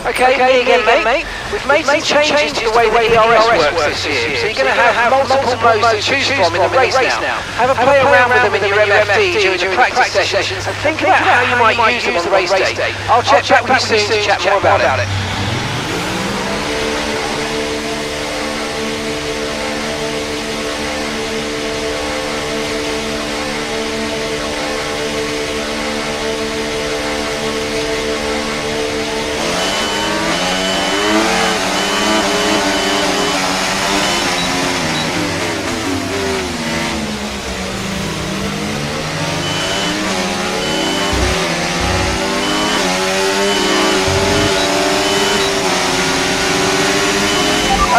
Okay, me again, mate. We've made some changes to the way the ERS works this year, so you're going to have multiple modes to choose from in the race now. Have a play around with them in your MFD during the practice sessions, and think about how you might use them on race day. I'll check back with you soon to chat more about it.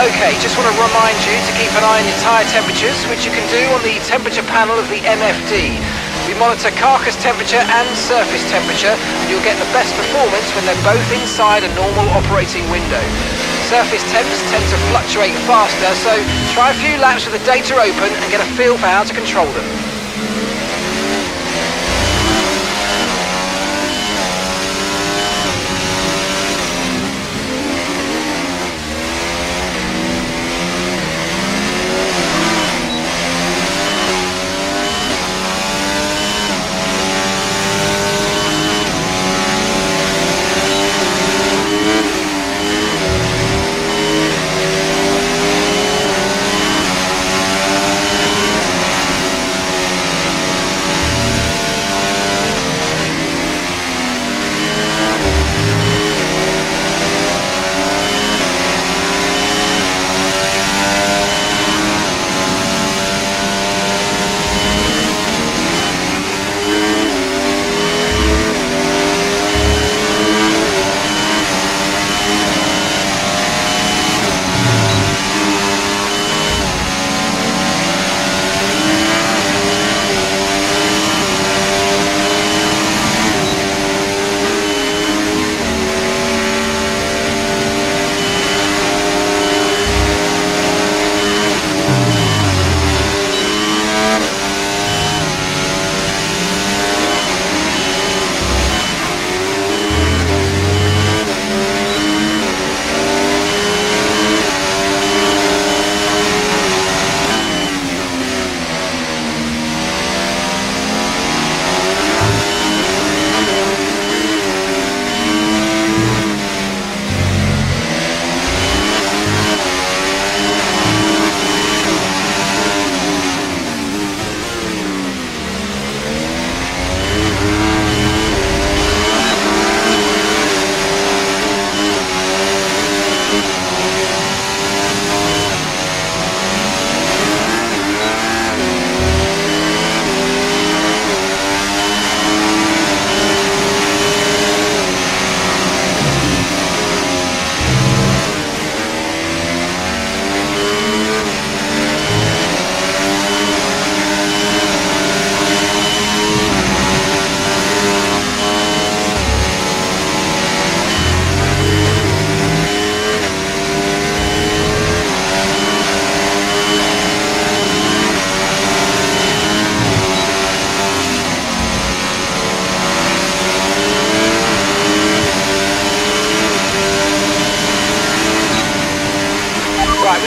Okay, just want to remind you to keep an eye on your tyre temperatures, which you can do on the temperature panel of the MFD. We monitor carcass temperature and surface temperature, and you'll get the best performance when they're both inside a normal operating window. Surface temps tend to fluctuate faster, so try a few laps with the data open and get a feel for how to control them.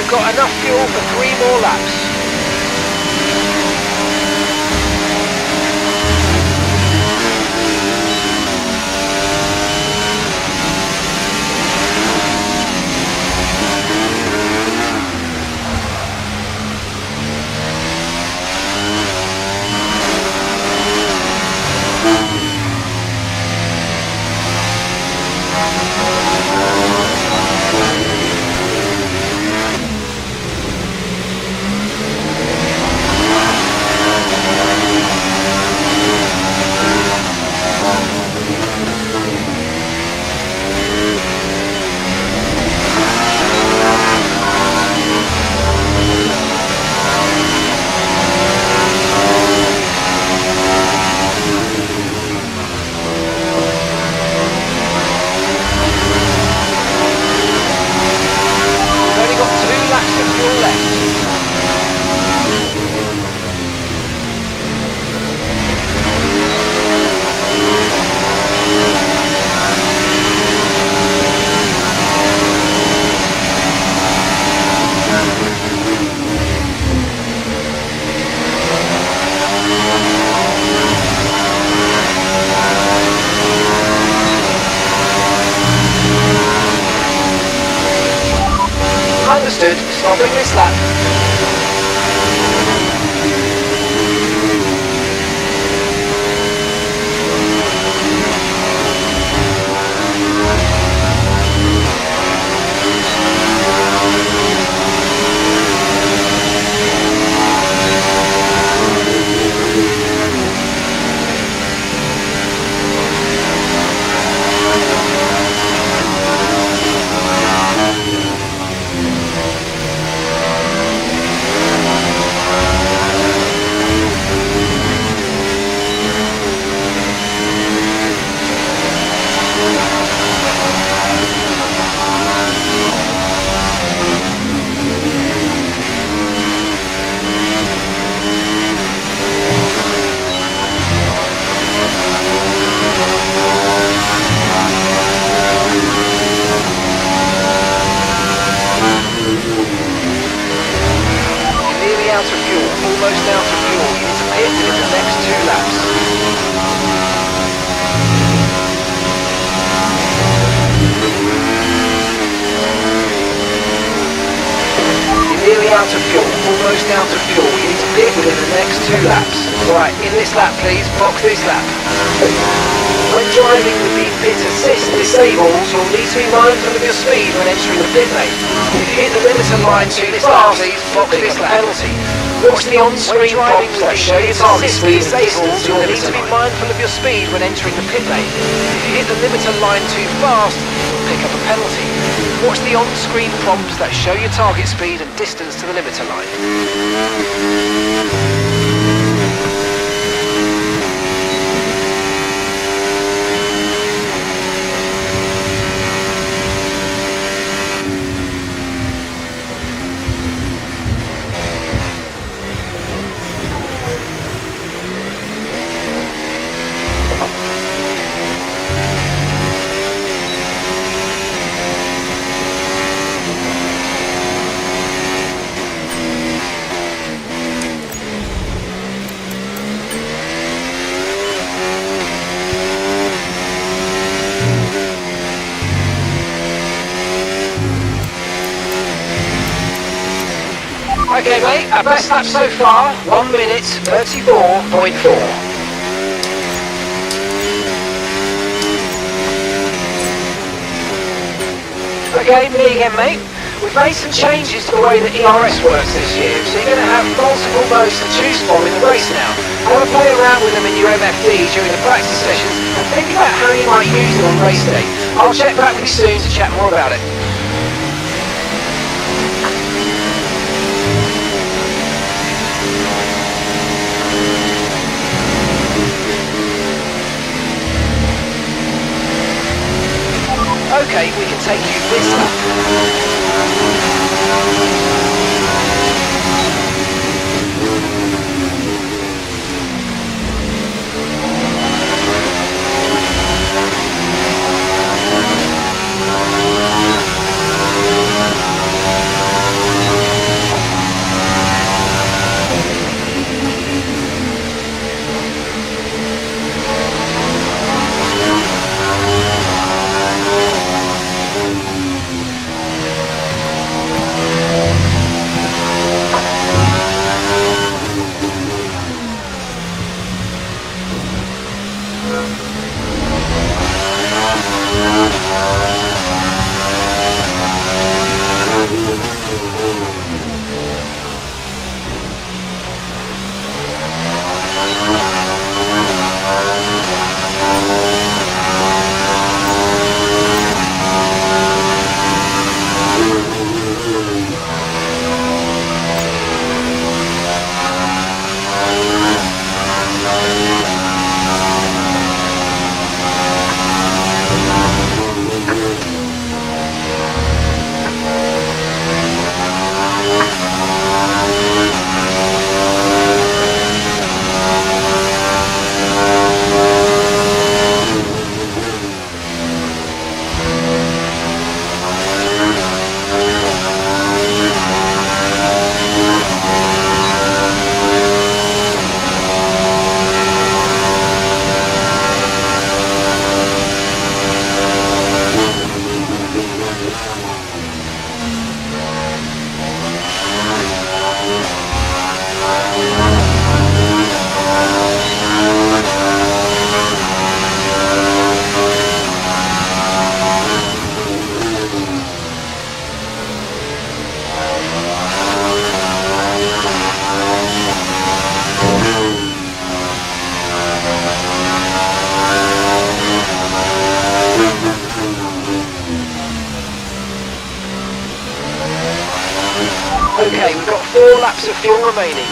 You've got enough fuel for 3 more laps. Understood. Stopping this lap. Out of fuel, almost out of fuel. You need to pit in the next 2 laps. You're nearly out of fuel, almost out of fuel. You need to pit within the next 2 laps. Right, in this lap please, box this lap. When driving with the pit assist disabled, you'll need to be mindful of your speed when entering the pit lane. If you hit the limiter line too fast, please box this penalty. Watch the on-screen prompts that show your target speed disabled. You'll need to be mindful of your speed when entering the pit lane. If you hit the limiter line too fast, you'll pick up a penalty. Watch the on-screen prompts that show your target speed and distance to the limiter line. Okay mate, our best lap so far, 1 minute 34.4. Okay, me again mate. We've made some changes to the way that ERS works this year, so you're going to have multiple modes to choose from in the race now. Have a play around with them in your MFD during the practice sessions and think about how you might use them on race day. I'll check back with you soon to chat more about it. Okay, we can take you this lap. Okay, we've got 4 laps of fuel remaining.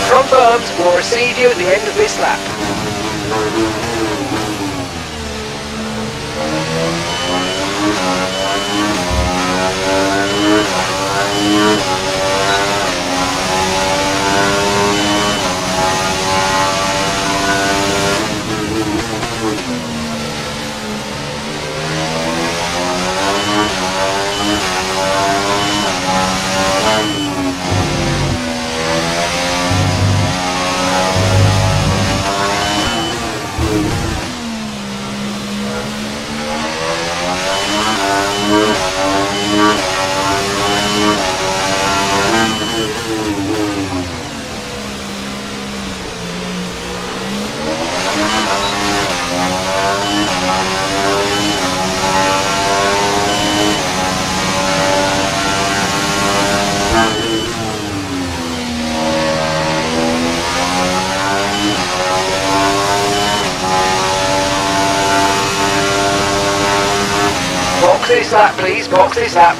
Confirmed, we'll receive you at the end of this lap. lap, please. Box this lap.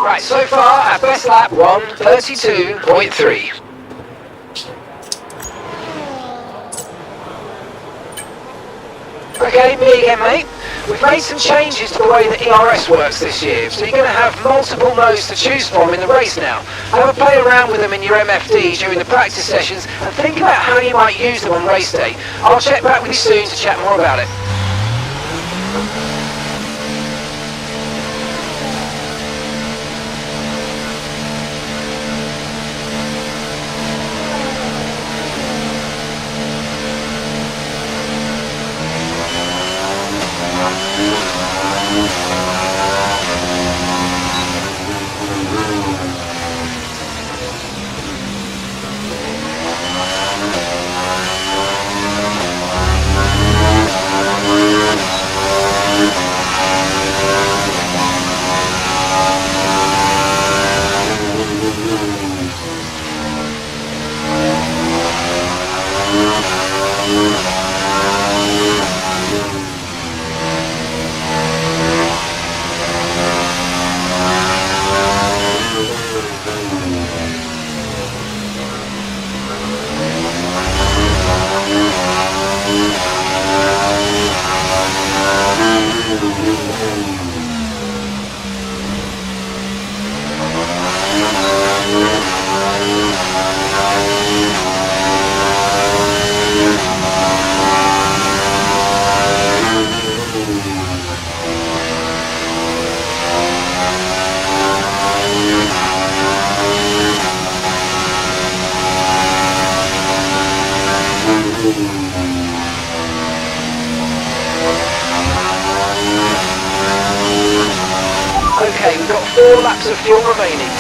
Right, so far our best lap 1:32.3. Okay, me again, mate. We've made some changes to the way that ERS works this year, so you're going to have multiple modes to choose from in the race now. Have a play around with them in your MFD during the practice sessions and think about how you might use them on race day. I'll check back with you soon to chat more about it. Okay, we've got 4 laps of fuel remaining.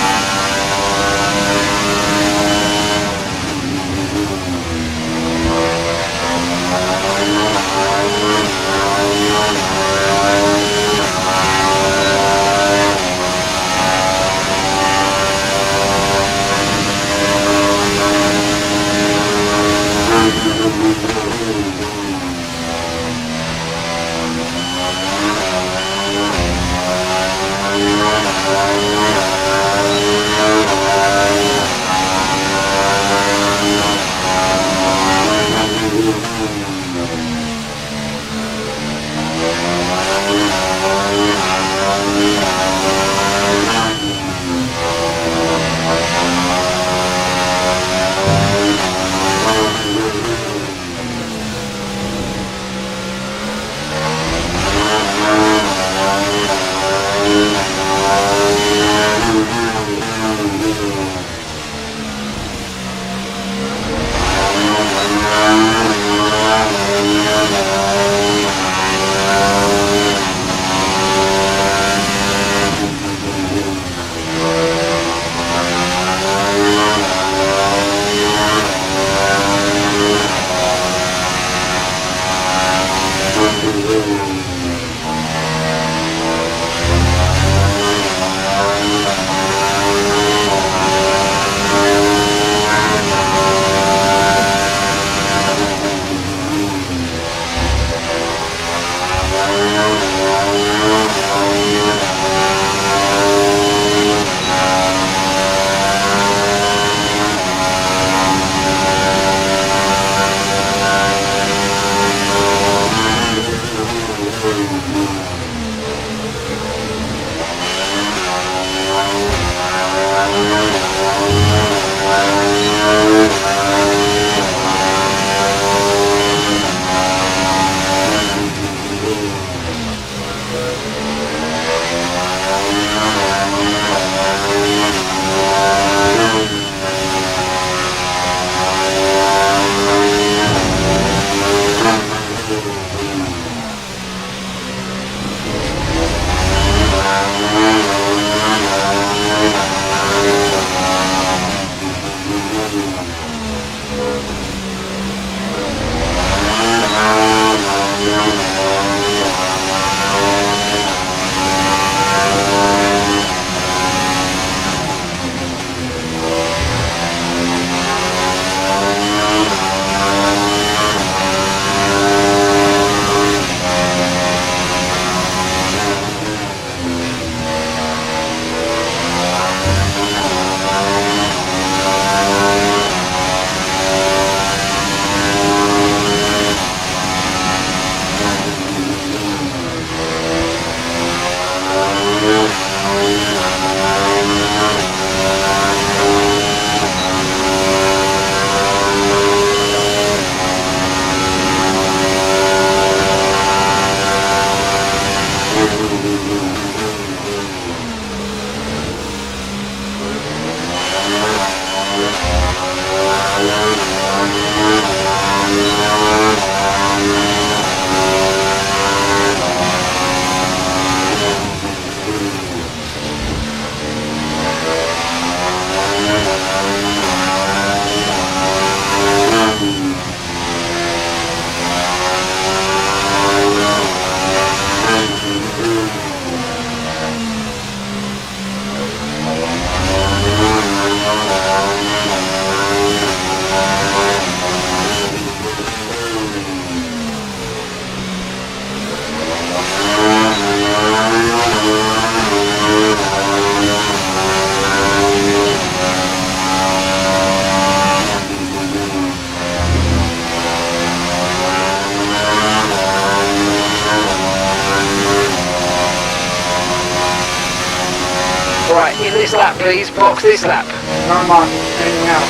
Right, in this lap please, box this lap. Not box, anything else.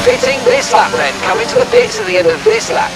Pitting this lap then, coming to the pits at the end of this lap.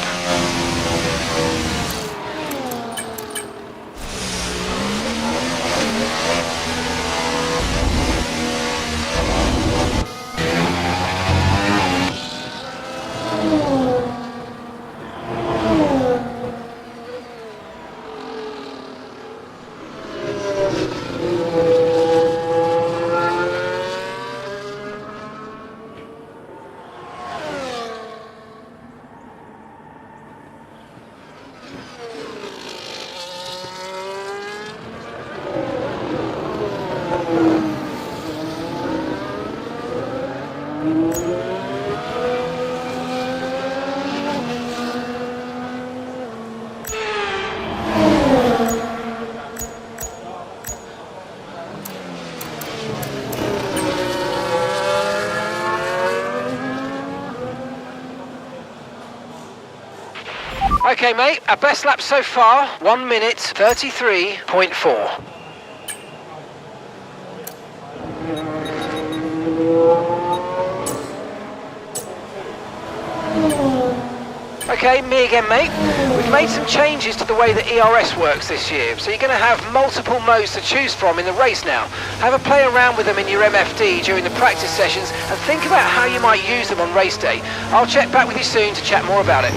Okay mate, our best lap so far, 1 minute 33.4. Okay, me again mate. We've made some changes to the way that ERS works this year, so you're going to have multiple modes to choose from in the race now. Have a play around with them in your MFD during the practice sessions and think about how you might use them on race day. I'll check back with you soon to chat more about it.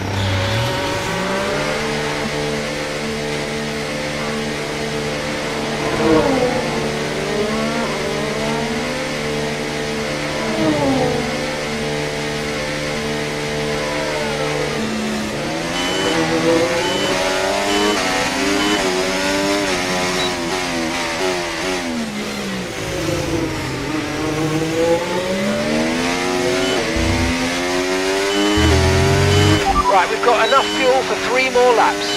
Right, we've got enough fuel for 3 more laps.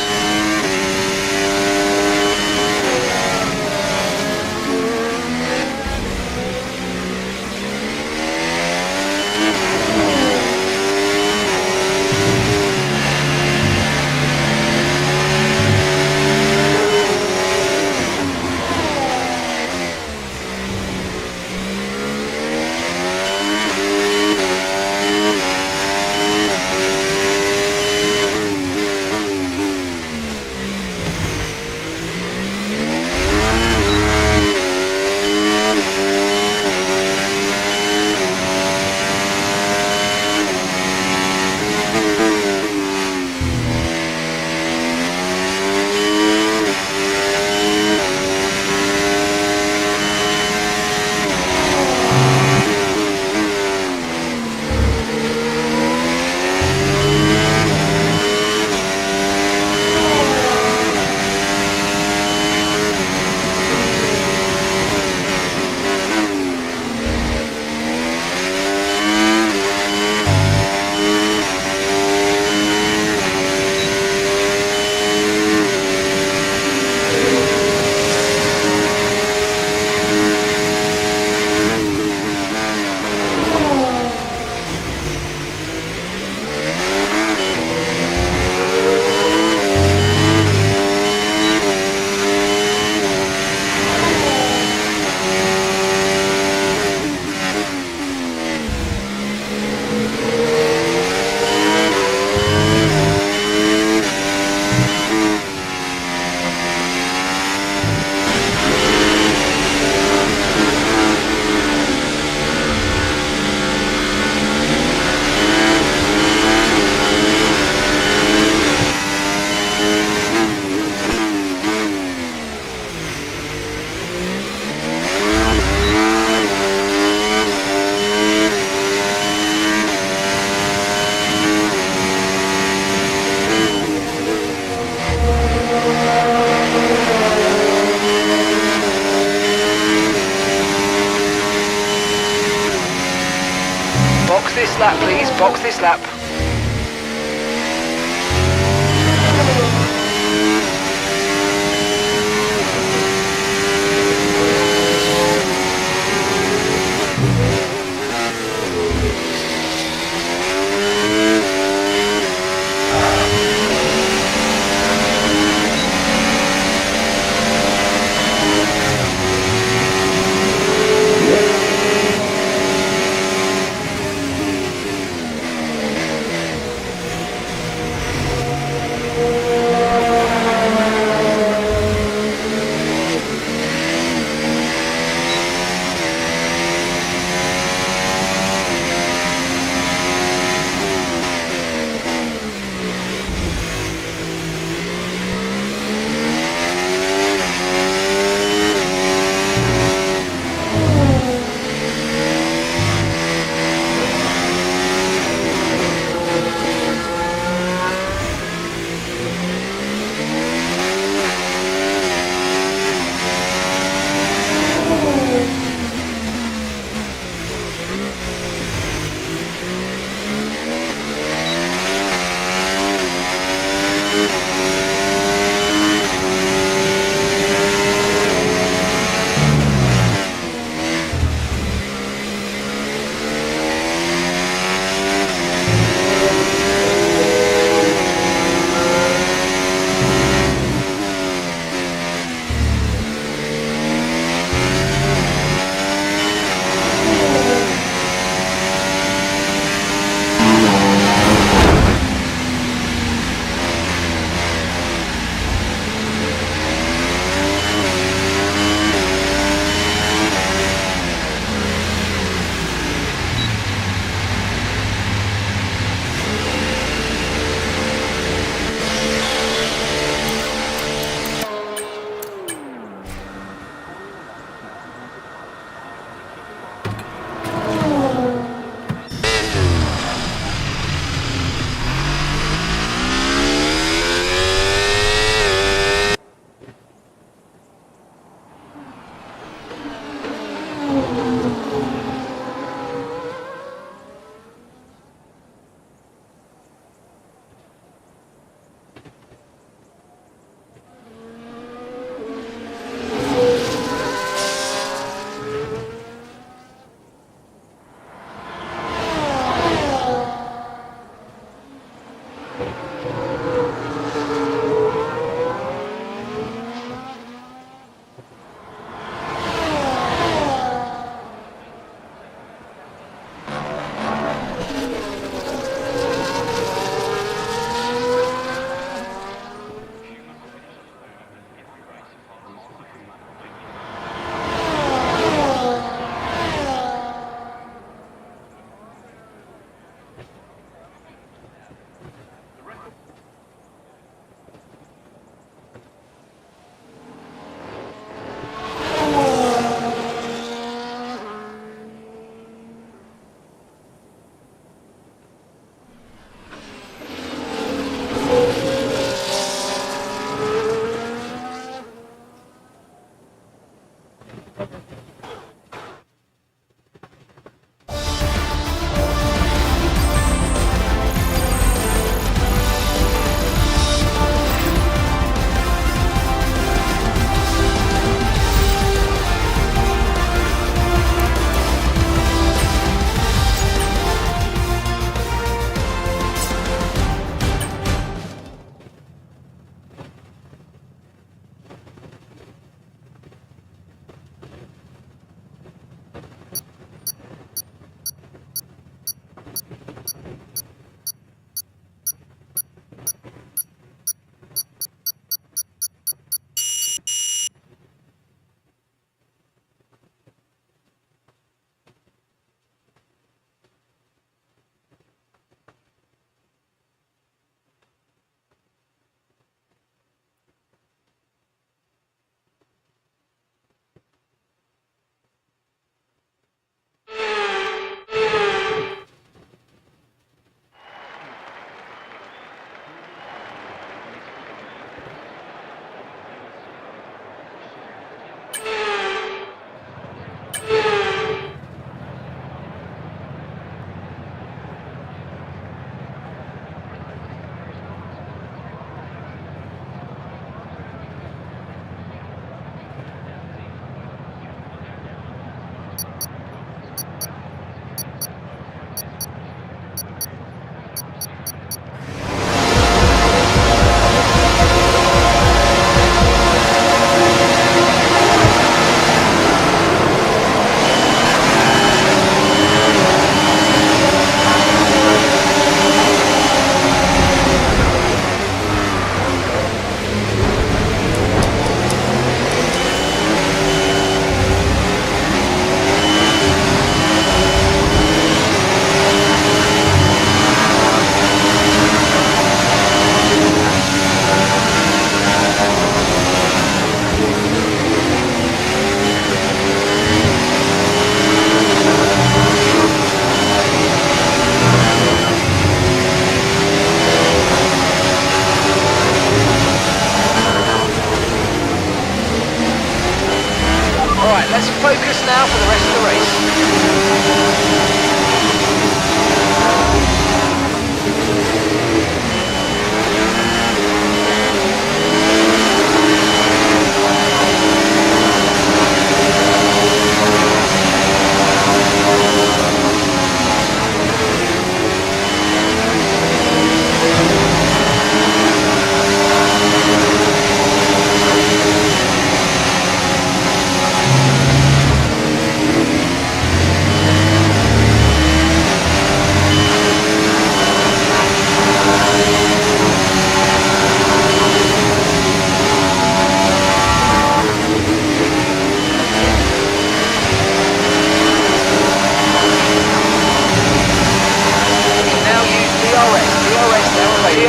Box this lap, please. Box this lap.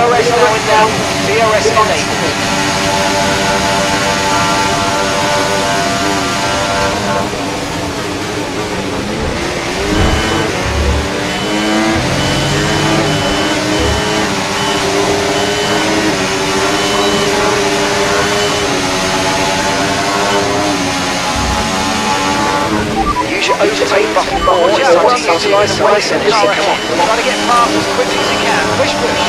DRS now in down. DRS enabled. Use your overtake button more. It's time to utilise the race energy. Come on, try to get past as quickly as you can. Push, push.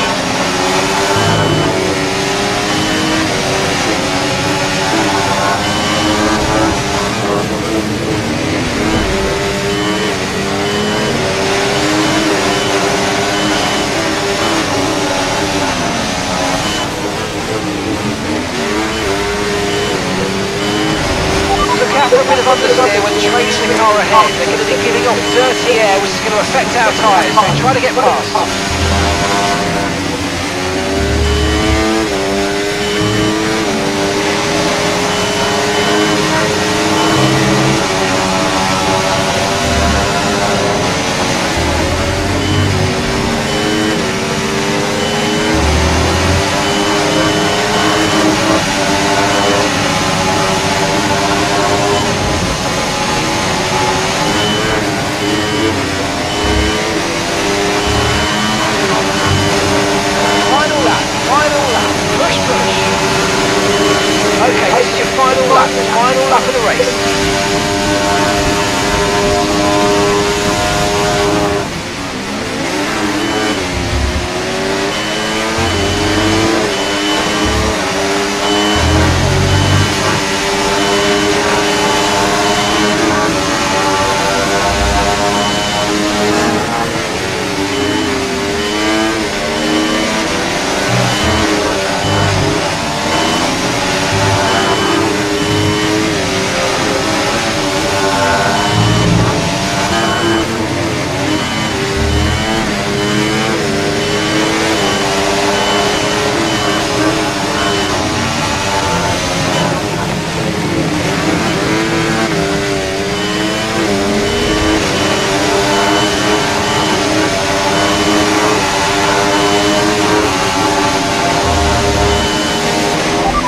Look out for a bit of understeer when trailing the car ahead. They're going to be giving off dirty air, which is going to affect our tyres, so try to get past. Final lap, push, push. Okay, this is your final lap of the race.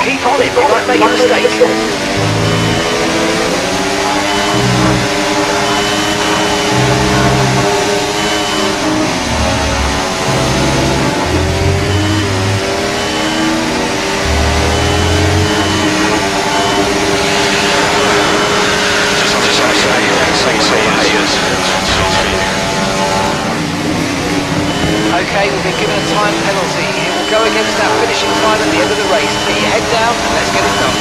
Keep on it, we might make a mistake. Okay, we've been given a time penalty. It will go against our finishing time at the end of the race. Get your head down and let's get it done.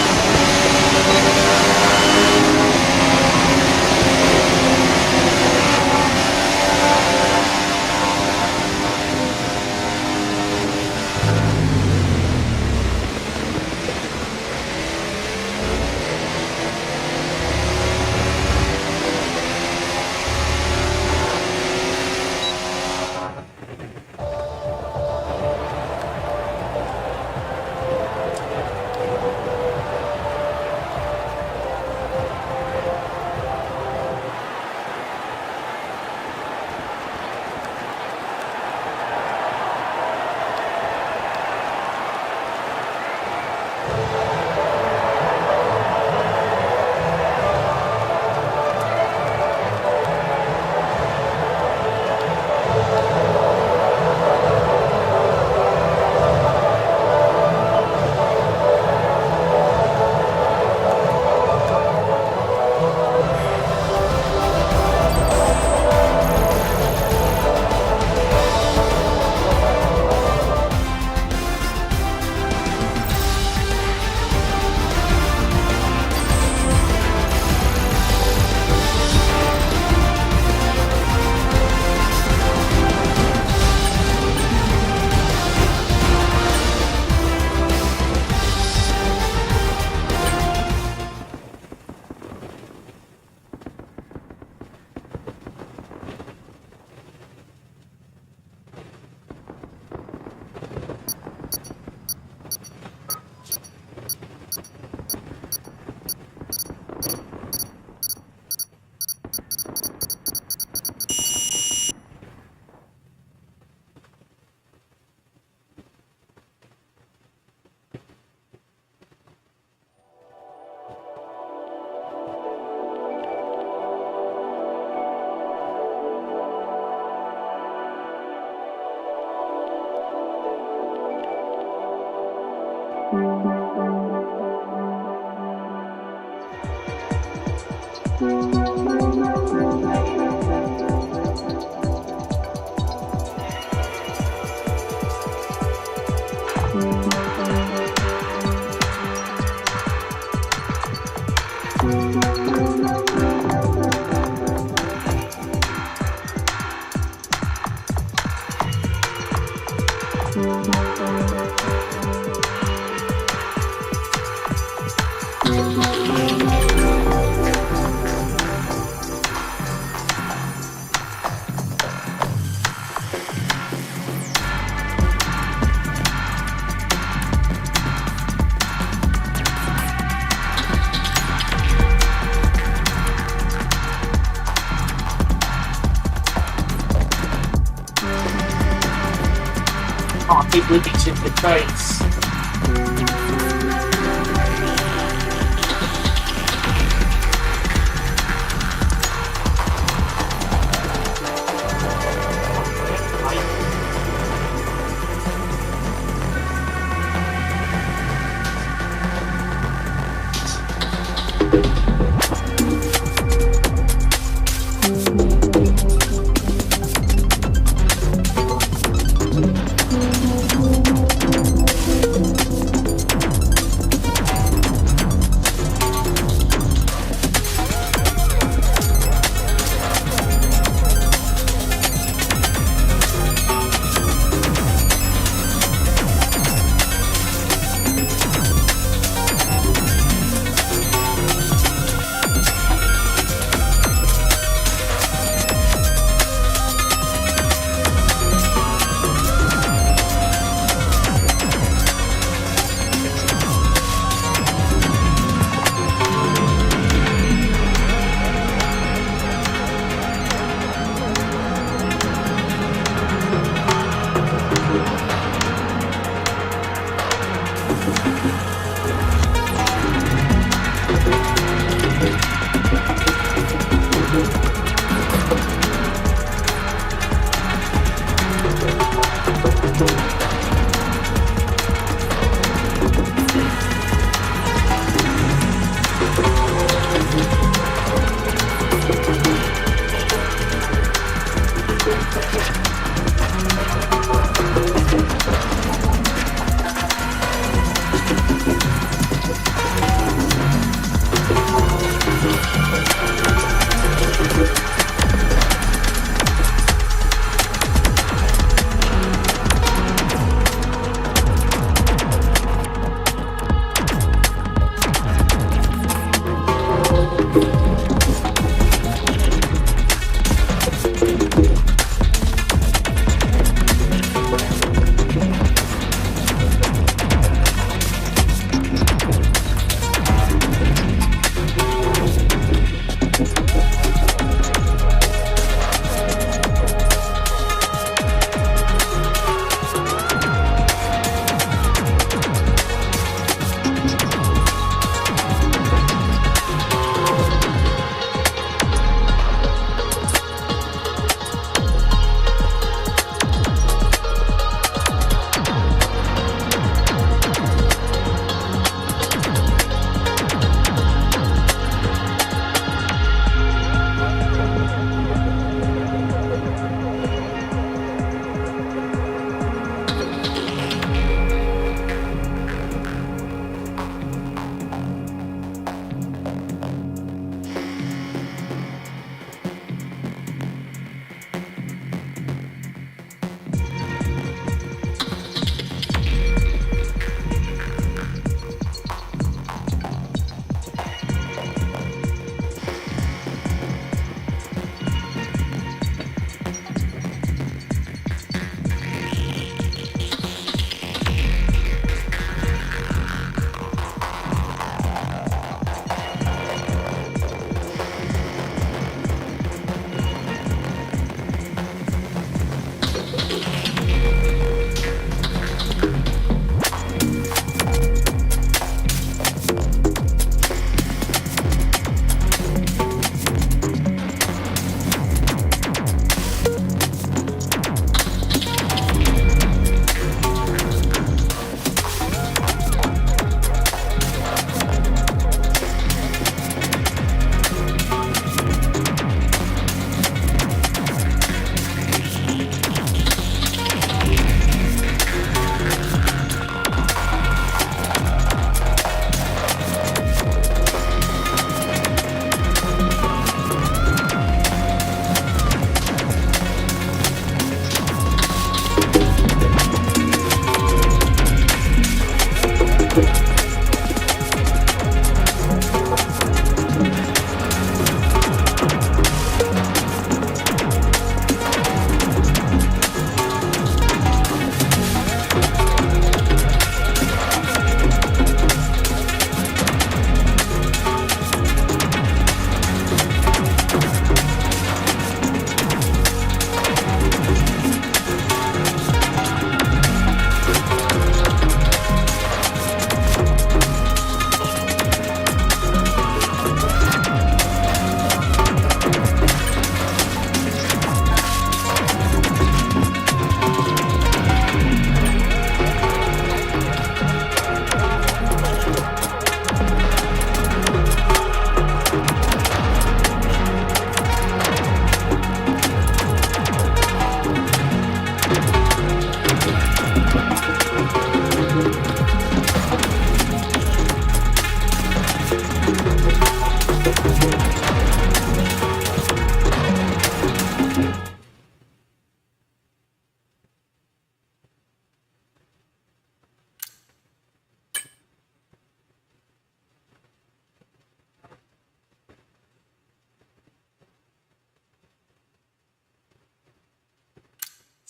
It would be to the trains.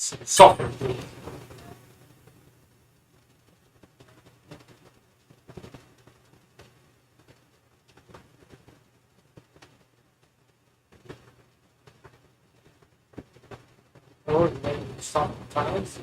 Soccer. Or maybe sometimes.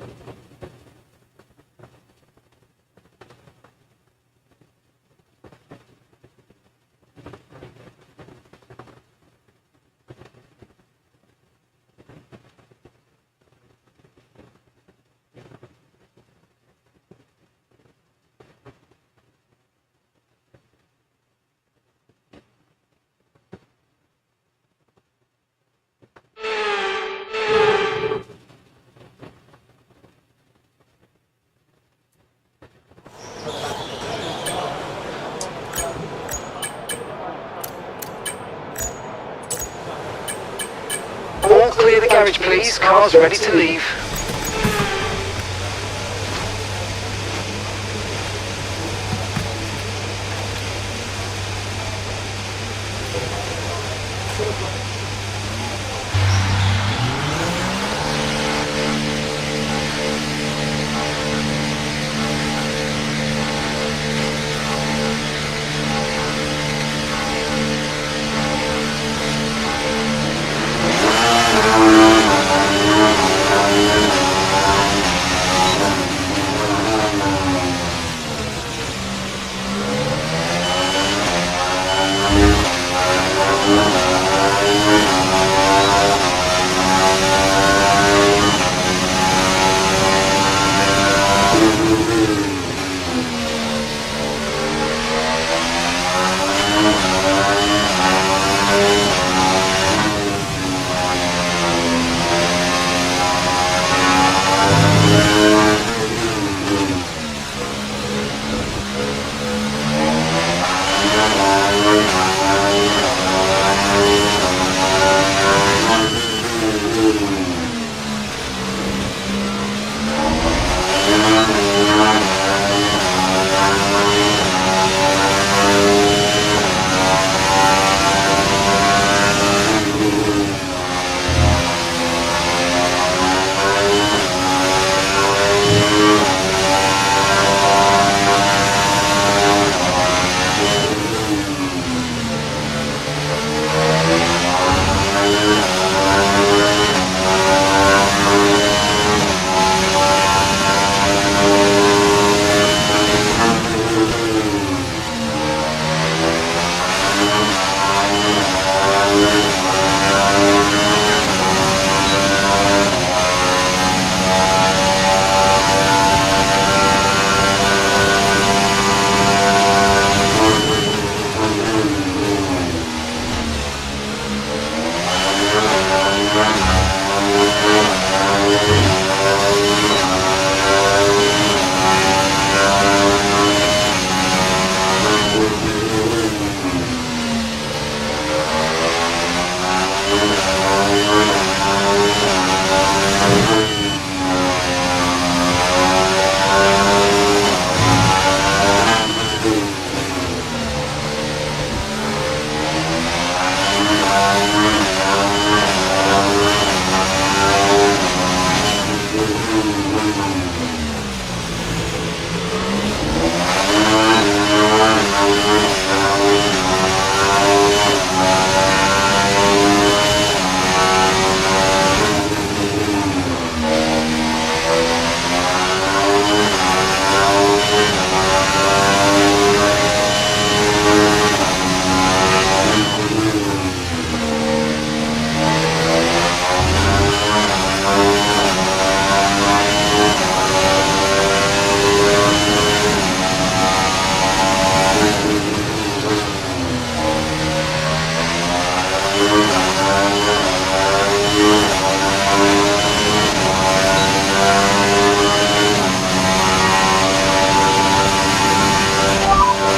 All clear the garage, please. Cars ready to leave.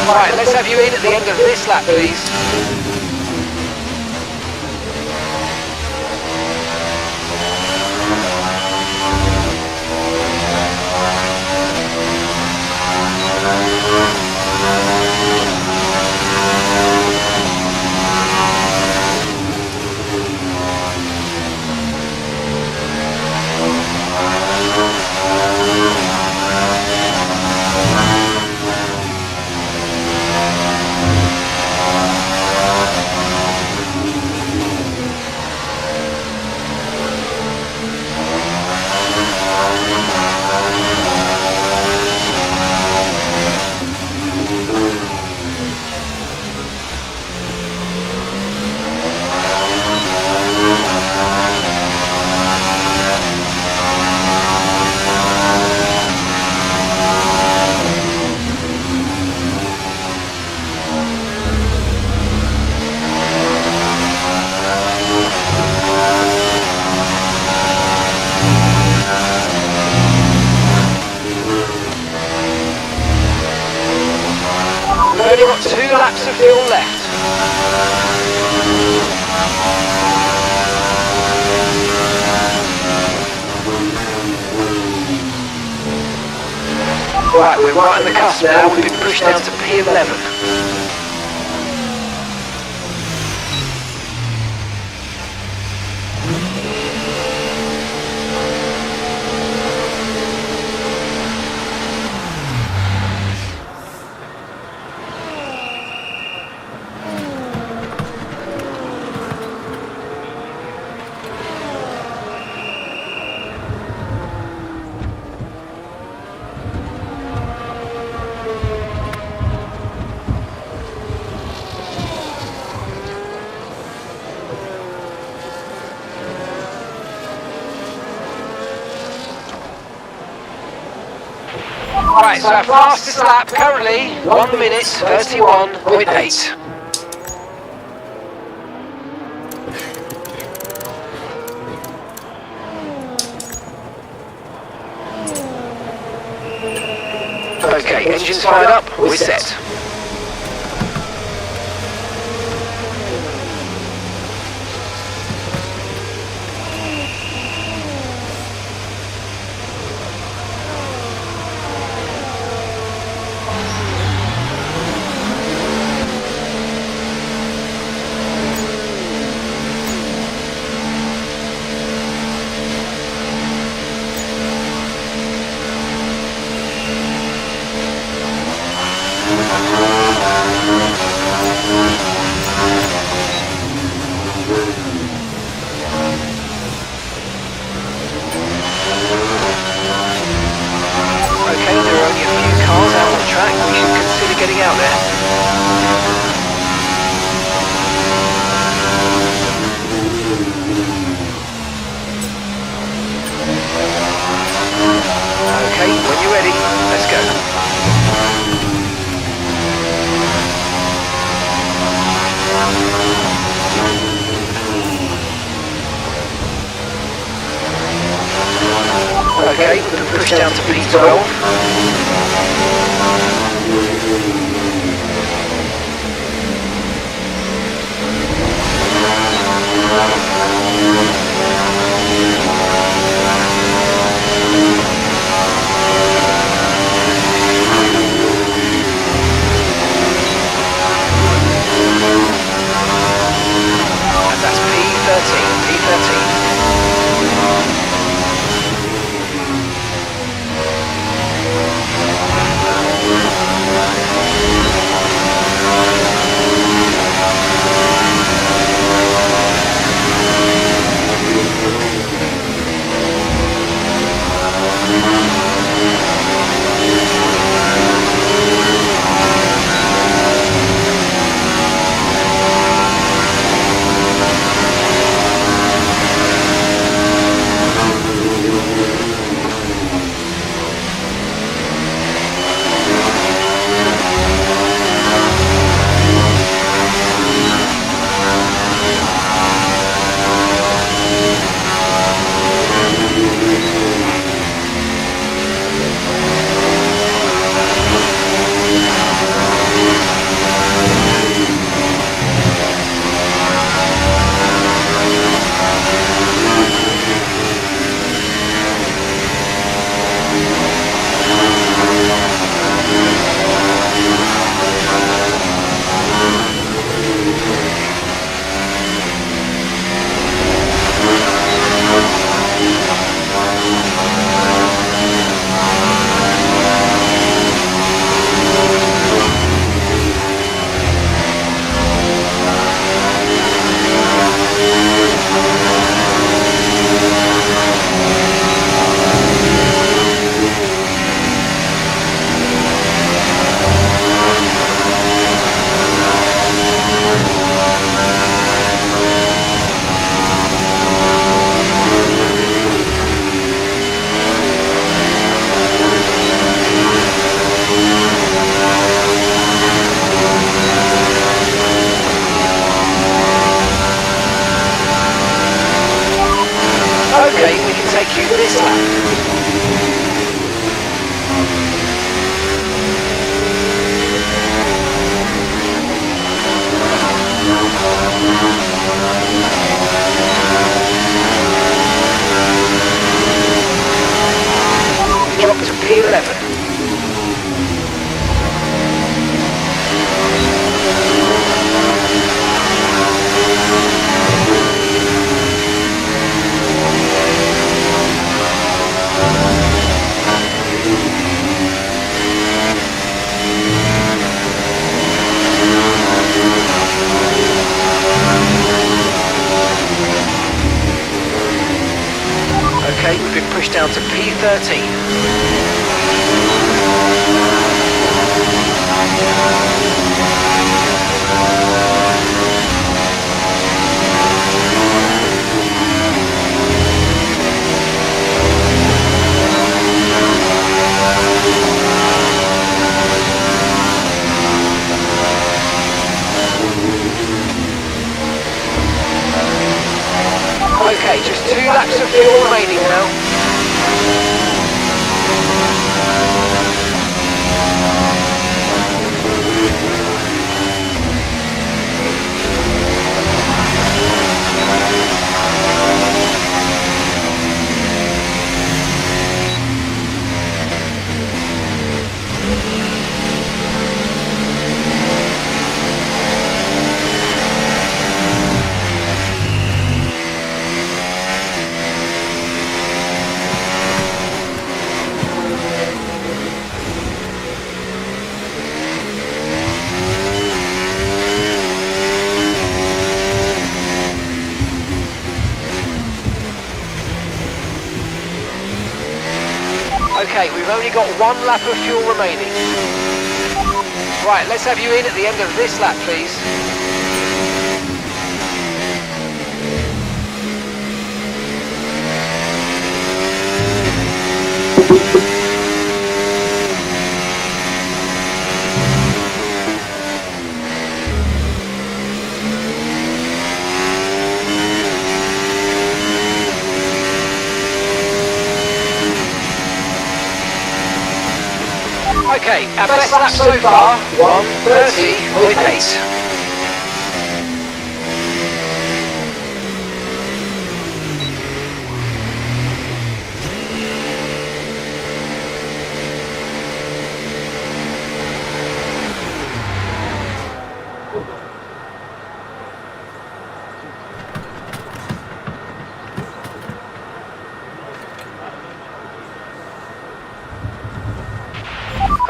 Right, let's have you in at the end of this lap, please. laps of fuel left. Right, we're right on the cusp now. We've been pushed down to P11. Right, so our fastest lap currently 1 minute 31.8. Okay, engines fired up, we're set. Okay, there are only a few cars out on the track. We should consider getting out there. Okay, when you're ready, let's go. Okay, we can push down to P12. And that's P13. Okay, we can take you this lap. Okay, we've been pushed down to P13. Okay, just 2 laps of fuel remaining now. Okay, we've only got 1 lap of fuel remaining. Right, let's have you in at the end of this lap, please. Okay, our best lap so far, 1:30.8.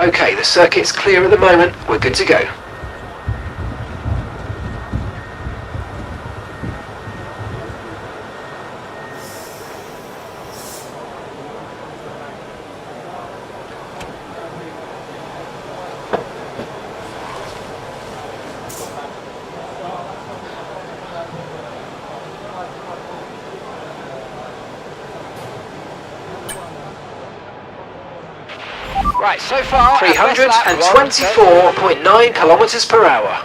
Okay, the circuit's clear at the moment. We're good to go. Right, so far, 324.9 kilometers per hour.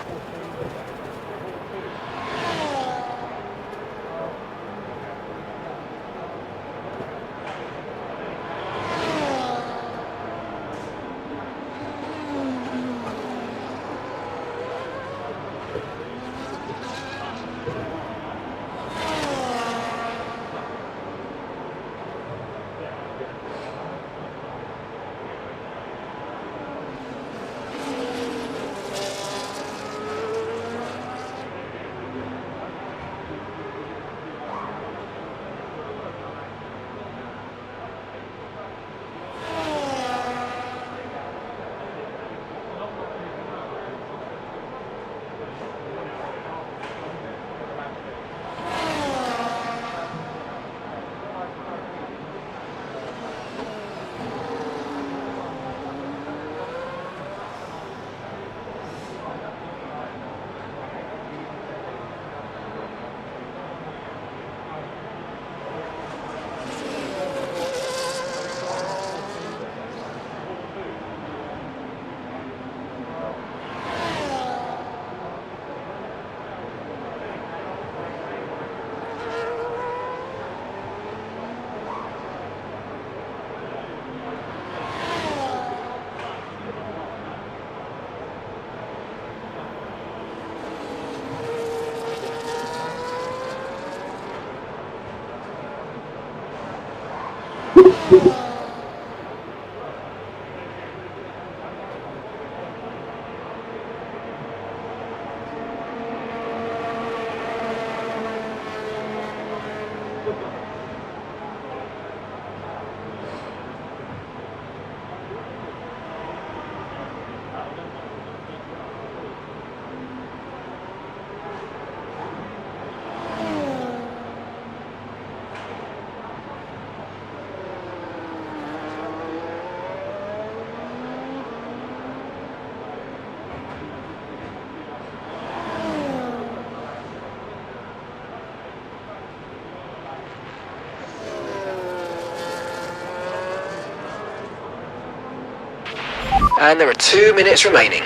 And there are 2 minutes remaining.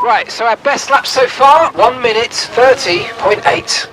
Right, so our best lap so far, 1 minute 30.8.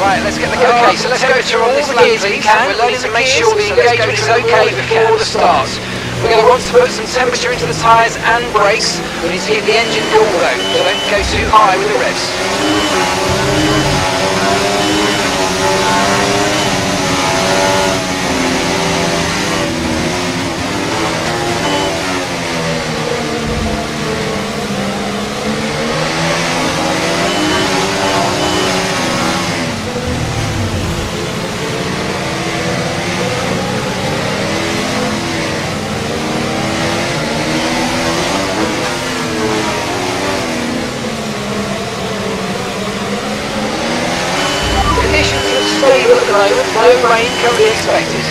Right, let's get the car. Okay, so let's go through all the gears we can. We're learning to make sure the engagement is okay before the start. We're going to want to put some temperature into the tyres and brakes. We need to keep the engine cool though, so don't go too high with the revs. Conditions look stable at the moment, no rain currently expected.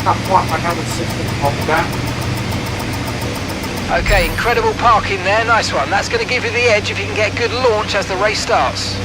That's what I have a system of that. Okay, incredible parking there, nice one. That's going to give you the edge if you can get good launch as the race starts.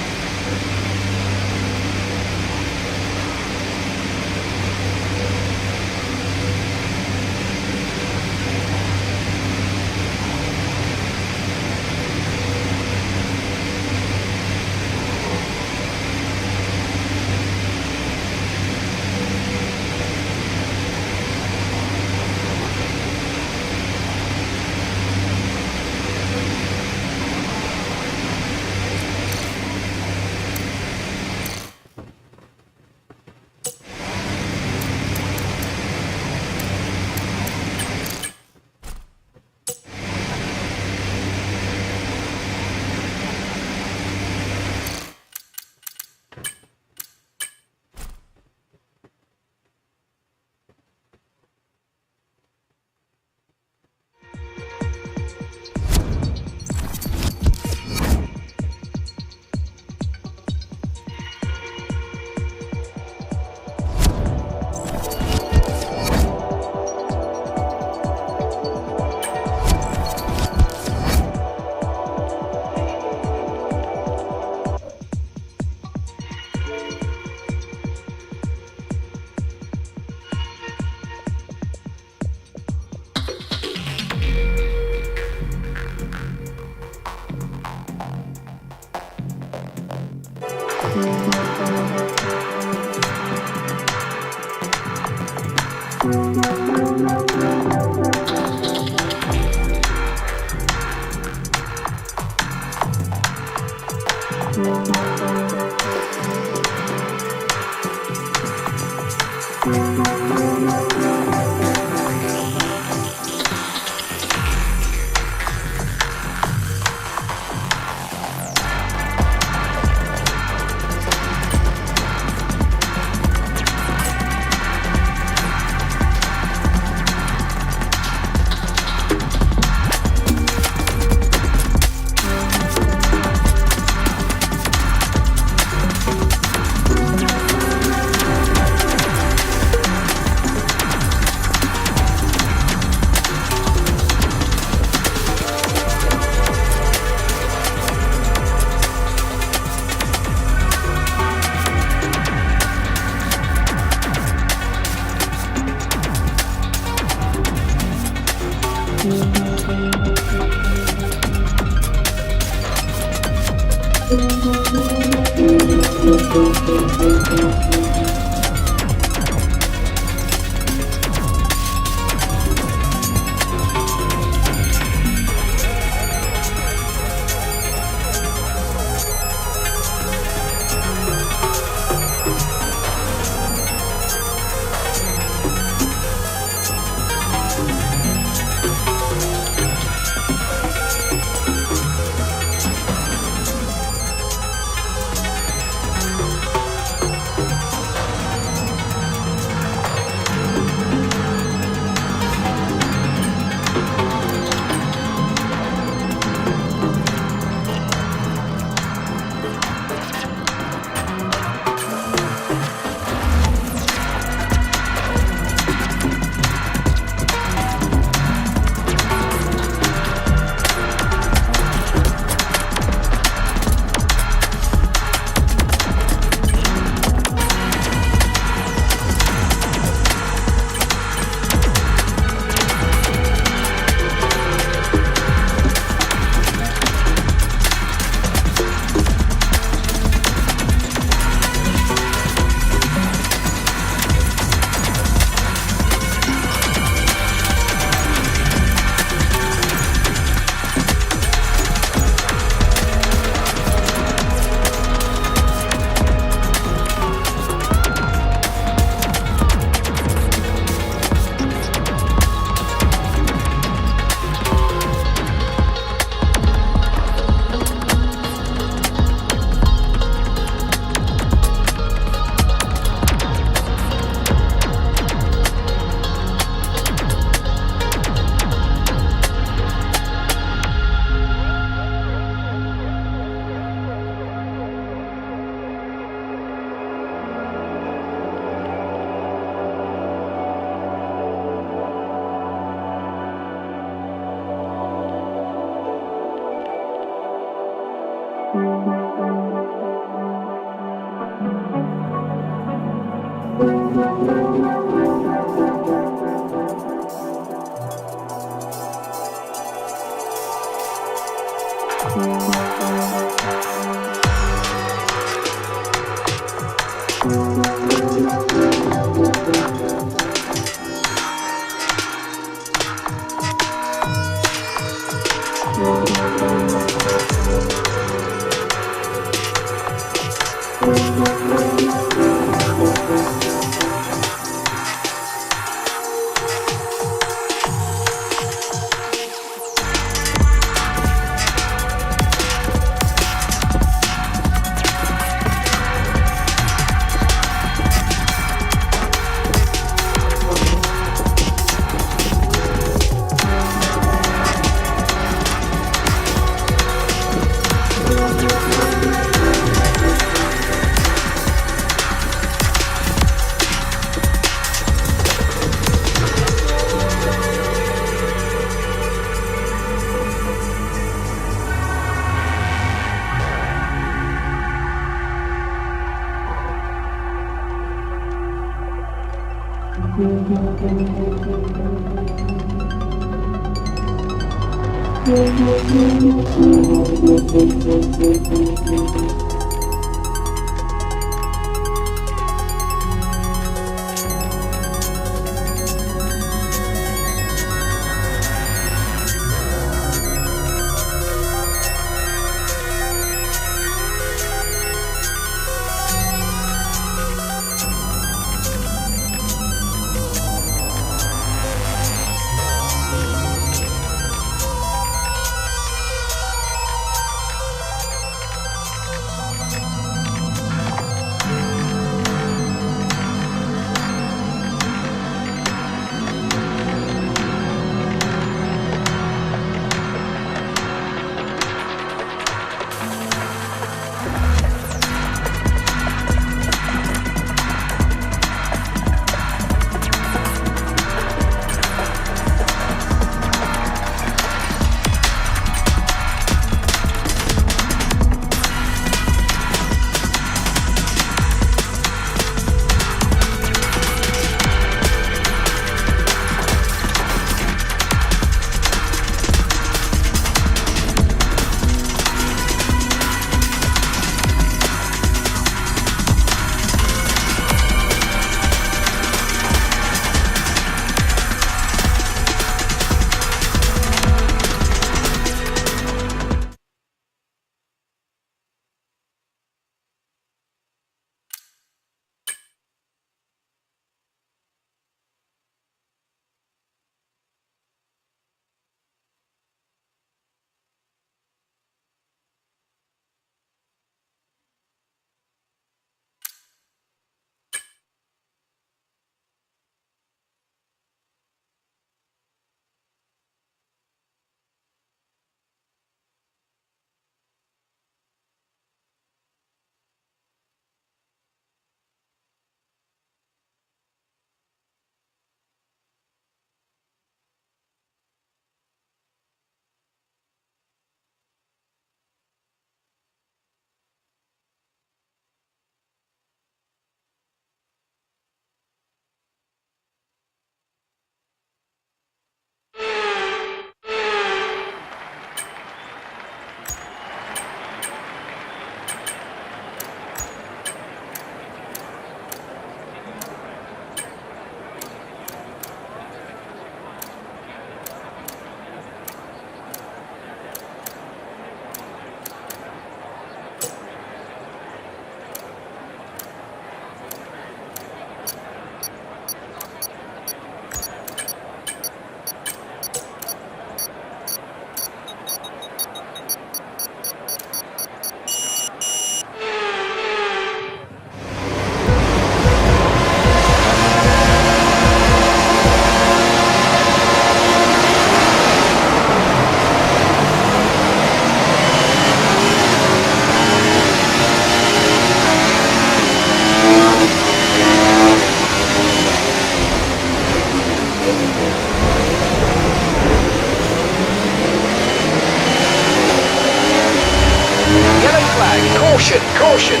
Caution, caution.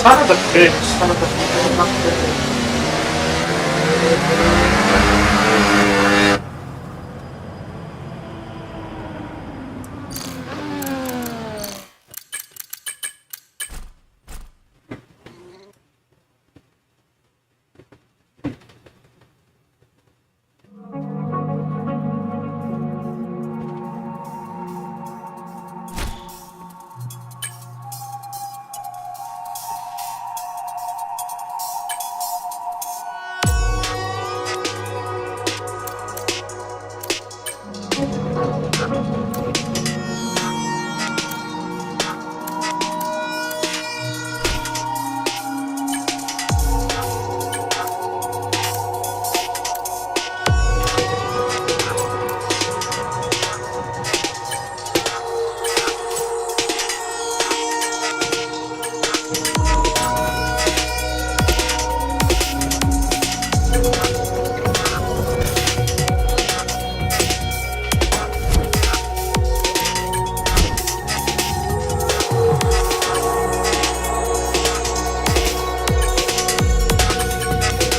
Son of a bitch, son of a bitch.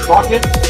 Rocket.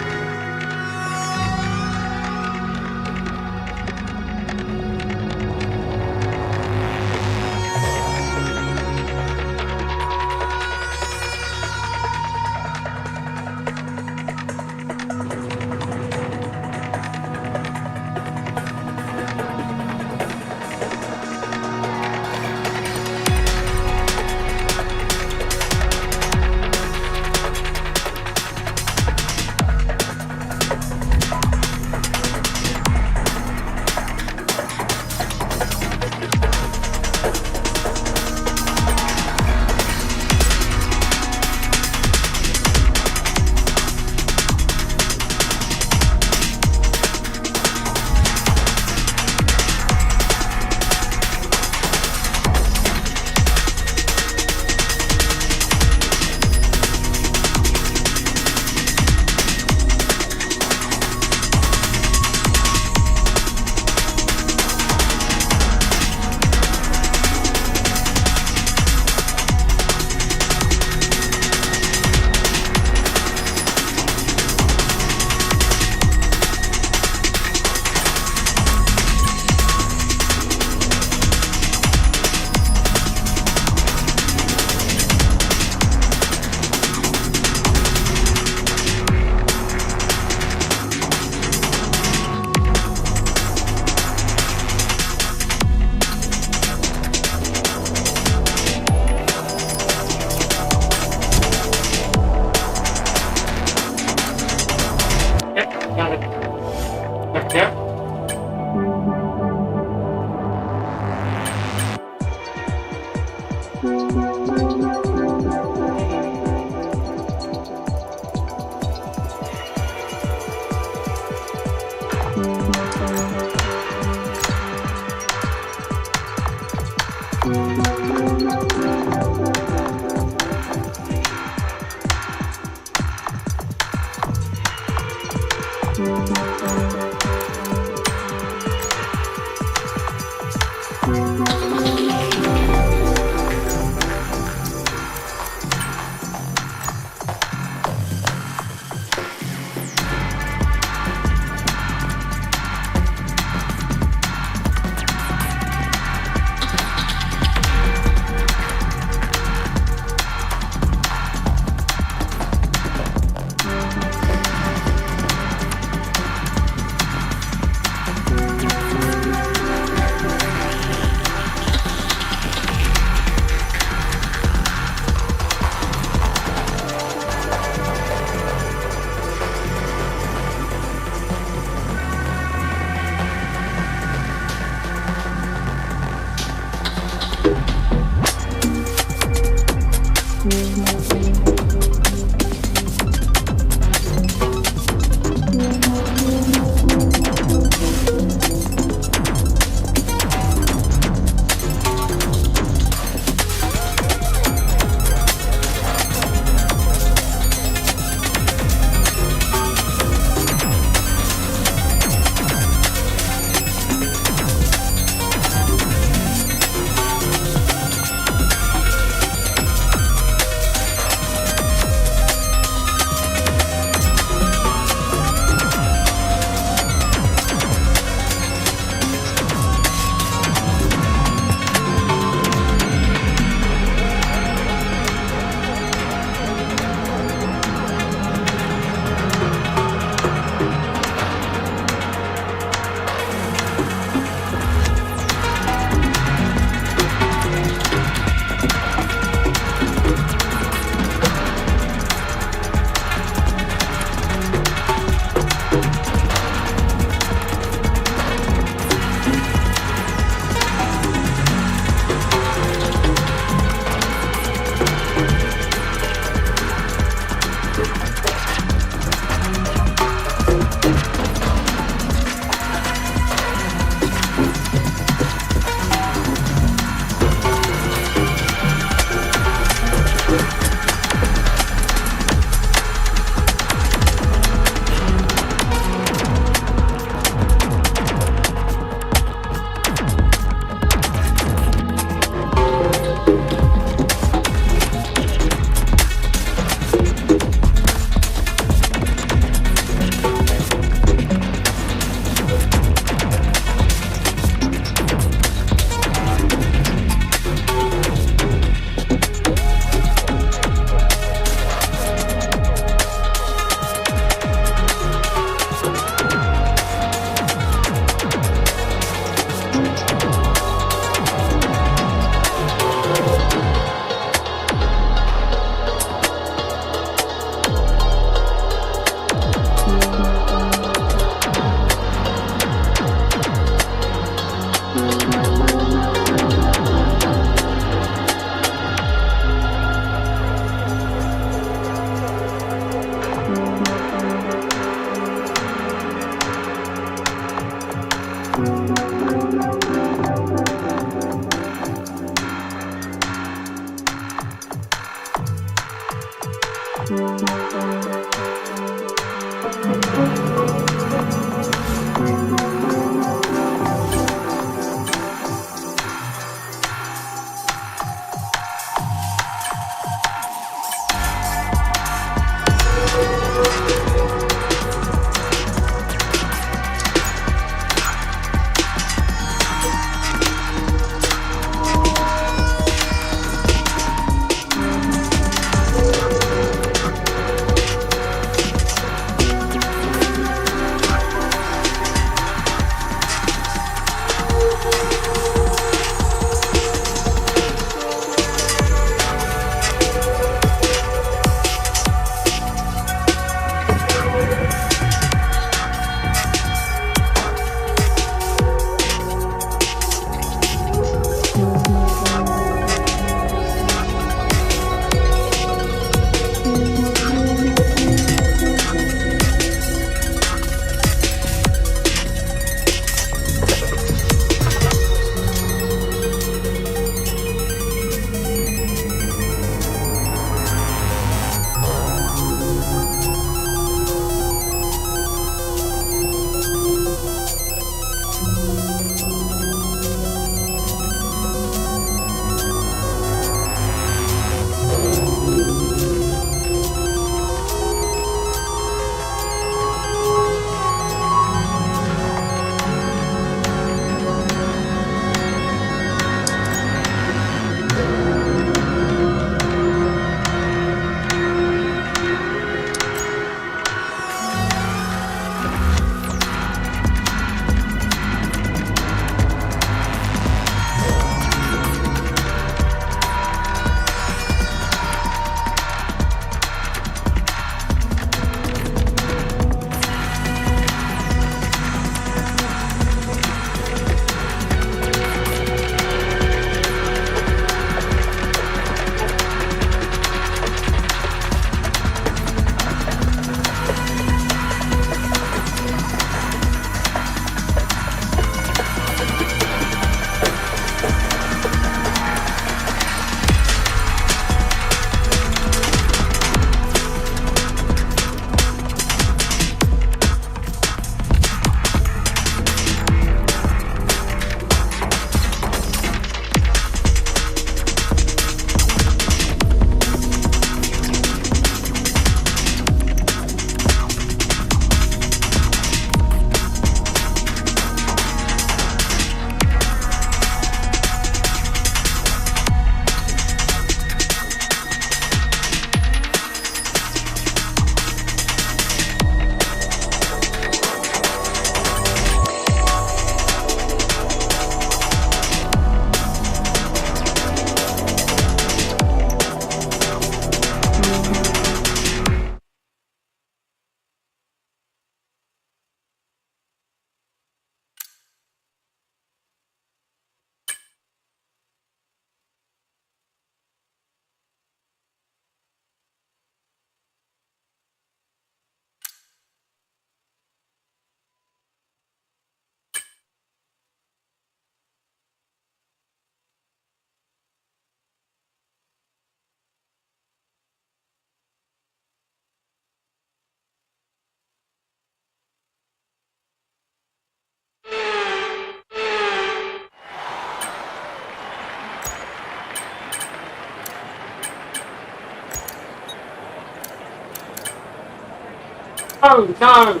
No, no.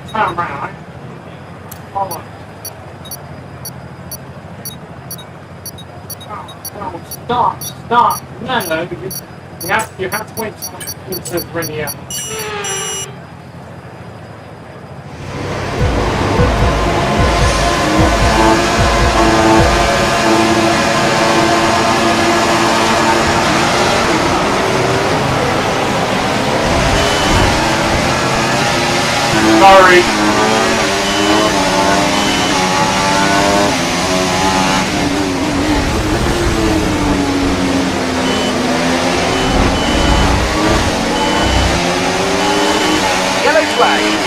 Turn around. Oh, no, stop, stop. No, because you have to wait until it's ready out. Sorry. Yellow flag.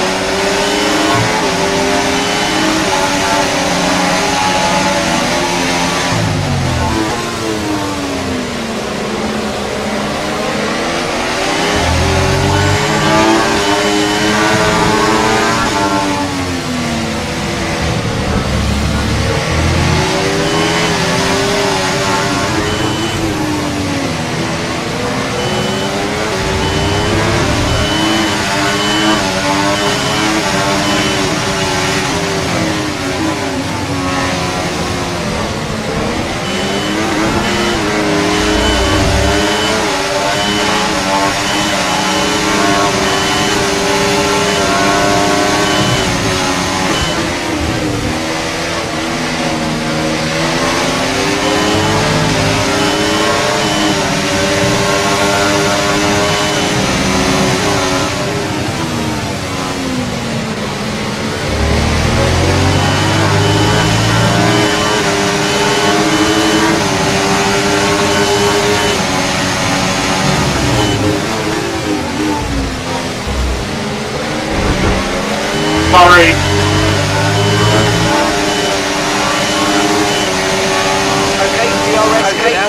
Sorry.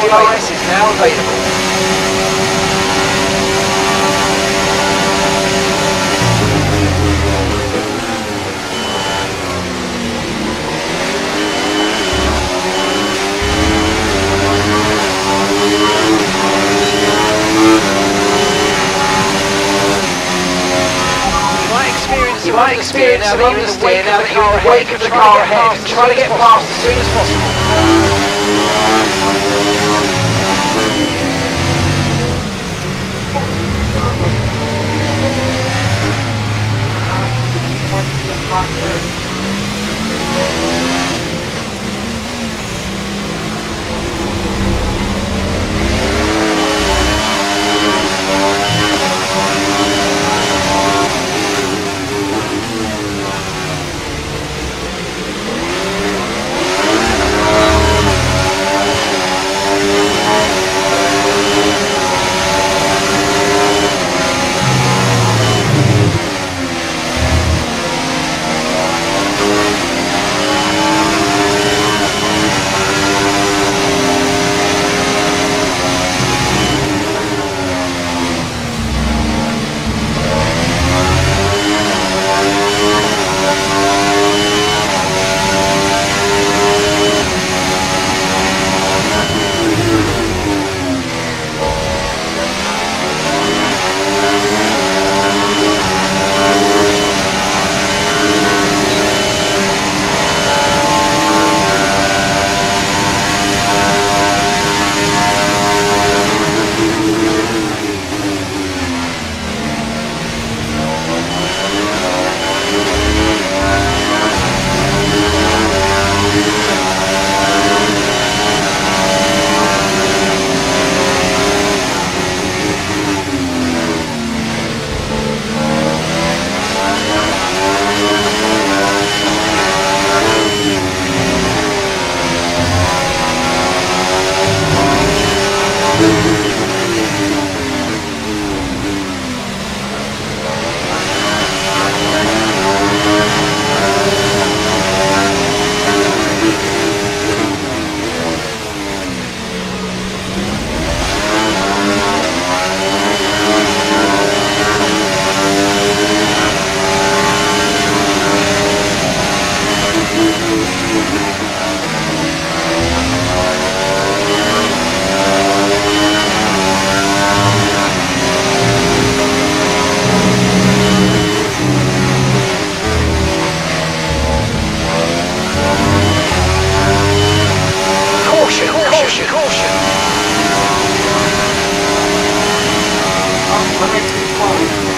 DRS is now available. You might experience some understeer now that you're in the wake of the car ahead. Try to get past as soon as possible.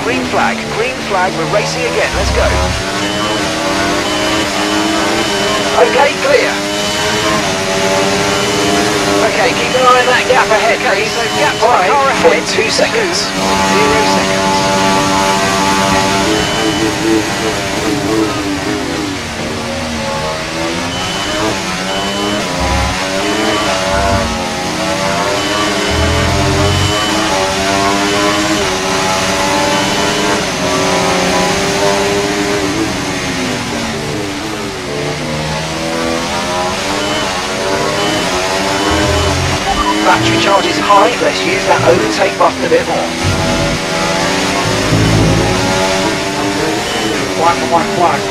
Green flag, we're racing again, let's go. Okay, clear. Okay, keep an eye on that gap ahead. Okay, so gap to the car ahead. 5.2 seconds. 0 seconds. Battery charge is high, let's use that overtake button a bit more. White flag.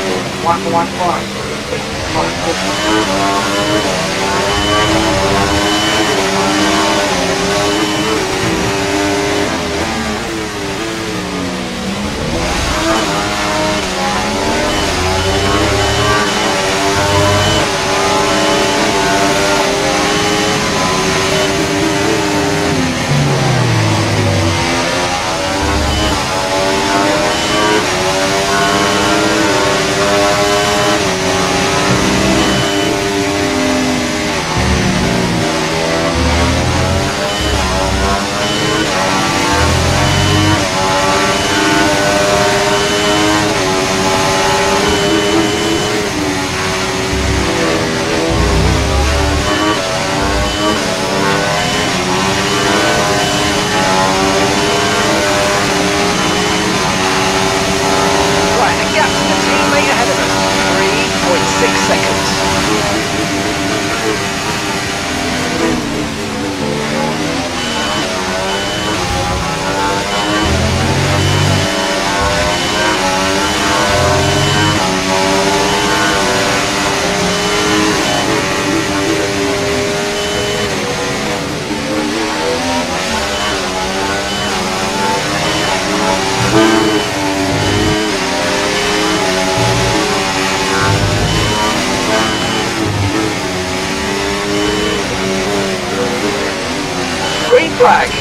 Right, the gap to the teammate ahead of us. 3.6 seconds. Green flag.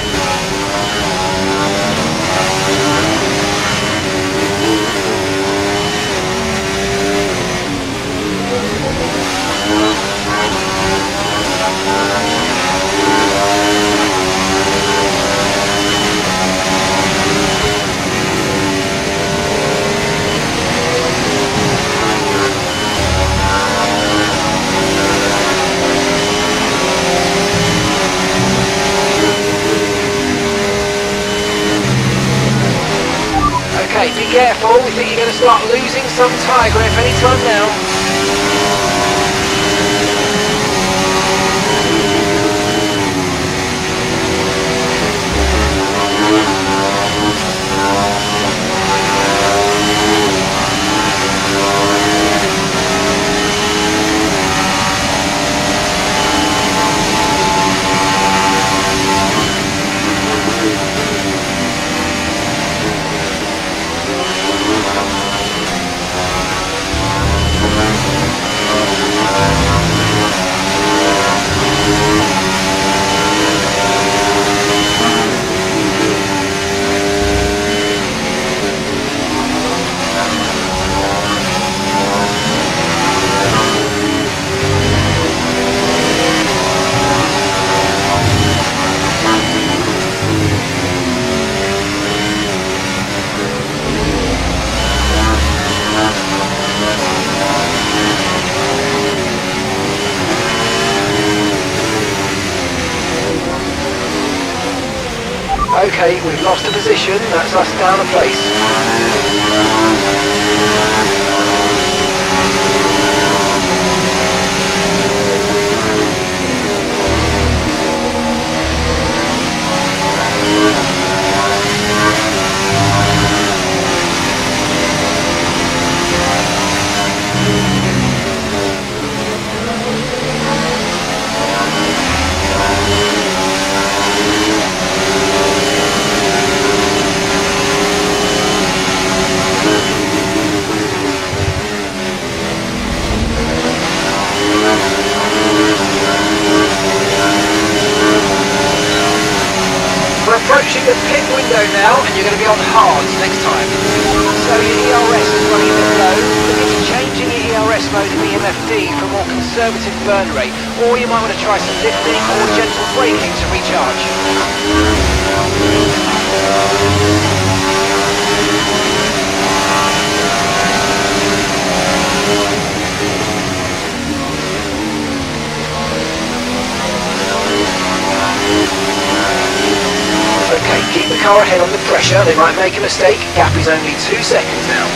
Okay, be careful. We think you're going to start losing some tyre grip anytime now. Okay, we've lost a position. That's us down a place. window now, and you're going to be on hards next time. So your ERS is running a bit low. Look into changing your ERS mode in the MFD for a more conservative burn rate, or you might want to try some lifting or gentle braking to recharge. Okay, keep the car ahead under pressure. They might make a mistake. Gap is only 2 seconds now.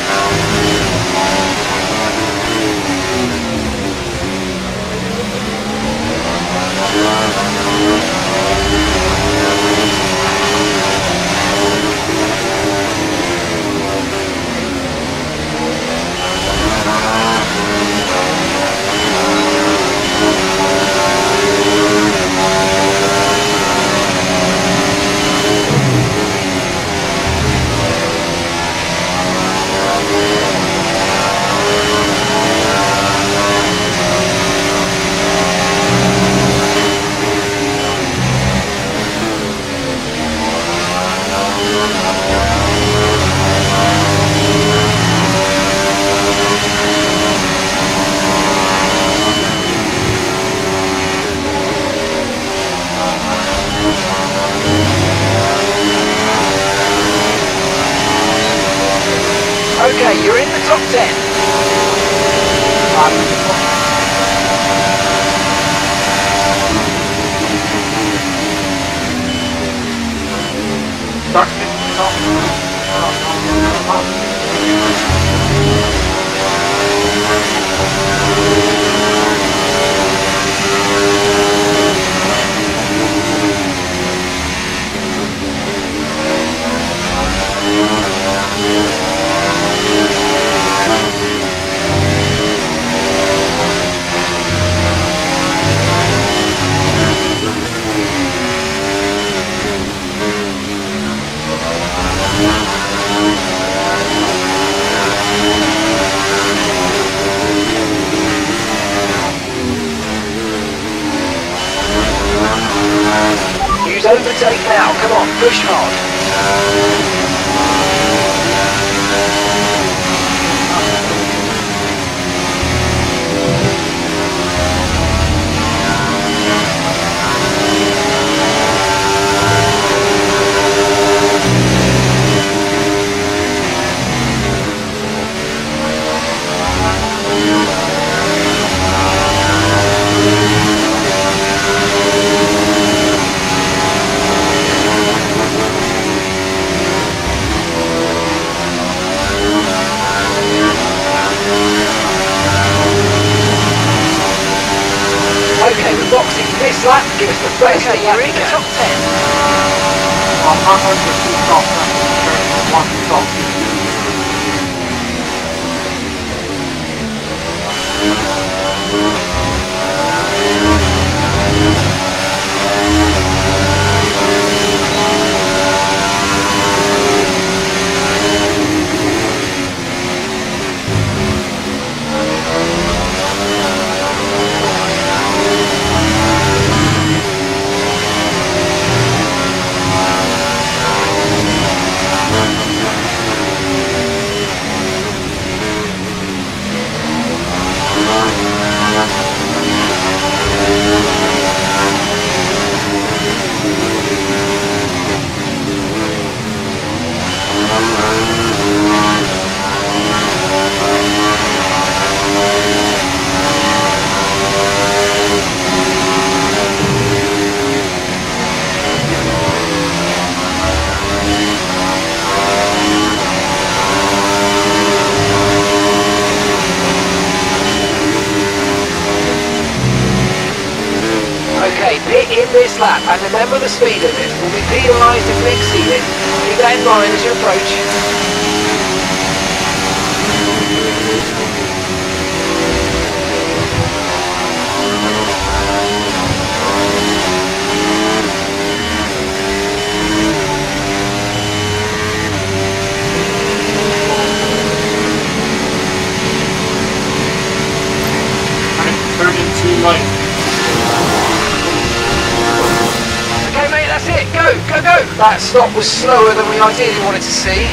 Okay, you're in the top 10. Use overtake now. Come on, push hard. Okay, we're boxing this lap. Give us the best lap you're we in the can. top 10. Okay, pit in this lap, and remember the speed limit. We'll be penalised if we exceed it. Keep that in mind as you approach. Turn into like Okay, mate, that's it. Go, go, go! That stop was slower than we ideally wanted to see.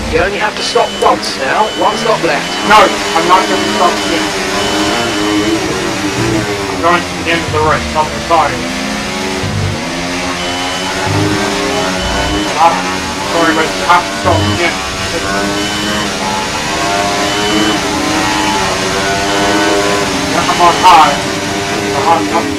You only have to stop once now. One stop left. No, I'm not going to stop yet. I'm going to the end of the race, not the side. Sorry, but you have to stop again. I'm on high. I'm on high.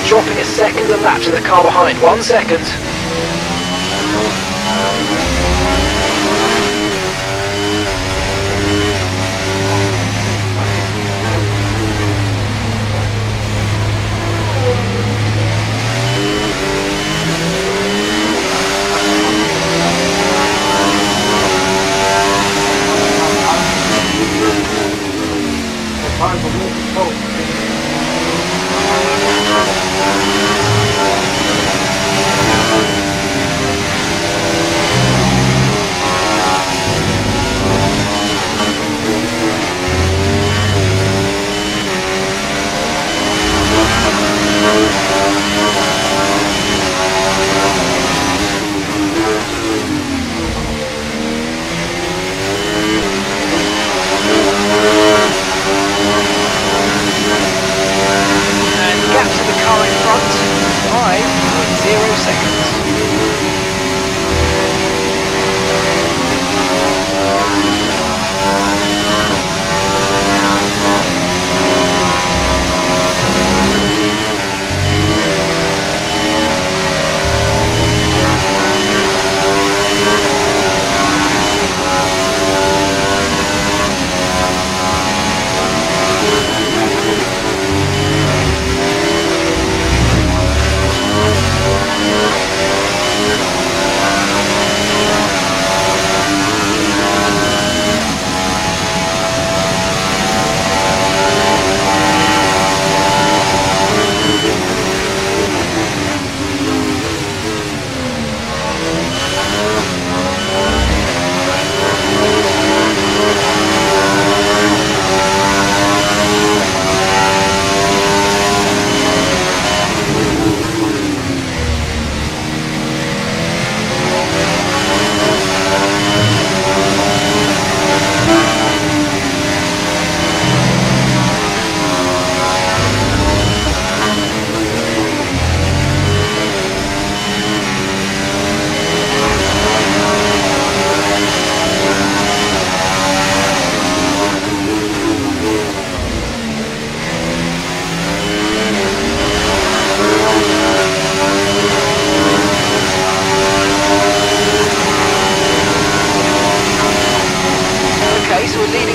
Dropping a second a lap to the car behind. 1 second.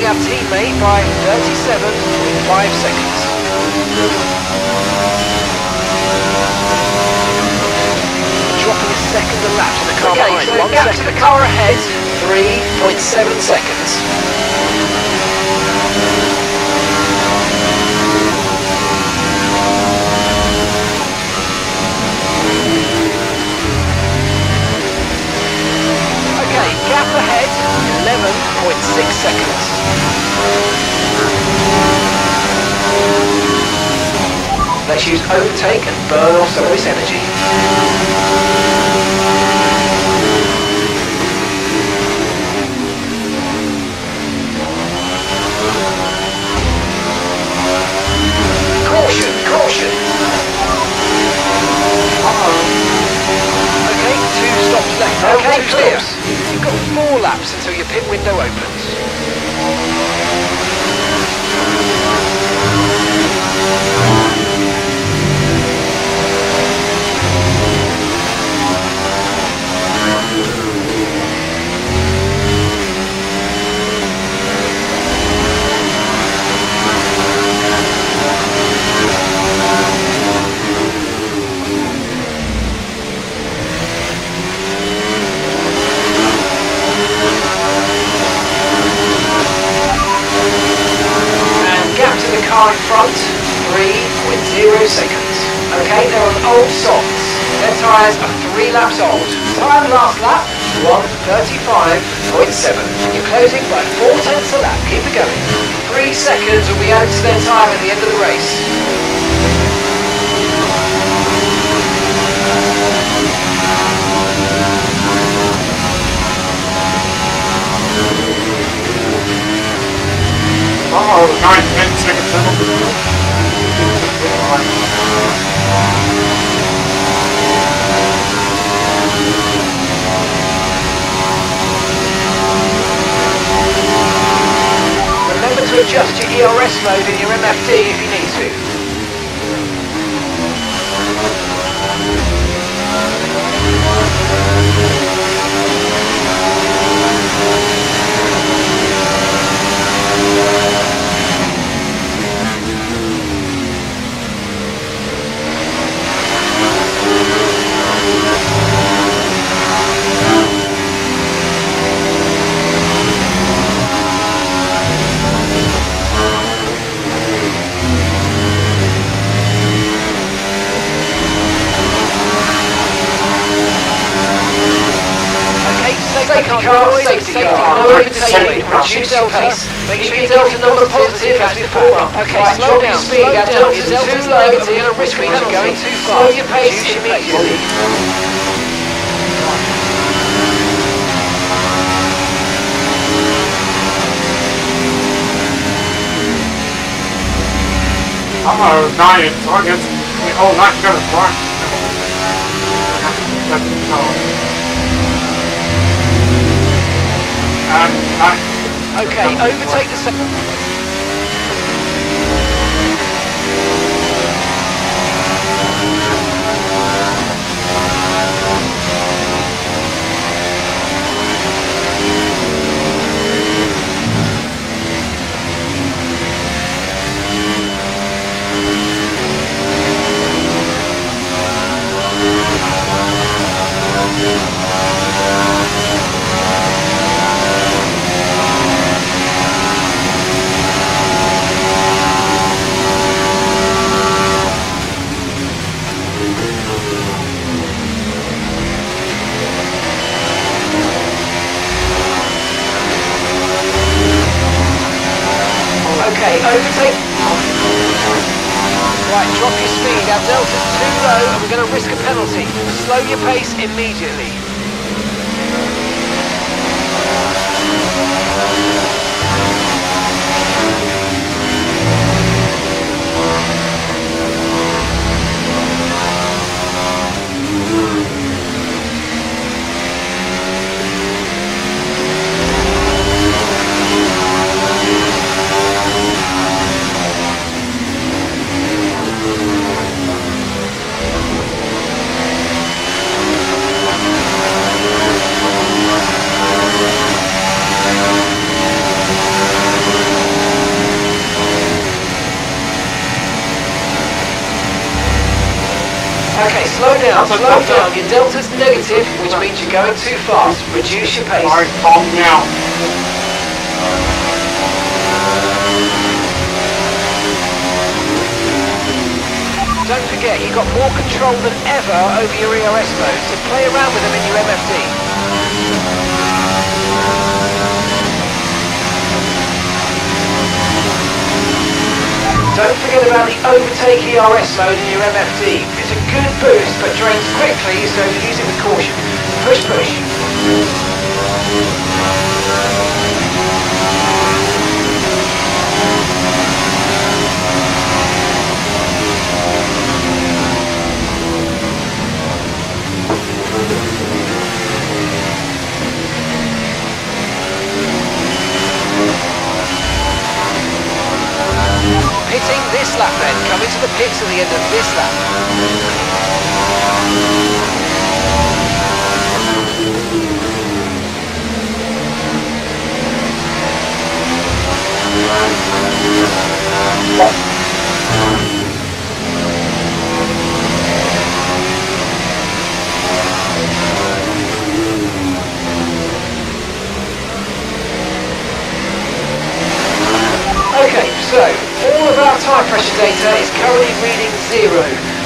Our teammate by 37.5 seconds. Dropping a second a lap to the car behind. So 1 gap second. to the car ahead, 3.7 seconds. use overtake and burn off some of this energy. Caution, caution! Okay, 2 stops left. Okay, 2 clear. stops. You've got 4 laps until your pit window opens. Car in front, 3.0 seconds. Okay, they're on old softs. Their tyres are 3 laps old. Tyre last lap, 1:35.7. You're closing by 4/10 a lap. Keep it going. 3 seconds will be added to their time at the end of the race. Oh, 9-10 seconds in. Remember to adjust your ERS mode in your MFD if you need to. Safety car, no overtaking, reduce your pace. Make sure your delta number positive as before. Okay, right, slow drop down, your speed, slow our down. delta's Your delta's too low, low, and it's we're going to gonna risk risk penalty. going too Slow fast. your pace Reduce your pace. immediately. I'm dying, so I guess the whole lot goes right. Okay, overtake the second. Okay, overtake. Right, drop your speed. Our delta's too low and we're going to risk a penalty. Slow your pace immediately. Okay, slow down, slow down. Your delta's negative, which means you're going too fast. Reduce your pace. Alright, calm down. Don't forget, you've got more control than ever over your ERS mode, so play around with them in your MFD. Don't forget about the overtake ERS mode in your MFD. It's a good boost but drains quickly, so use it with caution. Push, push. Pitting this lap then, come into the pits at the end of this lap. Okay, so all of our tyre pressure data is currently reading 0.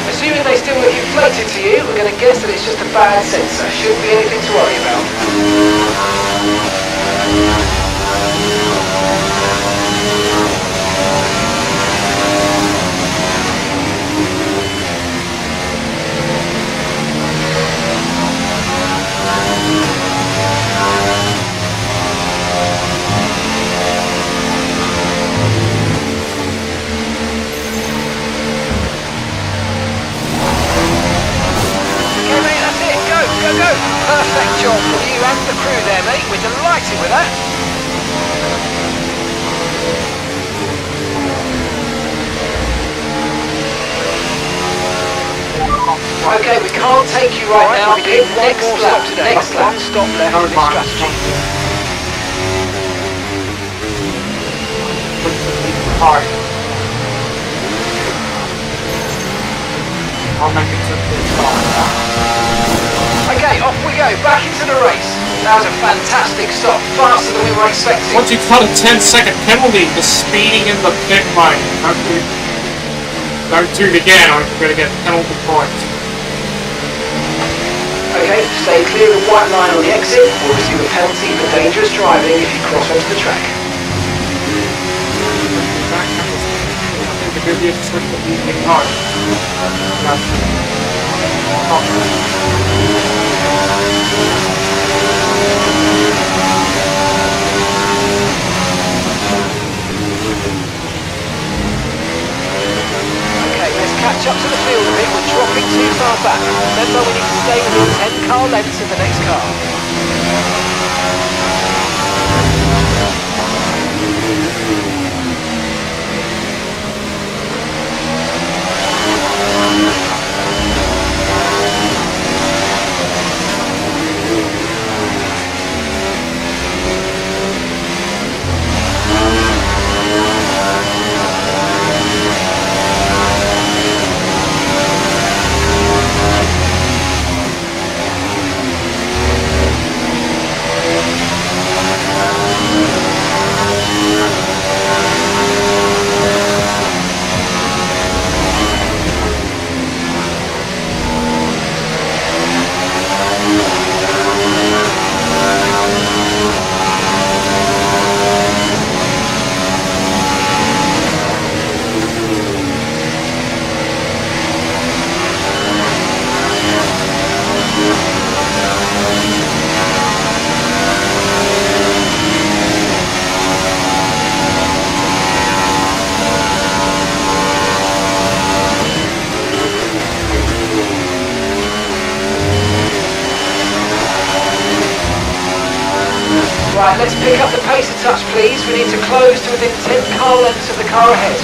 Assuming they still look inflated to you, we're going to guess that it's just a bad sensor. Shouldn't be anything to worry about. Go! Perfect job for you and the crew there, mate. We're delighted with that. Okay, we can't take you right now. We need next lap today. Next lap. One stop left in this strategy. Hard. I'll make it to the top. Okay, off we go, back into the race. That was a fantastic stop, faster than we were expecting. Once you cut a 10-second penalty for speeding in the pit lane, don't do it again or you're going to get penalty points. Okay, stay clear of the white line on the exit or receive a penalty for dangerous driving if you cross onto the track. Catch up to the field a bit, we're dropping too far back. Remember, we need to stay within 10 car lengths of the next car. Right, let's pick up the pace a touch, please. We need to close to within 10 car lengths of the car ahead.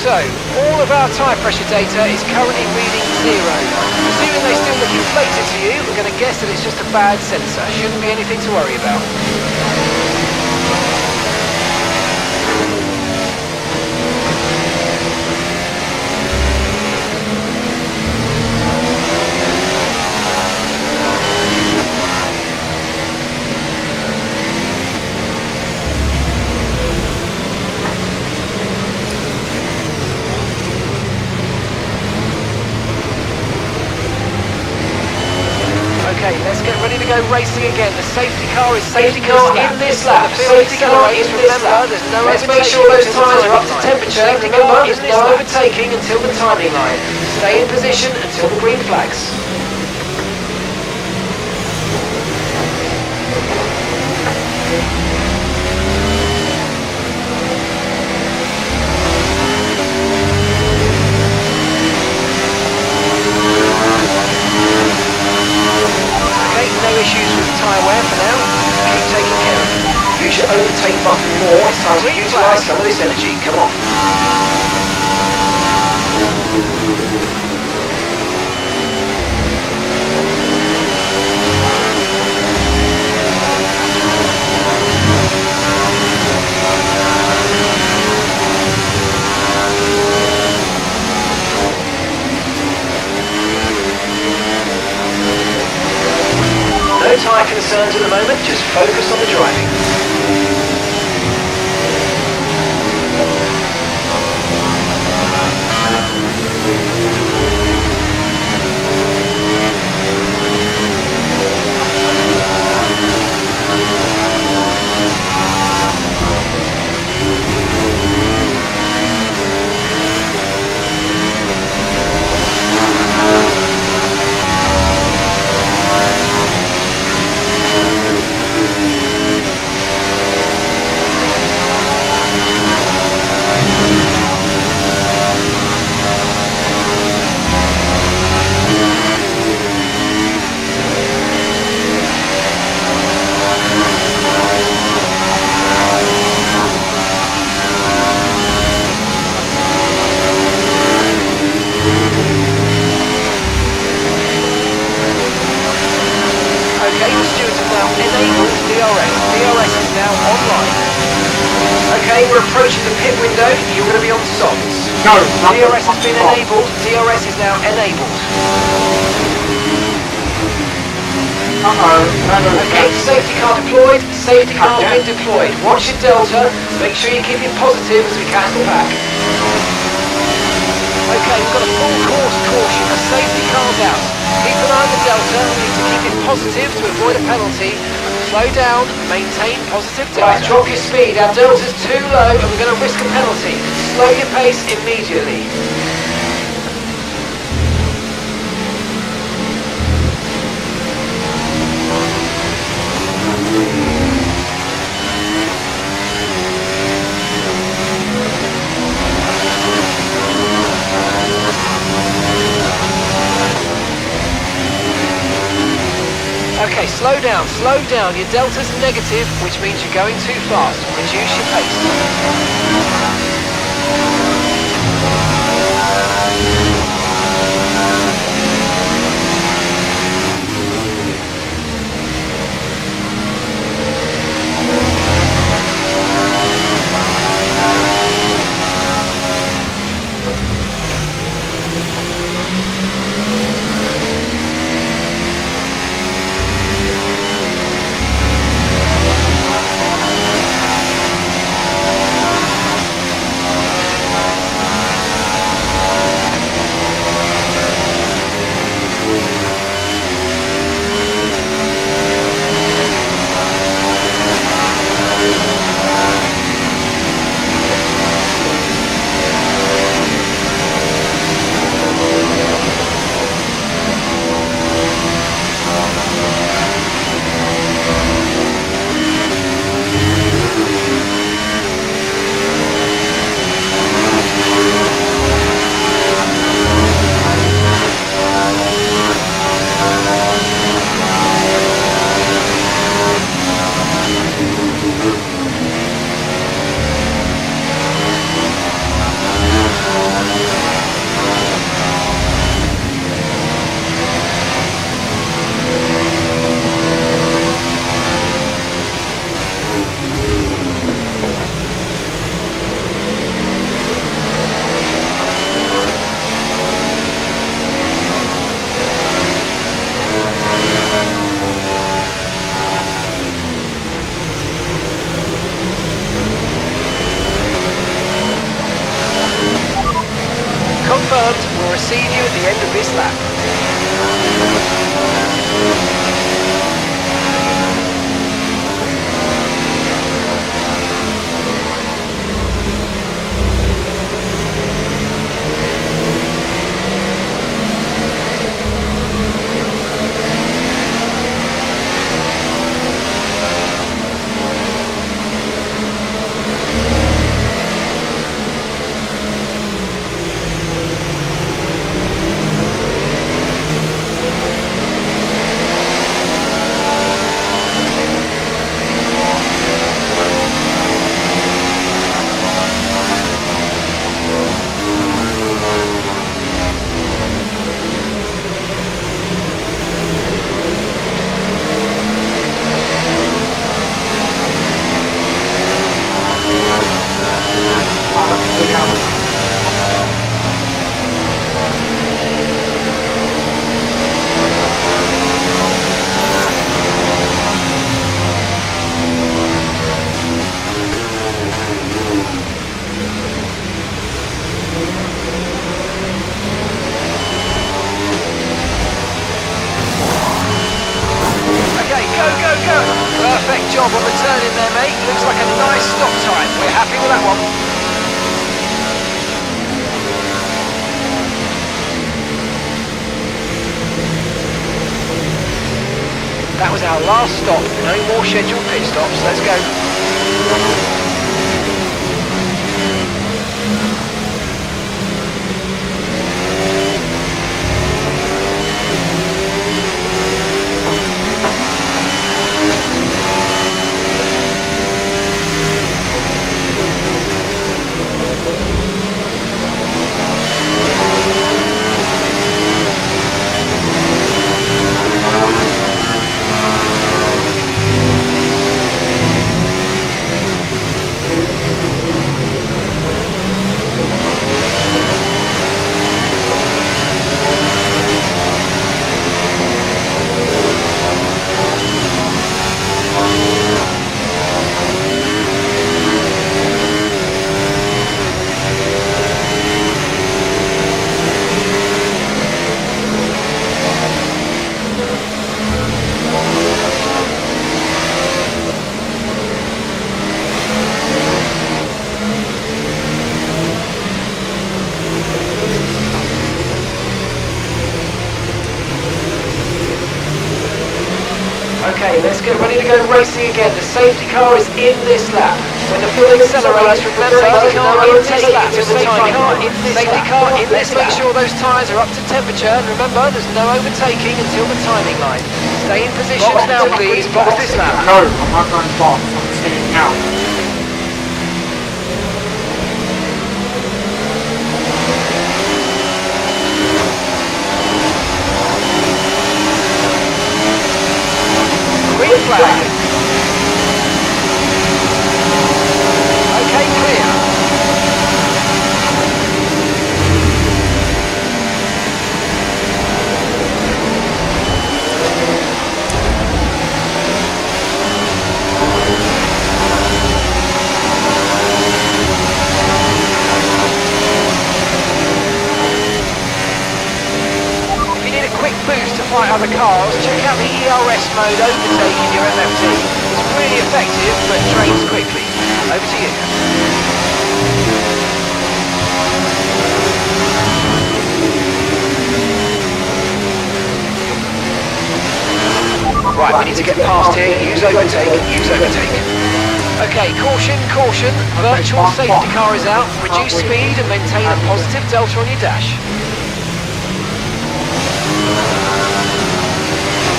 So, all of our tyre pressure data is currently reading 0. Assuming they still look inflated to you, we're going to guess that it's just a bad sensor. Shouldn't be anything to worry about. Okay, let's get ready to go racing again. The safety car is Safety car in this lap. Safety car in this lap. Let's make sure those tyres are up to temperature. Remember, there's no overtaking until the timing line. Stay in position until the green flags. No issues with tyre wear for now. Keep taking care of it. Use your overtake button more. It's time to utilise some of this energy. Come on. No tyre concerns at the moment, just focus on the driving. Okay, the stewards have now enabled DRS. DRS is now online. Okay, we're approaching the pit window. You're going to be on softs. No, DRS has been enabled. DRS is now enabled. Okay, safety car deployed. Safety car been deployed. Watch your delta. Make sure you keep it positive as we cancel back. Okay, we've got a full course caution. The safety car's out. Keep an eye on the delta. We need to keep it positive to avoid a penalty. Slow down, maintain positive delta. Right, drop your speed. Our delta's too low and we're going to risk a penalty. Slow your pace immediately. Okay, slow down, slow down. Your delta's negative, which means you're going too fast. Reduce your pace. Perfect job on the turn in there, mate. Looks like a nice stop time. We're happy with that one. That was our last stop. No more scheduled pit stops. Let's go. Okay, let's get ready to go racing again. The safety car is in this lap. When the fuel accelerates, remember, Safety car in this take lap. it to the Safety timing car line. in this Safety lap. car in Let's this make lap. sure those tyres are up to temperature, and remember, there's no overtaking until the timing line. Stay in position now, please. Box this lap. No, I'm not going to box. I'm staying out. Green flag. Okay, clear. If you need a quick boost to fight other cars, check out the ERS mode overtake in your MFT. It's really effective, but drains quickly. Over to you. Right, we need to get past here. Use overtake, use overtake. Okay, caution, caution. Virtual safety car is out. Reduce speed and maintain a positive delta on your dash.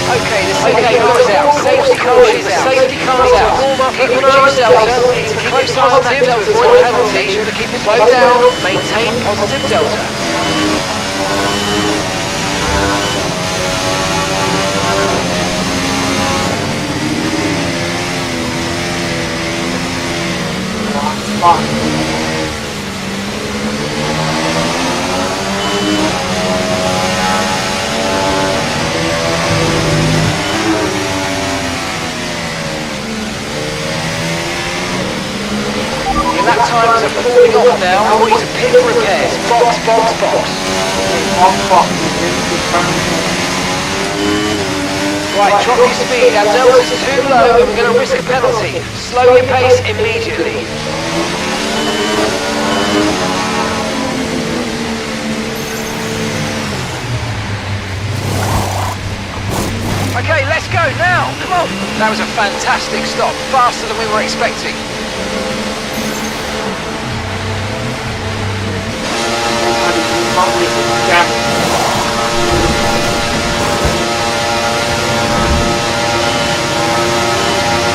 Okay, the safety car is out. Safety car is out. Safety car is out. Warm up, keep an eye on delta. It's a close positive to avoid penalty. Should keep it slow down. Maintain positive delta. Your lap times are falling off now. I want you to pit for repairs. Box, box, box. Box. Right, drop your speed. Our delta's too low and we're going to risk a penalty. Slow your pace immediately. Okay, let's go now. Come on. That was a fantastic stop. Faster than we were expecting.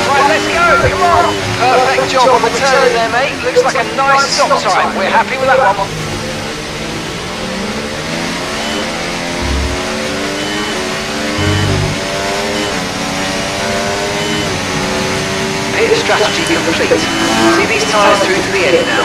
Right, let's go. Come on. Perfect job on the turn there, mate. Looks like a nice stop time. We're happy with that one. Pit strategy complete. See these tyres through to the end now.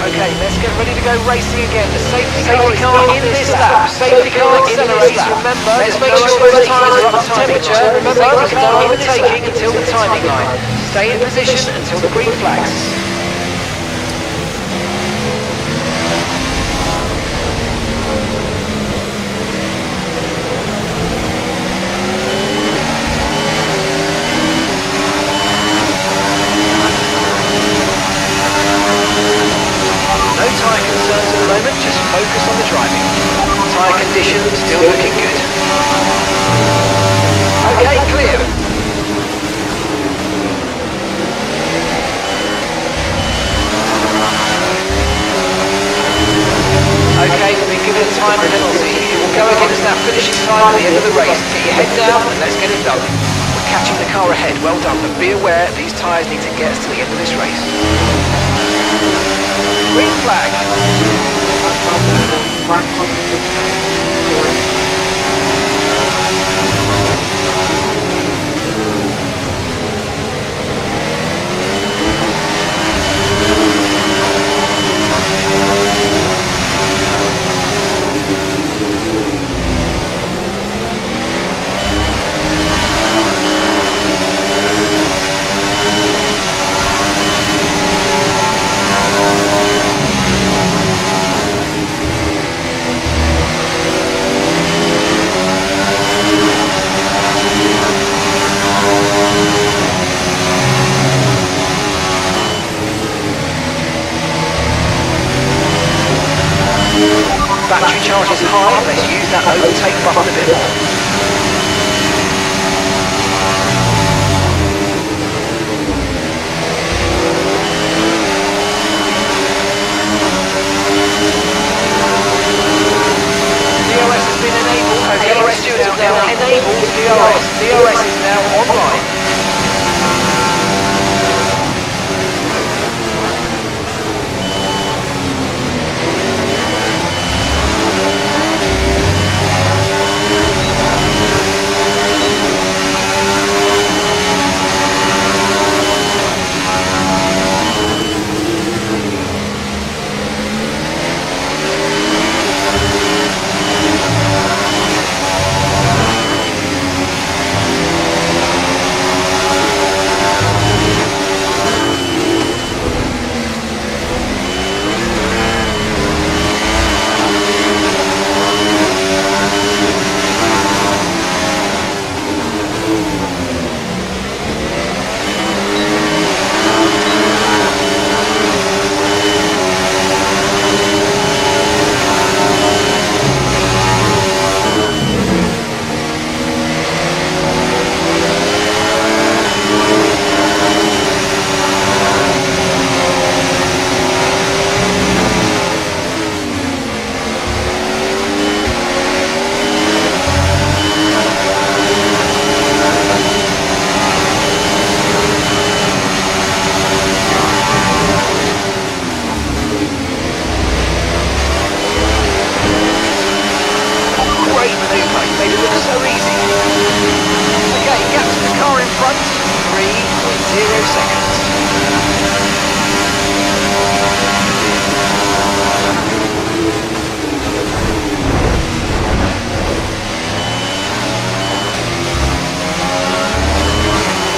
Okay, let's get ready to go racing again. The safety car in this lap. Safety car accelerates. Remember, let's make sure those tyres are up to temperature. Remember, there's no overtaking until the timing line. Stay in position until the green flags. No tyre concerns at the moment, just focus on the driving. Tyre condition still looking good. Okay, clear. Okay, we've been given a time penalty. It will go against that finishing time at the end of the race. Get your head down and let's get it done. catching the car ahead. Well done, but be aware these tyres need to get us to the end of this race. Green flag. Battery charge is high, let's use that overtake button a bit more. DRS has been enabled. Okay, DRS stewards have now enabled DRS. DRS is now online.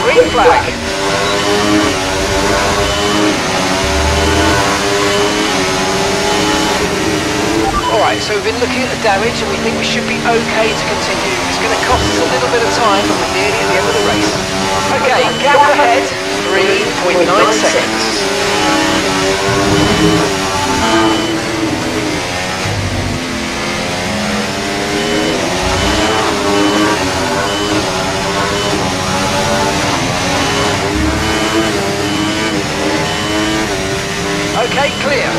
Green flag. Alright, so we've been looking at the damage and we think we should be okay to continue. It's going to cost us a little bit of time, but we're nearly at the end of the race. Okay, gap ahead, 3.9 seconds. Okay, clear.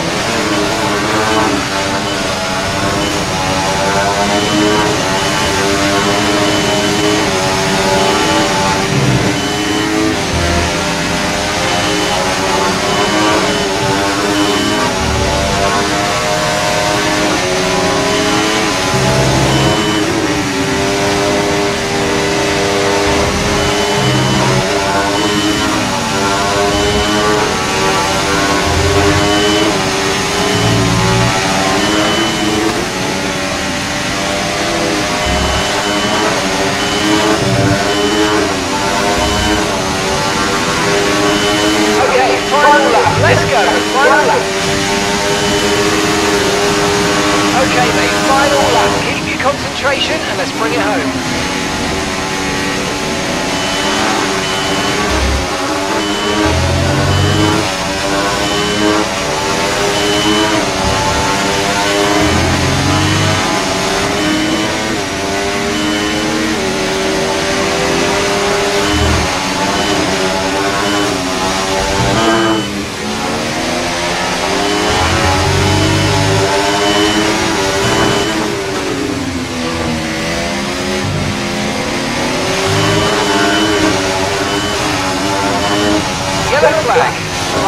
flag.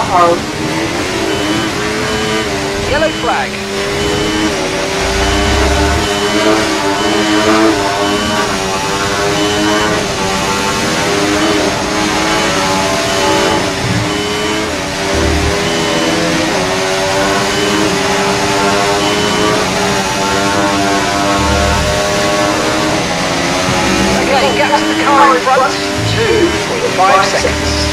Uh-oh. Yellow flag. Okay, gap to the car in front, 2.5 seconds.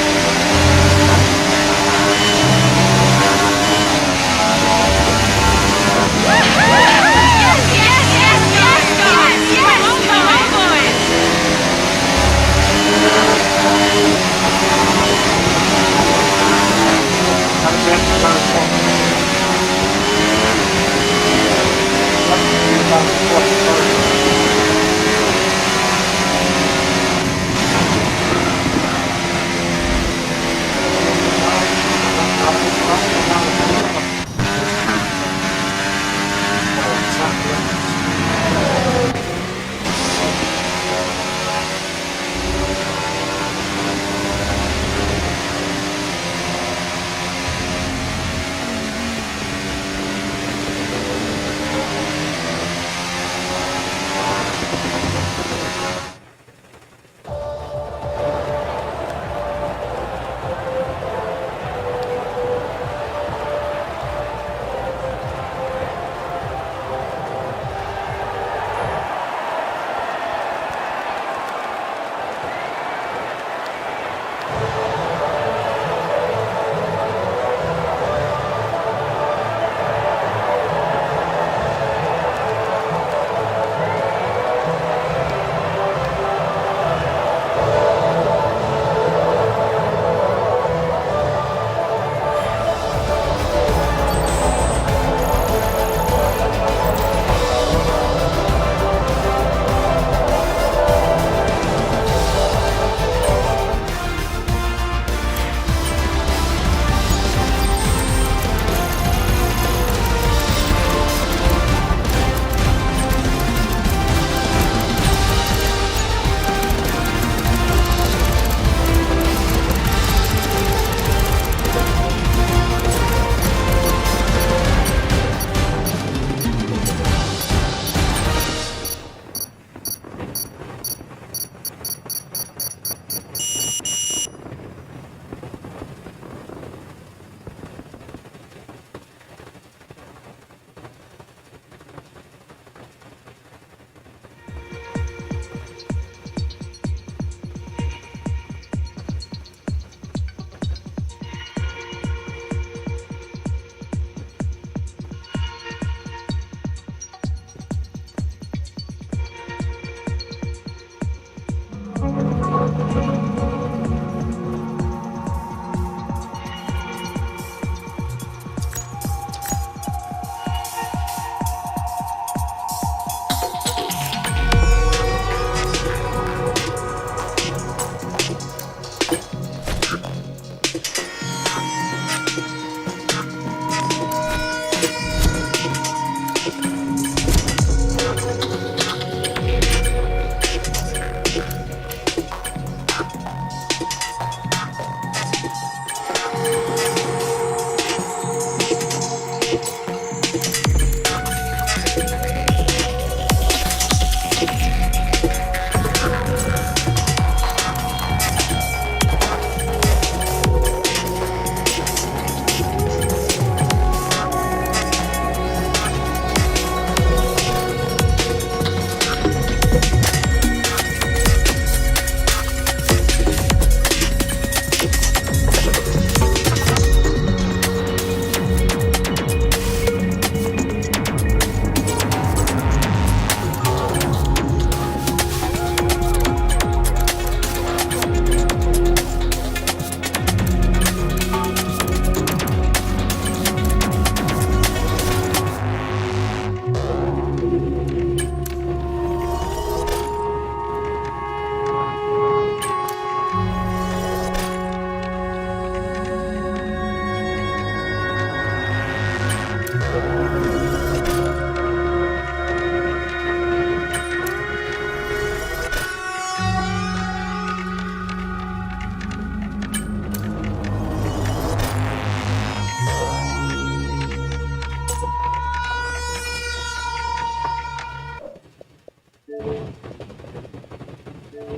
Stop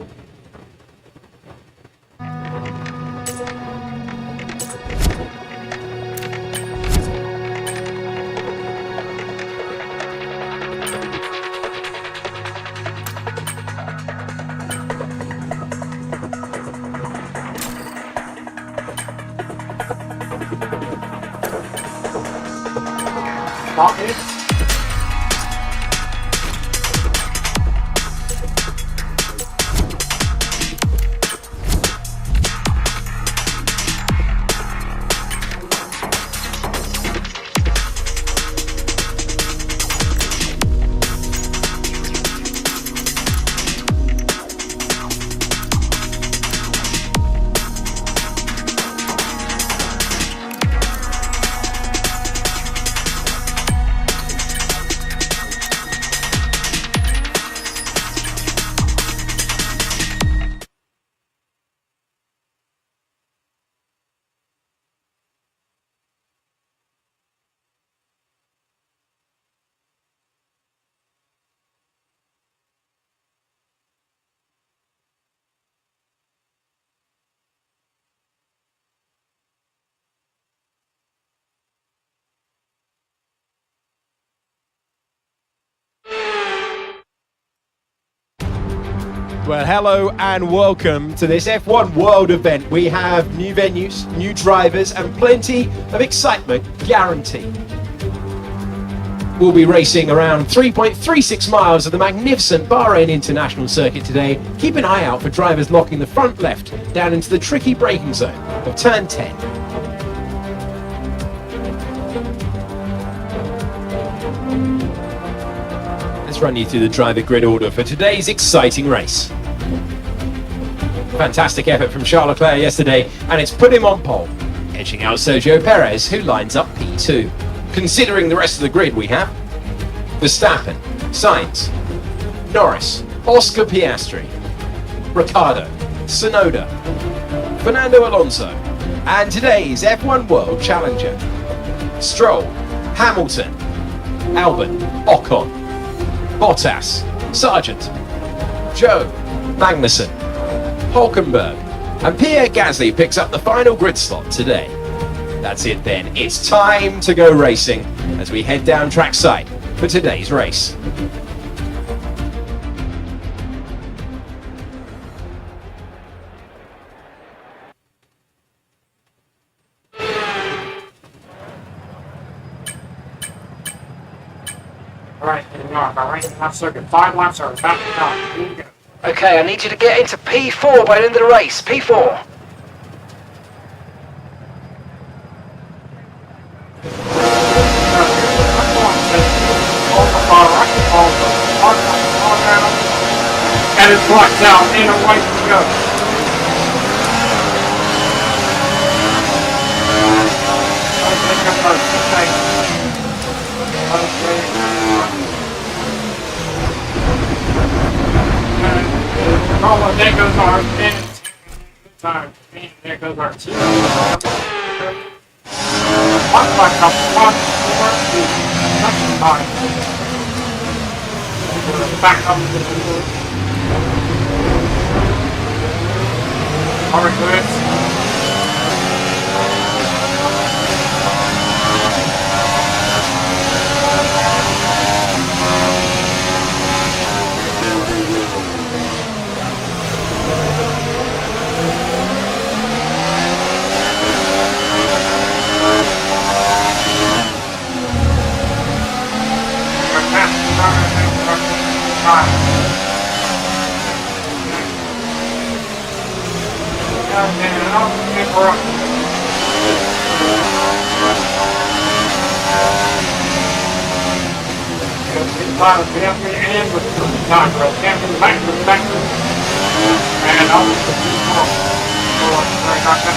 it. Well, hello and welcome to this F1 World event. We have new venues, new drivers, and plenty of excitement guaranteed. We'll be racing around 3.36 miles of the magnificent Bahrain International Circuit today. Keep an eye out for drivers locking the front left down into the tricky braking zone of turn 10. Let's run you through the driver grid order for today's exciting race. Fantastic effort from Charles Leclerc yesterday, and it's put him on pole, edging out Sergio Perez, who lines up P2. Considering the rest of the grid, we have Verstappen, Sainz, Norris, Oscar Piastri, Ricciardo, Tsunoda, Fernando Alonso, and today's F1 World Challenger: Stroll, Hamilton, Albon, Ocon, Bottas, Sargent, Joe, Magnussen, Hulkenberg, and Pierre Gasly picks up the final grid slot today. That's it then, it's time to go racing as we head down trackside for today's race. Alright, here we are. Bahrain lap circuit. 5 laps are about to come. Here we go. Okay, I need you to get into P4 by the end of the race. P4. And it's blocked out and a white to go. Oh, there goes our minutes. Time. There goes our team. One back up, 1, 4, 2, second time. Back up to the middle. Alright, good. And with the time, bro. Can't be back to back. And I'll just keep going. I got that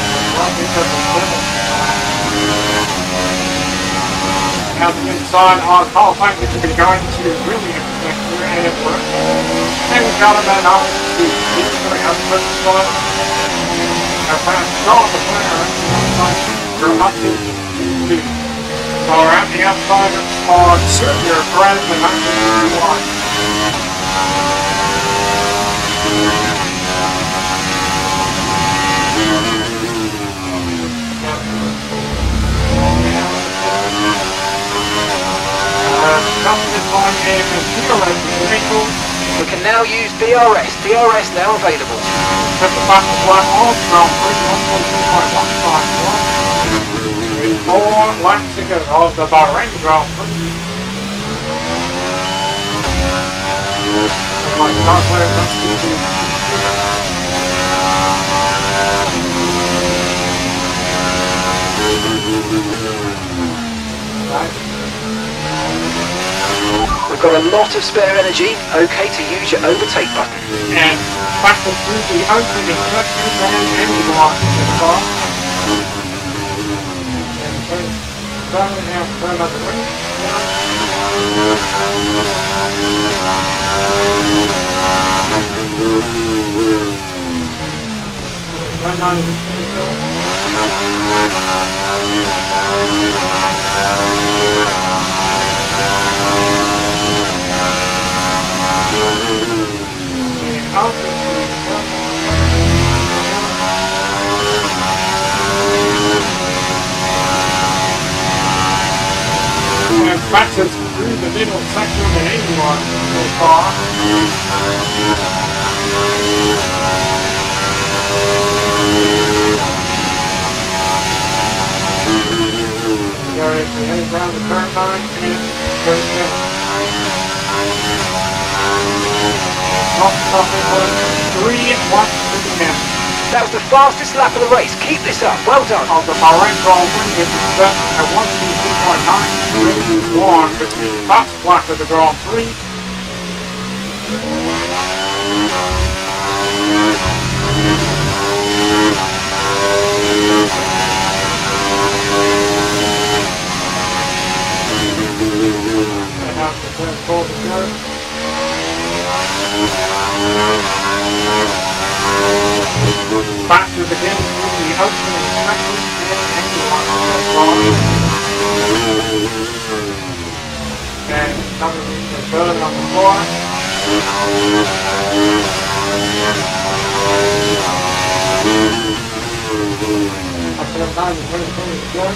because of the now the inside on Hall of Fame is going to really affect your and it works. And we got him out to keep going out the spot. I found strong the player. You're up to 2. So we're at the outside on Sergio Perez and 1991. now use DRS. DRS now available. Set the fastest lap on Grand Prix 1:42.151. With 4 laps to go of the Bahrain Grand Prix. My calculator must be We've got a lot of spare energy. Okay to use your overtake button. and battle through the opening sections and anyone in the car. And turn now turn up the ring. Run on and battered through the middle section and anyone so far. Going to head around the turn line and goes down. Not stopping for 3 laps to the end. That was the fastest lap of the race. Keep this up. Well done. Of the Bahrain Grand Prix, it is set at 1:22.9, which is the fastest lap of the Grand Prix. And now the turn forward to go. Backwards again through the opening section and anyone and covering the burn on the floor. Up to the time is very good.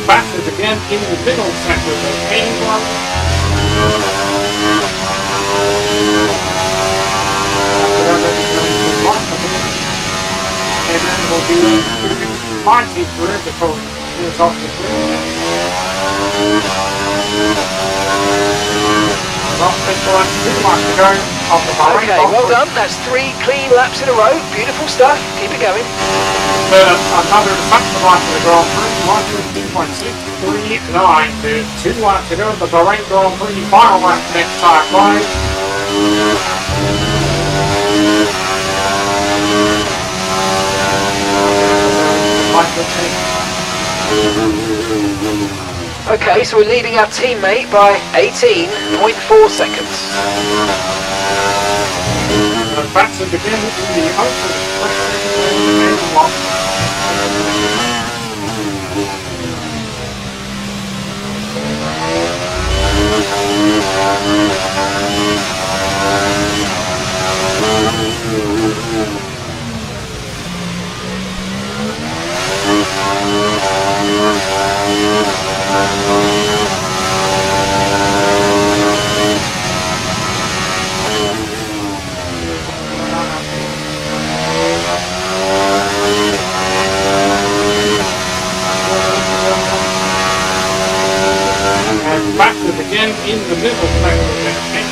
Backwards again in the middle sector of the anyone. And then we'll be marching through the code. Here's off the Okay, well done. That's 3 clean laps in a row. Beautiful stuff. Keep it going. Another fastest lap of the Grand Prix, 1:22.639 to 2 laps to go. The Bahrain Grand Prix final lap next time live. Okay, so we're leading our teammate by 18.4 seconds. And back to begin in the open. And backwards again in the middle section.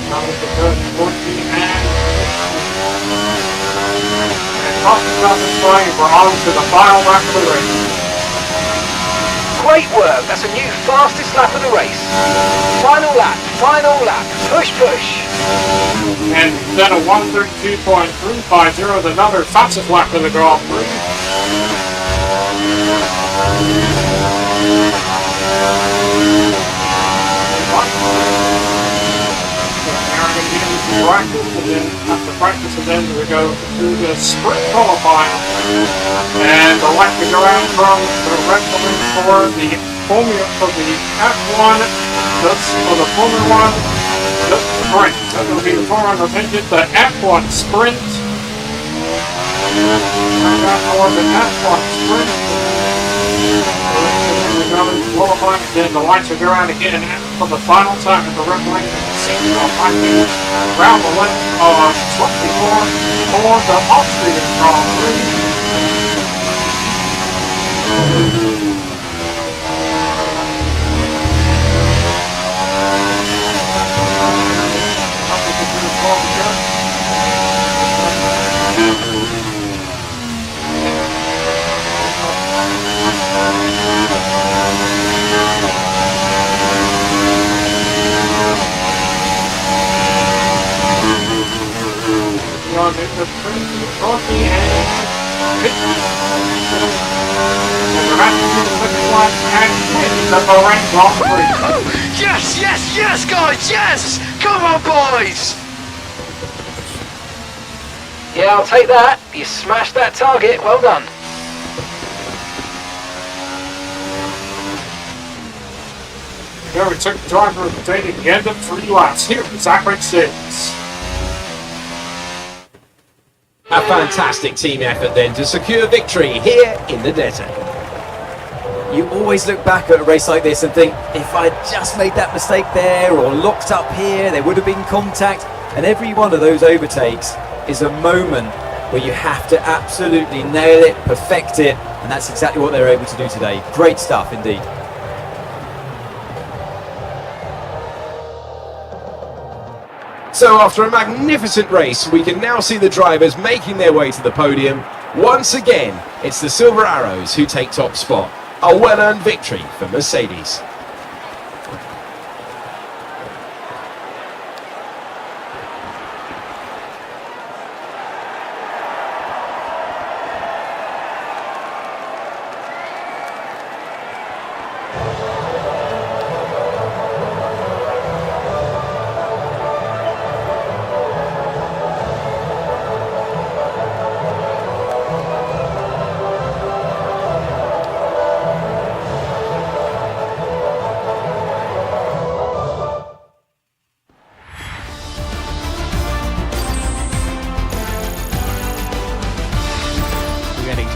Now with the first 40 and crossing flying, we're on to the final lap of the race. Great work. That's a new fastest lap of the race. Final lap. Final lap. Push, push. And then a 1:32.350, another fastest lap of the Grand Prix. practice, and then after practice, and then we go to the sprint qualifying. And I'd like to go out from the Red Bull for the Formula for the F1, that's for the Formula 1, the sprint. That will be the 400 engine, the F1 sprint. And that's for the F1 sprint. We're going to qualify, and then the lights will go out again for the final time at the Red Bull round the length of 24 for the Austrian Grand Prix. Yes, yes, yes, guys, yes! Come on, boys! Yeah, I'll take that. You smashed that target. Well done. Yeah, we took the driver of the day to the end of 3 laps here at Zachary 6. A fantastic team effort then to secure victory here in the desert. You always look back at a race like this and think, if I'd just made that mistake there or locked up here, there would have been contact. And every one of those overtakes is a moment where you have to absolutely nail it, perfect it, and that's exactly what they were able to do today. Great stuff indeed. So after a magnificent race, we can now see the drivers making their way to the podium. Once again, it's the Silver Arrows who take top spot. A well-earned victory for Mercedes.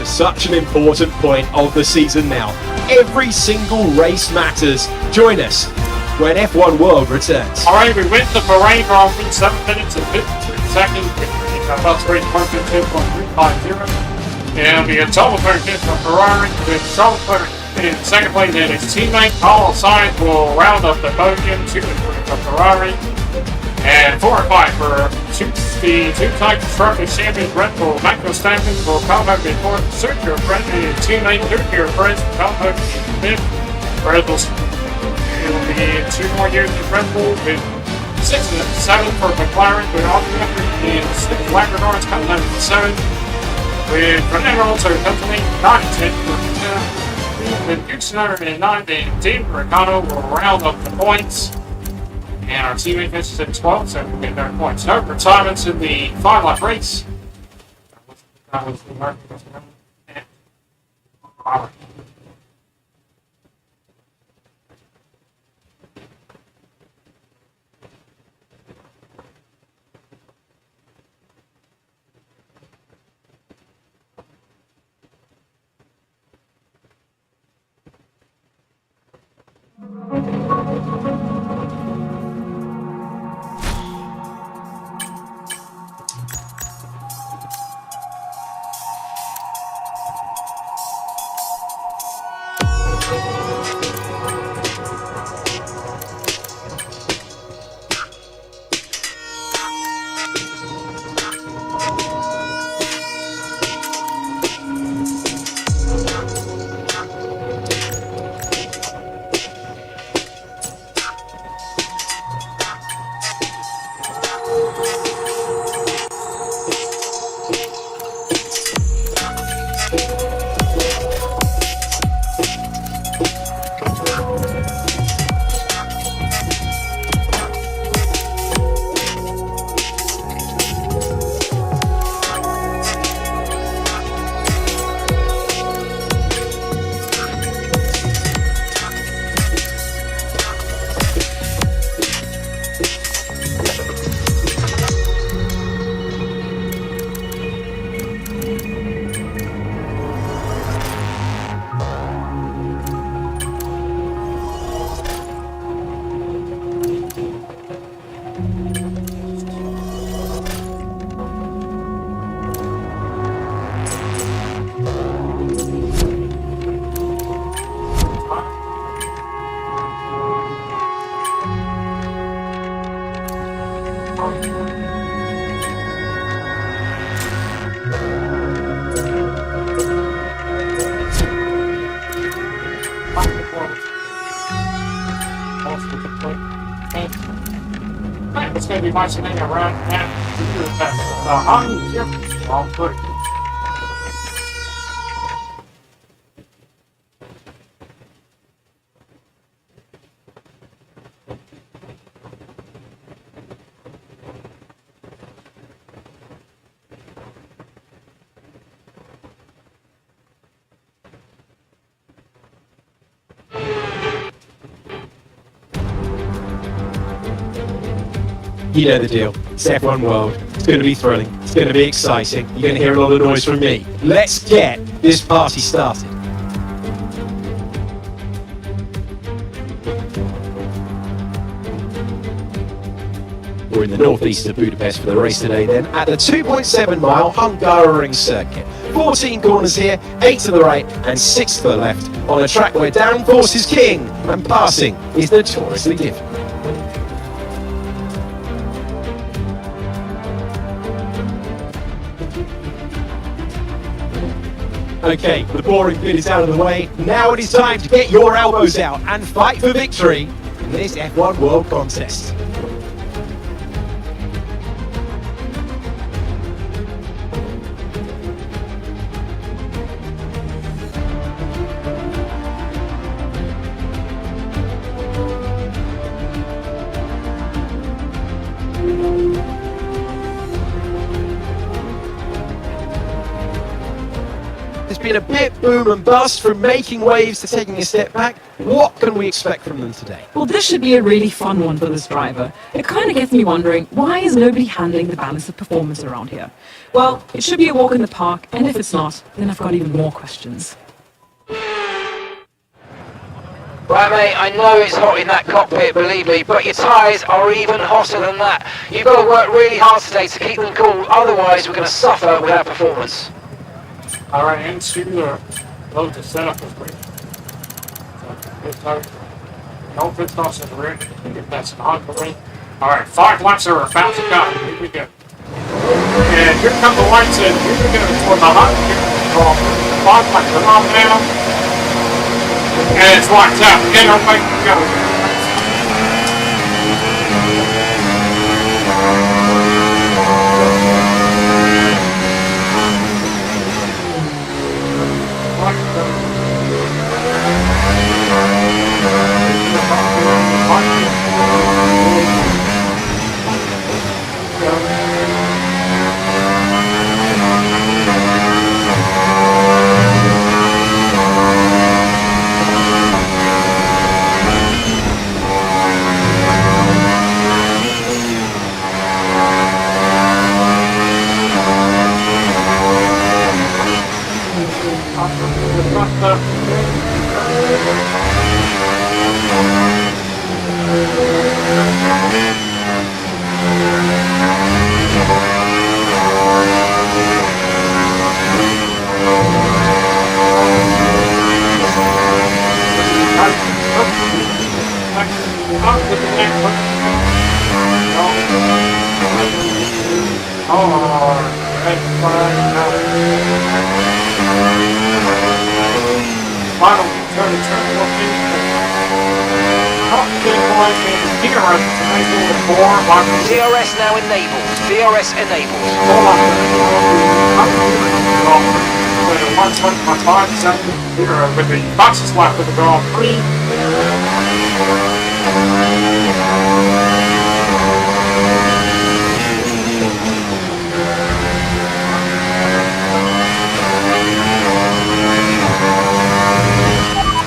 Such an important point of the season now. Every single race matters. Join us when F1 World returns. Alright, we went to Bahrain Grand Prix 7 minutes and 53 seconds. Our bus race 1:10.350. And we had double third hit from Ferrari with double third in second place, and his teammate Carlos Sainz will round up the podium, 2 and 3 from Ferrari. And 4 and 5 for the two-time constructors champion Red Bull. Max Verstappen will come up in fourth. Sergio Perez and his teammate Sergio Perez will come up in fifth. Red Bull will be 2 more years in Red Bull with 6 and 7 for McLaren, with Austria in 6th. Lando Norris coming up in 7th. With Fernando Alonso coming 9 and 10 for with Yuki Tsunoda in 9th, and David Ricciardo will round up the points. And our teammate finishes at 12, so we'll get their points. No retirements in the 5-lap race. That was the American. questioning around that. The Honda Grand Prix. You know the deal. It's F1 World. It's going to be thrilling. It's going to be exciting. You're going to hear a lot of noise from me. Let's get this party started. We're in the northeast of Budapest for the race today then, at the 2.7 mile Hungaroring circuit. 14 corners here, 8 to the right and 6 to the left, on a track where downforce is king and passing is notoriously difficult. Okay, the boring bit is out of the way. Now it is time to get your elbows out and fight for victory in this F1 World Contest. It's been a bit boom and bust, from making waves to taking a step back. What can we expect from them today? Well, this should be a really fun one for this driver. It kind of gets me wondering, why is nobody handling the balance of performance around here? Well, it should be a walk in the park, and if it's not, then I've got even more questions. Right, mate, I know it's hot in that cockpit, believe me, but your tyres are even hotter than that. You've got to work really hard today to keep them cool, otherwise we're going to suffer with our performance. Alright, into load the setup is great. So, no pit stops in the rear. That's an ongoing. Alright, 5 laps are about to go. Here we go. And here come the lights in. Here we go toward the hot. Here 5 laps are on now. And it's locked out. And our way to go. DRS now enabled. DRS enabled. With the boxes left with the Grand Prix.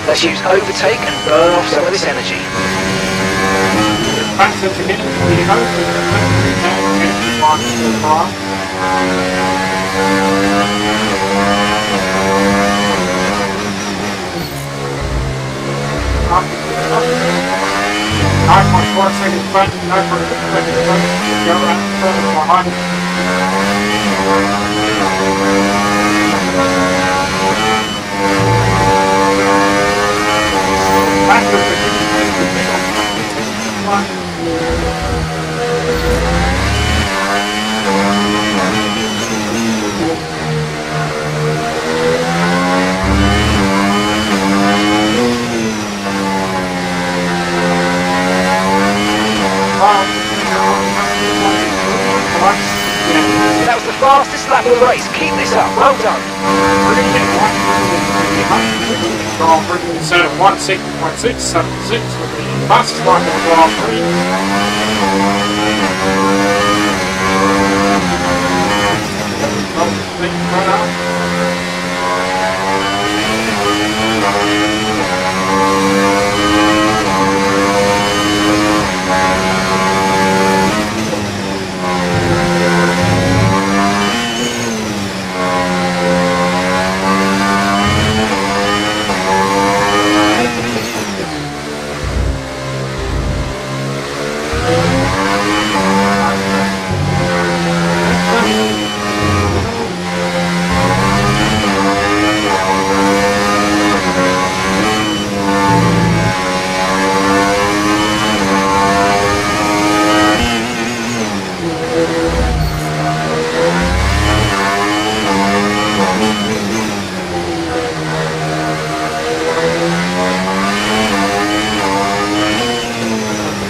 Let's use overtake and burn off some of this energy. Back to the beginning of the host and the car. Nine point 4 seconds front, 9.6 seconds front, go around 7 behind. Back to the beginning. for the race. Keep this up. Well done. Grand Prix instead of 160.676 with the fastest lap of the Grand Prix.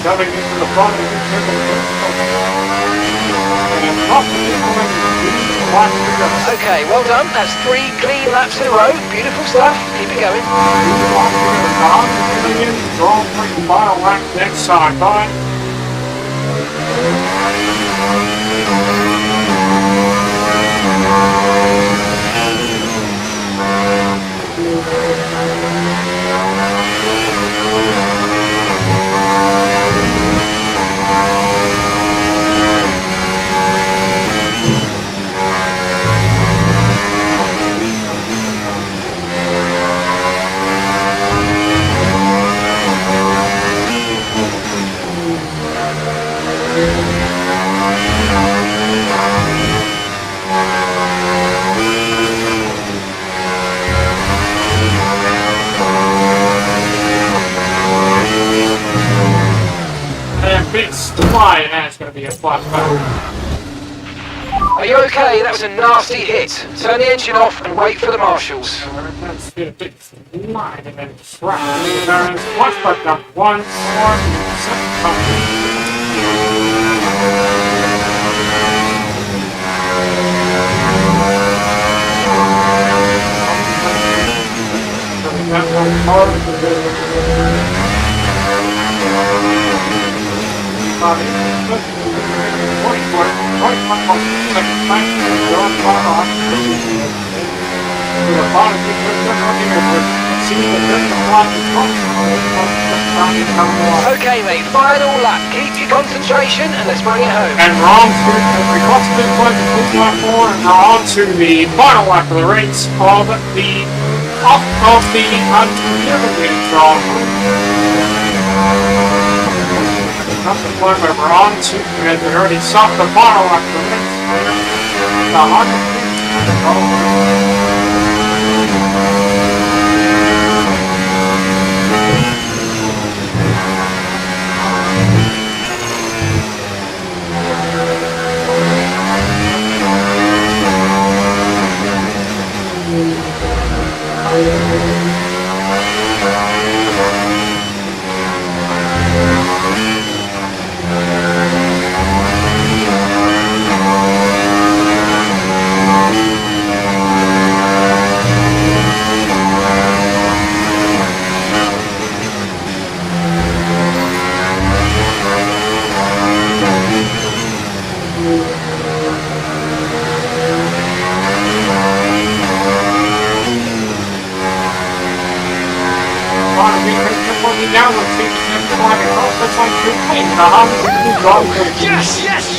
Coming into the front of the Okay, well done. That's 3 clean laps in a row. Beautiful stuff. Keep it going. Grand Prix final lap next side by. And big slide, and it's going to be a flat back. Are you okay? That was a nasty hit. Turn the engine off and wait for the marshals. Let's get a big slide and then slap. There's one back up, 1, 4, Okay, mate. Final lap. Keep your concentration and let's bring it home. And we're on to the Cosmic Point lap 4, and we're on to the final lap of the race of the Unlimited Grand Prix. That's the point where we're on to, and we already stopped the final lap of the race. The 100.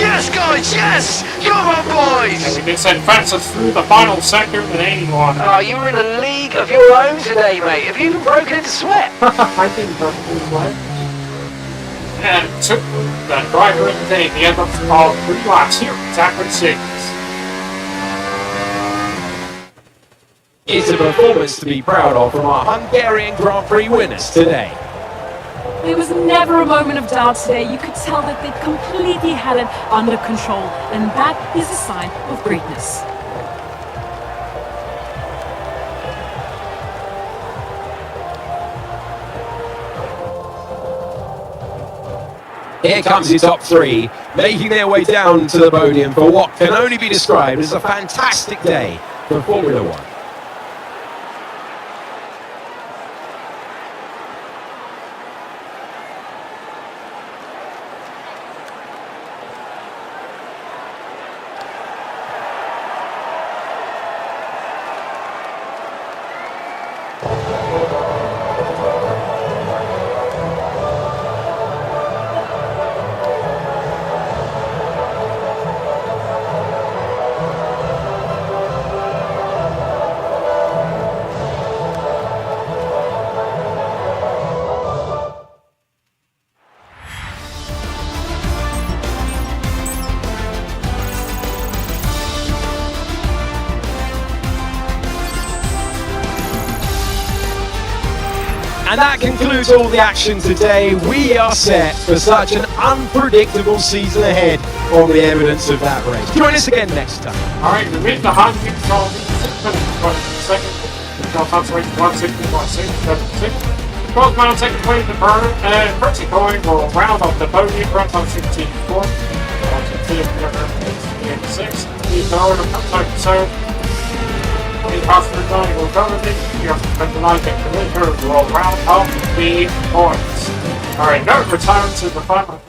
Yes, guys, yes! Come on, boys! We did send Francis through the final sector with 81. Oh, you were in a league of your own today, mate. Have you even broken into sweat? I think perfectly right. And it took the driver of the day the end of all 3 laps here at Zachary 6. It's a performance to be proud of from our Hungarian Grand Prix winners today. There was never a moment of doubt today. You could tell that they completely had it under control, and that is a sign of greatness. Here comes your top 3. making their way down to the podium for what can only be described as a fantastic day for Formula One. And that concludes all the action today. We are set for such an unpredictable season ahead on the evidence of that race. Join us again next time. All right, we made the hot seat from 6 minutes, 20 seconds. John Thompson race 160, 160, 76. Both mile second place to burn, and Percy Coyne will round off the podium, front on 16 4. 86. He's over the front so. The Oscar Johnny will cover it. You have to spend the night at the winter will round up the points. All right, no return to the final.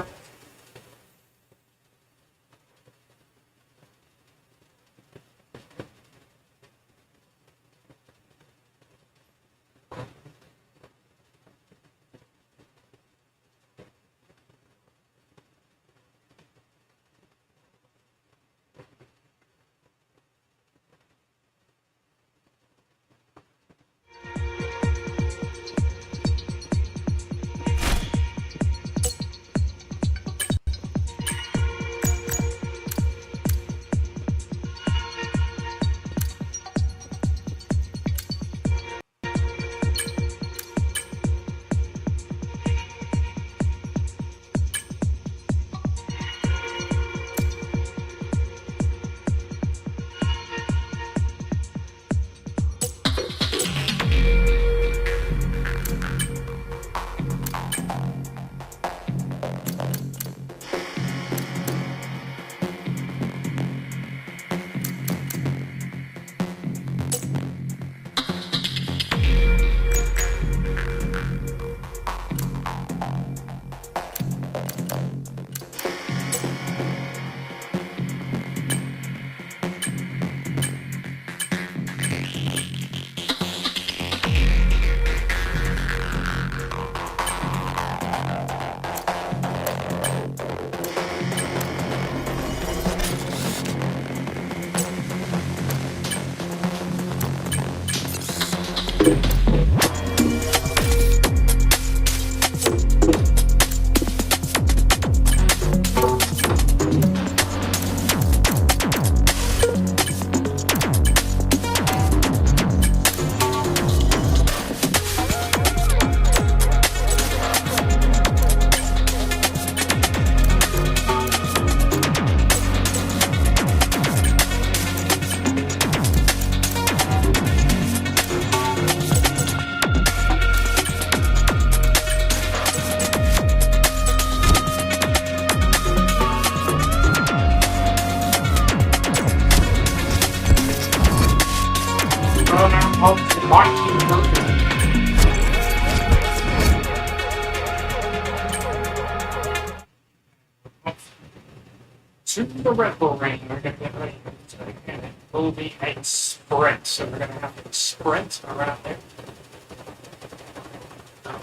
To the Red Bull Ring, we're going to get ready to and it will be a sprint. So we're going to have a sprint around there.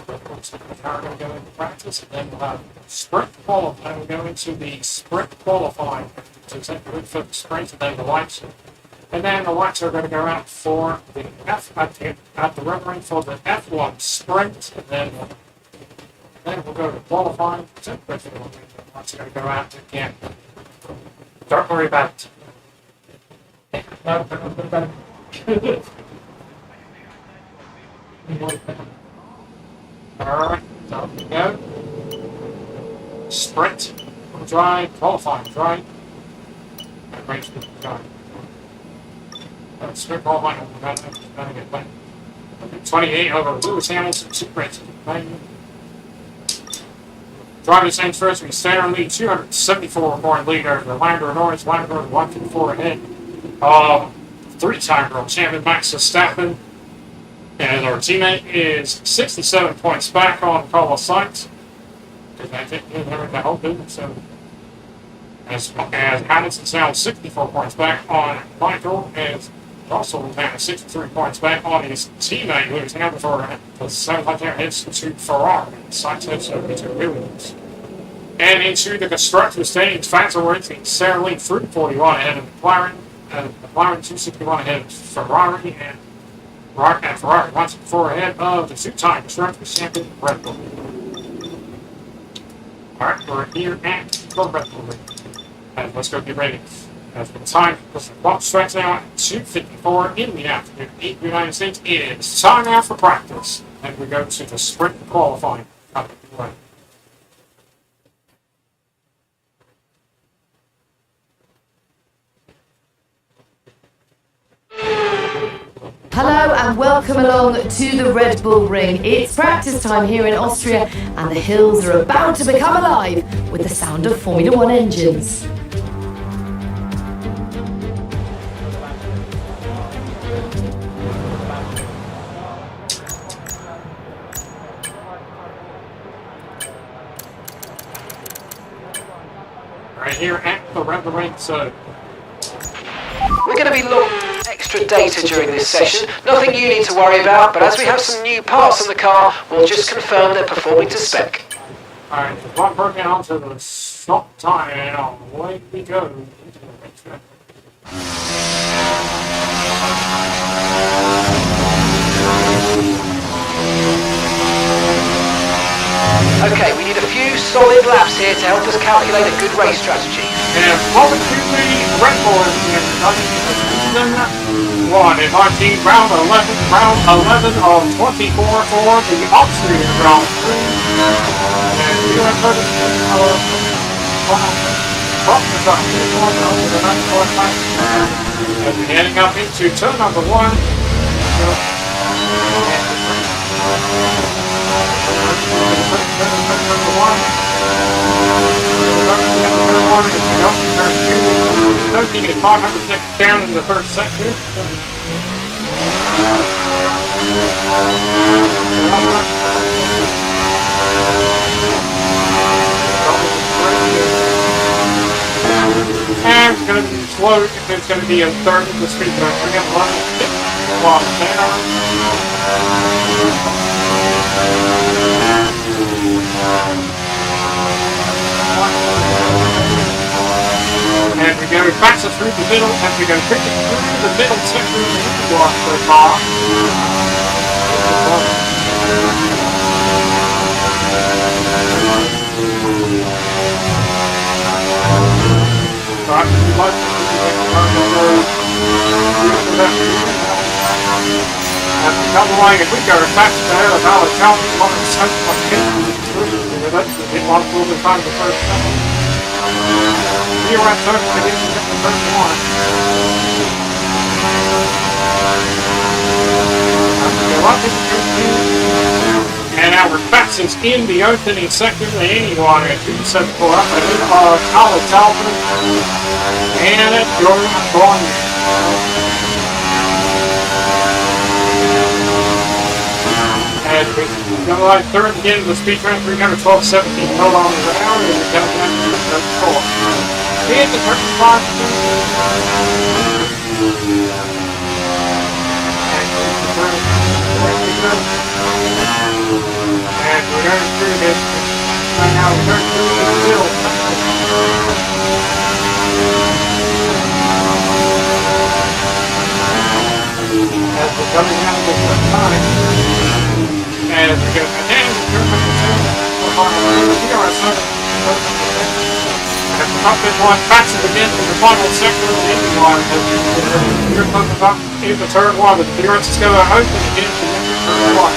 Red Bull's car going to go into practice, and then we'll have sprint qualifying. We'll go into the sprint qualifying. So it's good for the sprint, and then the lights. And then the lights are going to go out for the at the run ring for the F1 sprint, and then we'll go to qualifying. So the lights are going to go out again. Don't worry about it. No, don't worry about it. Alright, so we go. Sprint, dry, qualifying, dry. Race dry. Sprint qualifying, we're going to get wet. 28 over Lewis Hamilton, super race. Driving Saints first with Sarah Lee, 274-point lead over Lando Norris. Lando 154 ahead of three-time world champion Max Verstappen. And our teammate is 67 points back on Carlos Sainz. Because I think they're in the whole business. So, as Hamilton's now 64 points back on Michael, as Russell down 63 points back on his teammate Lewis Hamilton. The sounds like they're heads to Ferrari. Sainz heads over to Williams. And into the constructors' standings, Fazio Racing, Sarah Lee 341 ahead of McLaren. McLaren 261 ahead of Ferrari, and Ferrari 164 ahead of the two-time constructors champion Red Bull. Alright, we're here at the Red Bull Ring. And let's go get ready. As for the time, the clock strikes now at 2:54 in the afternoon in the United States. It is time now for practice. And we go to the sprint qualifying. Hello and welcome along to the Red Bull Ring. It's practice time here in Austria and the hills are about to become alive with the sound of Formula One engines. Right here at the Red Bull Ring, so We're going to be looking at extra data during this session. Nothing you need to worry about, but as we have some new parts on the car, we'll just confirm they're performing to spec. alright, the clock broken on to the stop time, and away we go. Okay, we need a few solid laps here to help us calculate a good race strategy. And welcome to the Red Bull in season 1 in 19, round 11 of 24 for the Austrian Grand Prix. And we are starting as we're heading up into turn number 1. Looking at 500 seconds down in the first sector. And it's going to be slow. It's going to be a third of the speed limit. We're going to run while and we're going faster through the middle, and we're going quickly through the middle section of the block so far. Right, we'd like to and we come along, if we go faster there, about a count of 1 second, it wants a little bit of time the first second. Here at third, we didn't get the first one. And our fastest in the opening sector than anyone at 274 up ahead of Alex Albert and at Jordan Bond. And we go like third again the speed trend 312.17 hold on the ground, and we come down to the third four. In the first spot. And we're going through this. Right now we're going through the middle. As we're coming down to the first time. And we go down to the and the top bit one faster again in the final sector of the Indy line. Here comes the top in the turn one, but the clearance is going to open again to the turn one.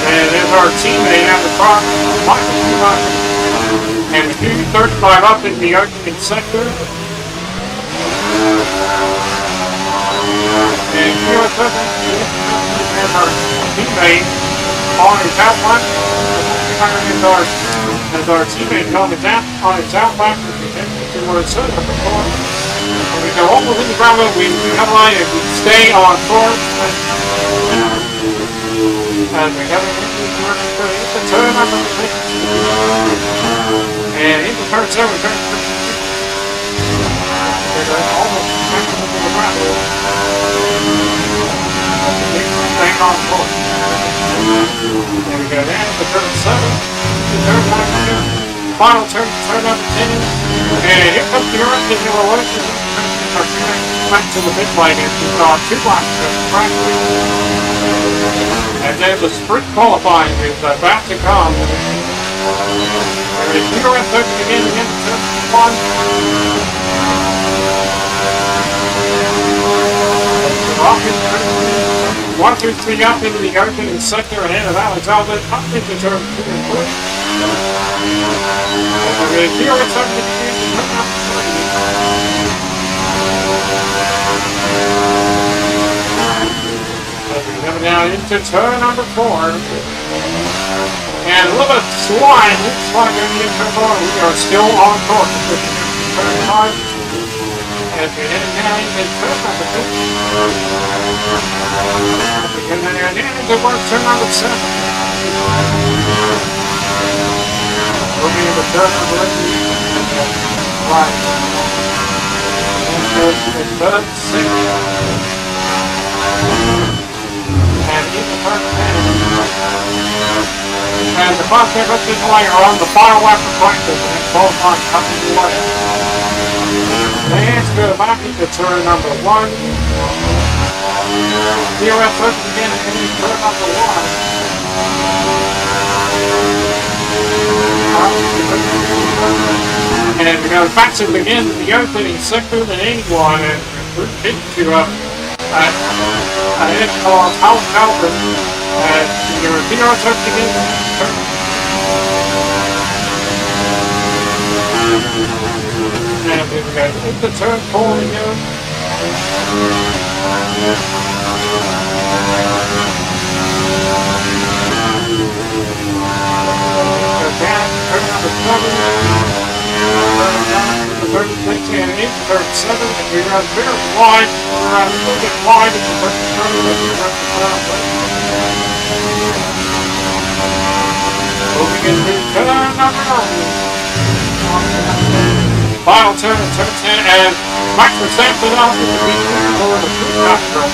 And there's our teammate at the front, Michael Schumacher. And the 235 up in the opening sector. And here it comes. and our teammate on his outback. As our teammate on his outback, we head towards number 4. And we go all within the Bravo, we have a line and we stay on course. And we have into turn number 6. And into turn 7, we're almost back to the Bravo. Staying on course. There we go down to turn 7. Turn number 2. Final turn, turn number 10. And here comes the rest of the way. Back to the pit lane and we've got 2 laps of practice. And then the sprint qualifying is about to come. There is DRS open again turn 1. 1, 2, 3 up into the opening sector ahead of Alex Albert, up into turn 2 and 3. And here it's up to turn number 3. As we come down into turn number 4. And a little bit slide, looks like going to get turn 4. We are still on course. Turn 5. As we head down into turn number 2. And then into turn number 7. Moving into turn number 8. Right. And turn 6. And into turn 10. And the front end of this line are on the final lap of practice. And it's both on coming away. Let's go back into turn number 1. DRS first again and into turn number 1. And we go back to begin the opening sector than anyone and we're into ahead of Alex Albert and your DRS first again. And we go into turn 4 again. Down, turn number 7. Turn 6 and into turn 7. And we run very wide. We run a little bit wide as you turn the turn. Moving into turn number 9. Final turn at turn 10, and Max Verstappen off with the lead for the free.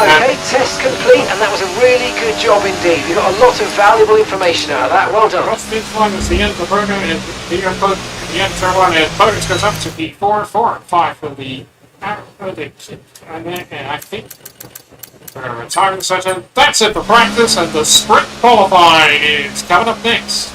Okay, test complete, and that was a really good job indeed. We got a lot of valuable information out of that. Well done. Across this one is the end of the program, and the end turn 1, and bonus goes up to P4, 4, and 5 for the and I think we're going to retire the session. That's it for practice, and the sprint qualifying is coming up next.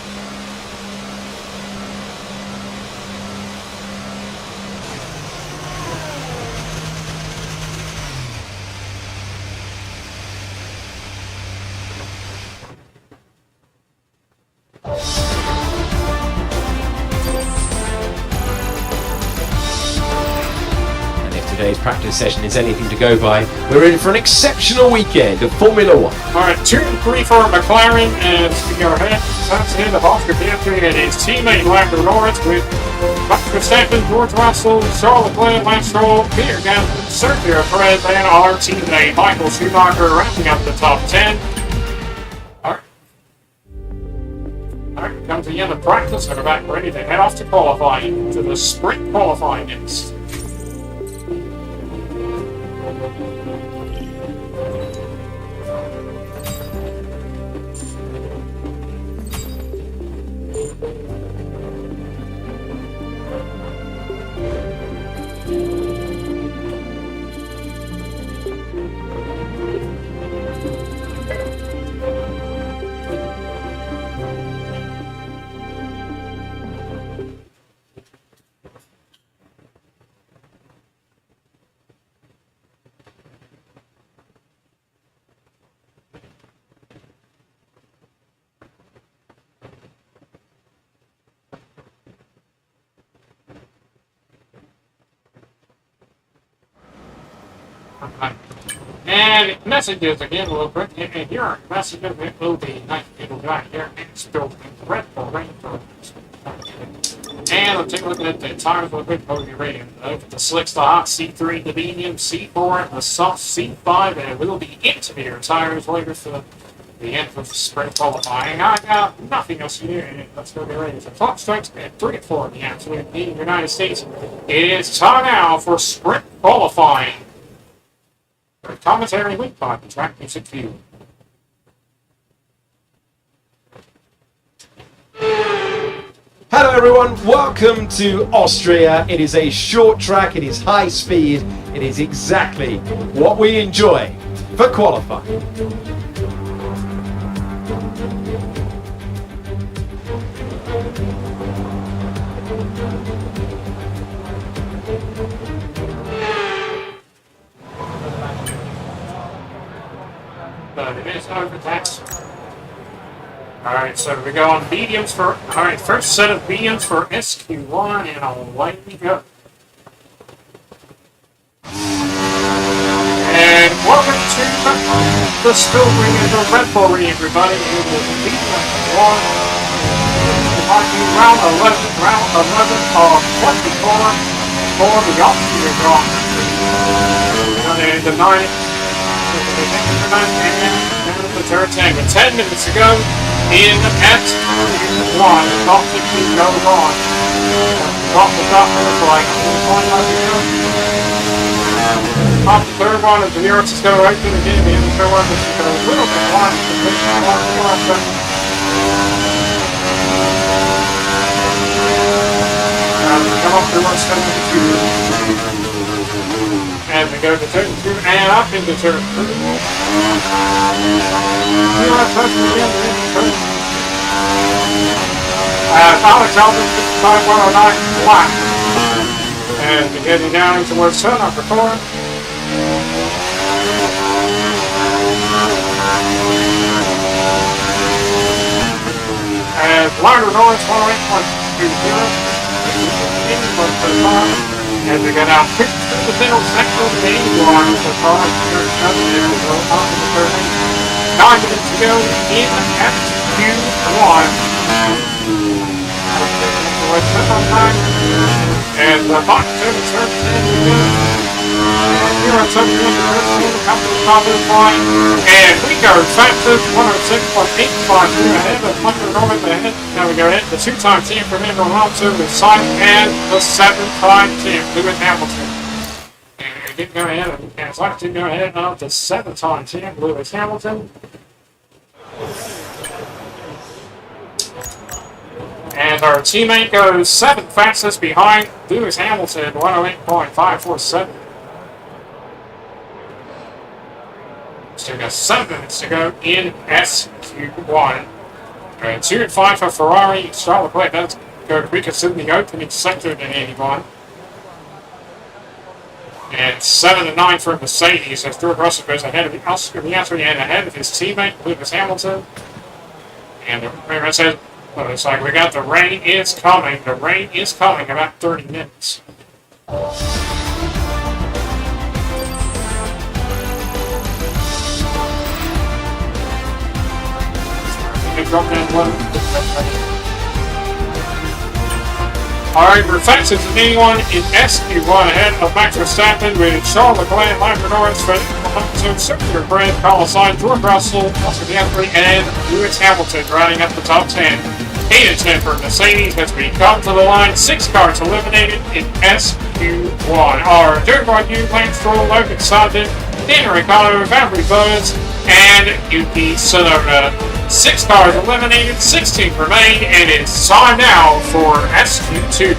Today's practice session is anything to go by, we're in for an exceptional weekend of Formula 1. Alright, 2 and 3 for McLaren, and we go ahead, that's the end of Oscar Piastri and his teammate Lando Norris with Max Verstappen, George Russell, Charles Leclerc, Lance Stroll, Peter Gasly, Sergio Perez, and our teammate Michael Schumacher rounding up the top 10. Alright, comes the end of practice, and we're back ready to head off to qualifying, to the sprint qualifying next. And messages again, a little bit. And here are messages. It will be nice people got here and still the Red Bull Ring for. And let's take a look at the tires real quick. We'll be rating the slicks, the hot C3, the medium C4, the soft C5, and it will be intermediate tires later for the end of sprint qualifying. I got nothing else to do, and let's go get ready for clock strikes at 3 and 4 in the absolute lead in the United States. It is time now for sprint qualifying. For commentary linked by the Track Music View. Hello everyone, welcome to Austria. It is a short track, it is high speed, it is exactly what we enjoy for qualifying. But it is overtaxed. Alright, so we go on mediums for, alright, first set of mediums for SQ1, and away we go. And welcome to the Spill Ring and the Red Bull Ring, everybody. It will be one. It might be round 11 of 24 for the Austria Grand Prix. And the 9. And the third tank with 10 minutes to go in at 1. Top 15 goes on. Top the top of the flag. Top the third one as the Europe's is going right to the game. The third one is going a little bit wide. Come up to 172. And we go to turn 2 and up into turn 3. Alex Albin, 5109 black. And we're heading down towards turn number 4. And Larder Norris, 108.20. And we go down quick through the middle section of the 81 with the car here coming in the top of the third lane. 9 minutes to go in at Q1. And the box turn is turn 10 to go. And here on some of the company top of the line. And we go fastest 106.85 ahead of Hunter Norman ahead. Now we go ahead the 2-time team from Fernando Alonso with Simon and the 7-time team Lewis Hamilton. And we didn't go ahead of didn't go ahead of the 7-time team Lewis Hamilton. And our teammate goes 7th fastest behind Lewis Hamilton, 108.547. Still got 7 minutes to go in SQ1. 2 and 5 for Ferrari. Charles Leclerc does go quickest in the opening sector than anyone. And 7 and 9 for Mercedes as George Russell goes ahead of the Oscar Piastri and ahead of his teammate Lewis Hamilton. And the river says, well, it's like we got the rain is coming. The rain is coming about 30 minutes. Alright, we're fastest than anyone in SQ1 ahead of Max Verstappen with Charles Leclerc, Michael Norris, Frederick Alonso, Circular Brand, Carlos Sainz, George Russell, Oscar Piastri, and Lewis Hamilton riding up the top 10. 8 and 10 for Mercedes as we come to the line. 6 cars eliminated in SQ1 are Derek Bardew, Lance Stroll, Logan Sargent, Daniel Ricciardo, Valerie Buzz, and Yuki Tsunoda. 6 cars eliminated, 16 remain, and it's time now for SQ2.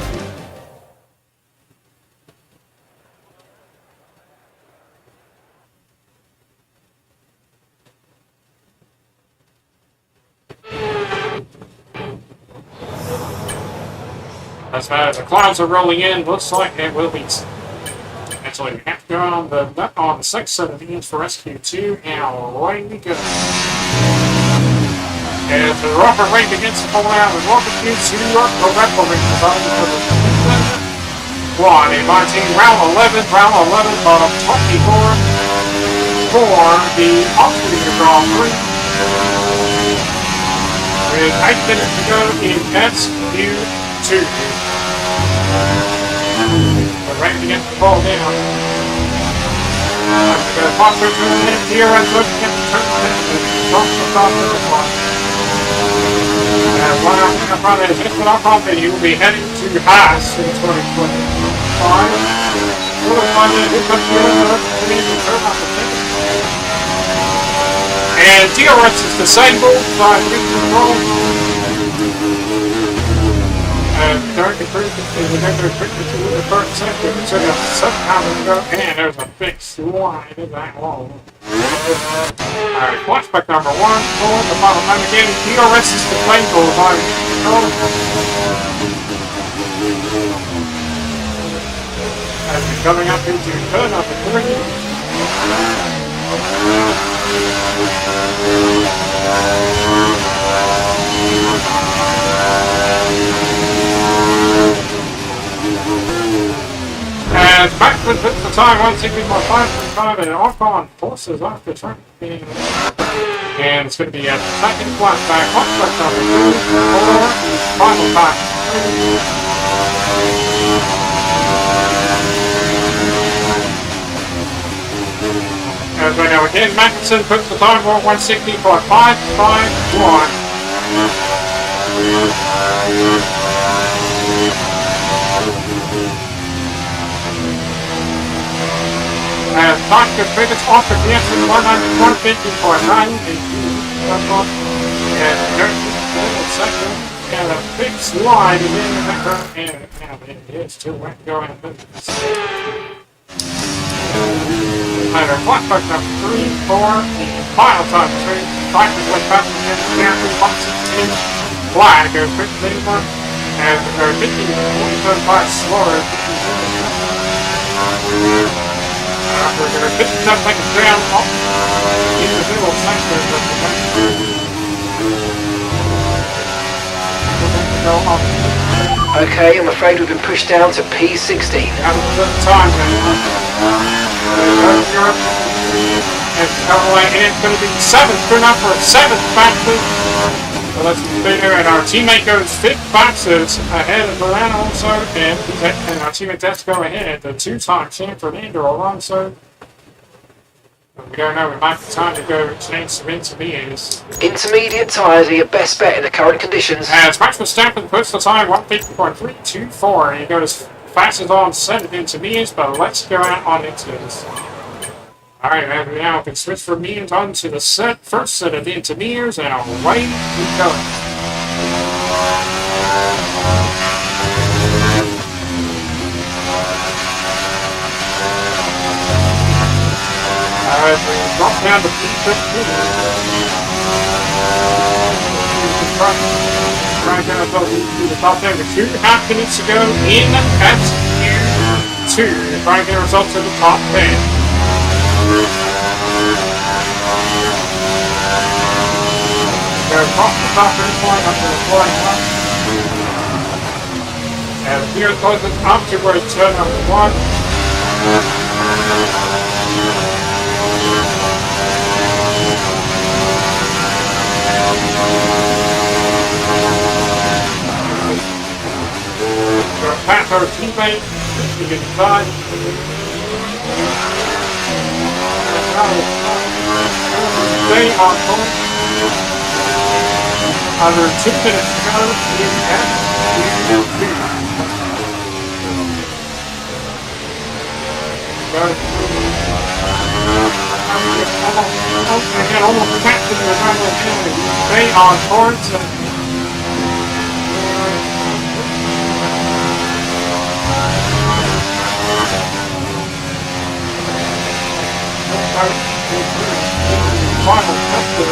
As far as the clouds are rolling in, looks like it will be. Actually, we have to go on the 6th set of engines for SQ2, and away we go. As the rubber ring begins to pull out, we welcome you to the Red Bull Ring designed for the 1 in my team, round 11, bottom 24. for the Austrian Grand Prix. With 8 minutes to go in SQ2. We're ready to get the ball down. We're going to pass through to the minute here and look at the turn across the top of the clock. And one up in the front is Mr. Alcombe. He will be heading to Haas in 2025. And DRS is disabled by grid control. And Derek Cruz is another quickly to the first sector. So somehow we go, and there's a big slide in that wall. Alright, flashback number 1 for the bottom line again. DRS is disabled by grid control. As we're coming up into turn number 3. As Maxman hits the time 160.5 and Ocon forces off the track. And it's going to be a second flashback number 2 for the final time. As we know again, Magnussen puts the time for 160.551. As Dr. Frigates off the DS 150.9. And there's a second. And a big slide in the back. And it is too wet going into this. Either flashback number 3 for the final time 3. Cycles went past again, Stanley 116 flag goes quickly anymore. And they're 50.75 slower. We're going to 57 seconds down off in the middle sector of the next. Okay, I'm afraid we've been pushed down to P16. Out of the time now. And it's going to be 7th, turn out for a 7th fastest. So let's figure, and our teammate goes 5th fastest ahead of Milano also, and our teammate does go ahead, the 2-time champ Fernando Alonso. We don't know, it might be time to go change some intermediates. Intermediate tyres are your best bet in the current conditions. As Max Verstappen puts the time 150.324, and he goes fastest on set of intermediates, but let's go out on intermediates. Alright, and now we can switch from mediums on to the first set of intermediates, and away we go. Alright, we drop down to P15. Right down to the top there with 2.5 minutes to go in SQ2. Trying to get results in the top 10. Go across the top point up to the flying line. And here it goes up to where it's turn number 1. Pass our teammate, we get inside. Stay on point. Under 2 minutes to go in SQ2. Again, almost captain the final penalty. Stay on course. Final tester.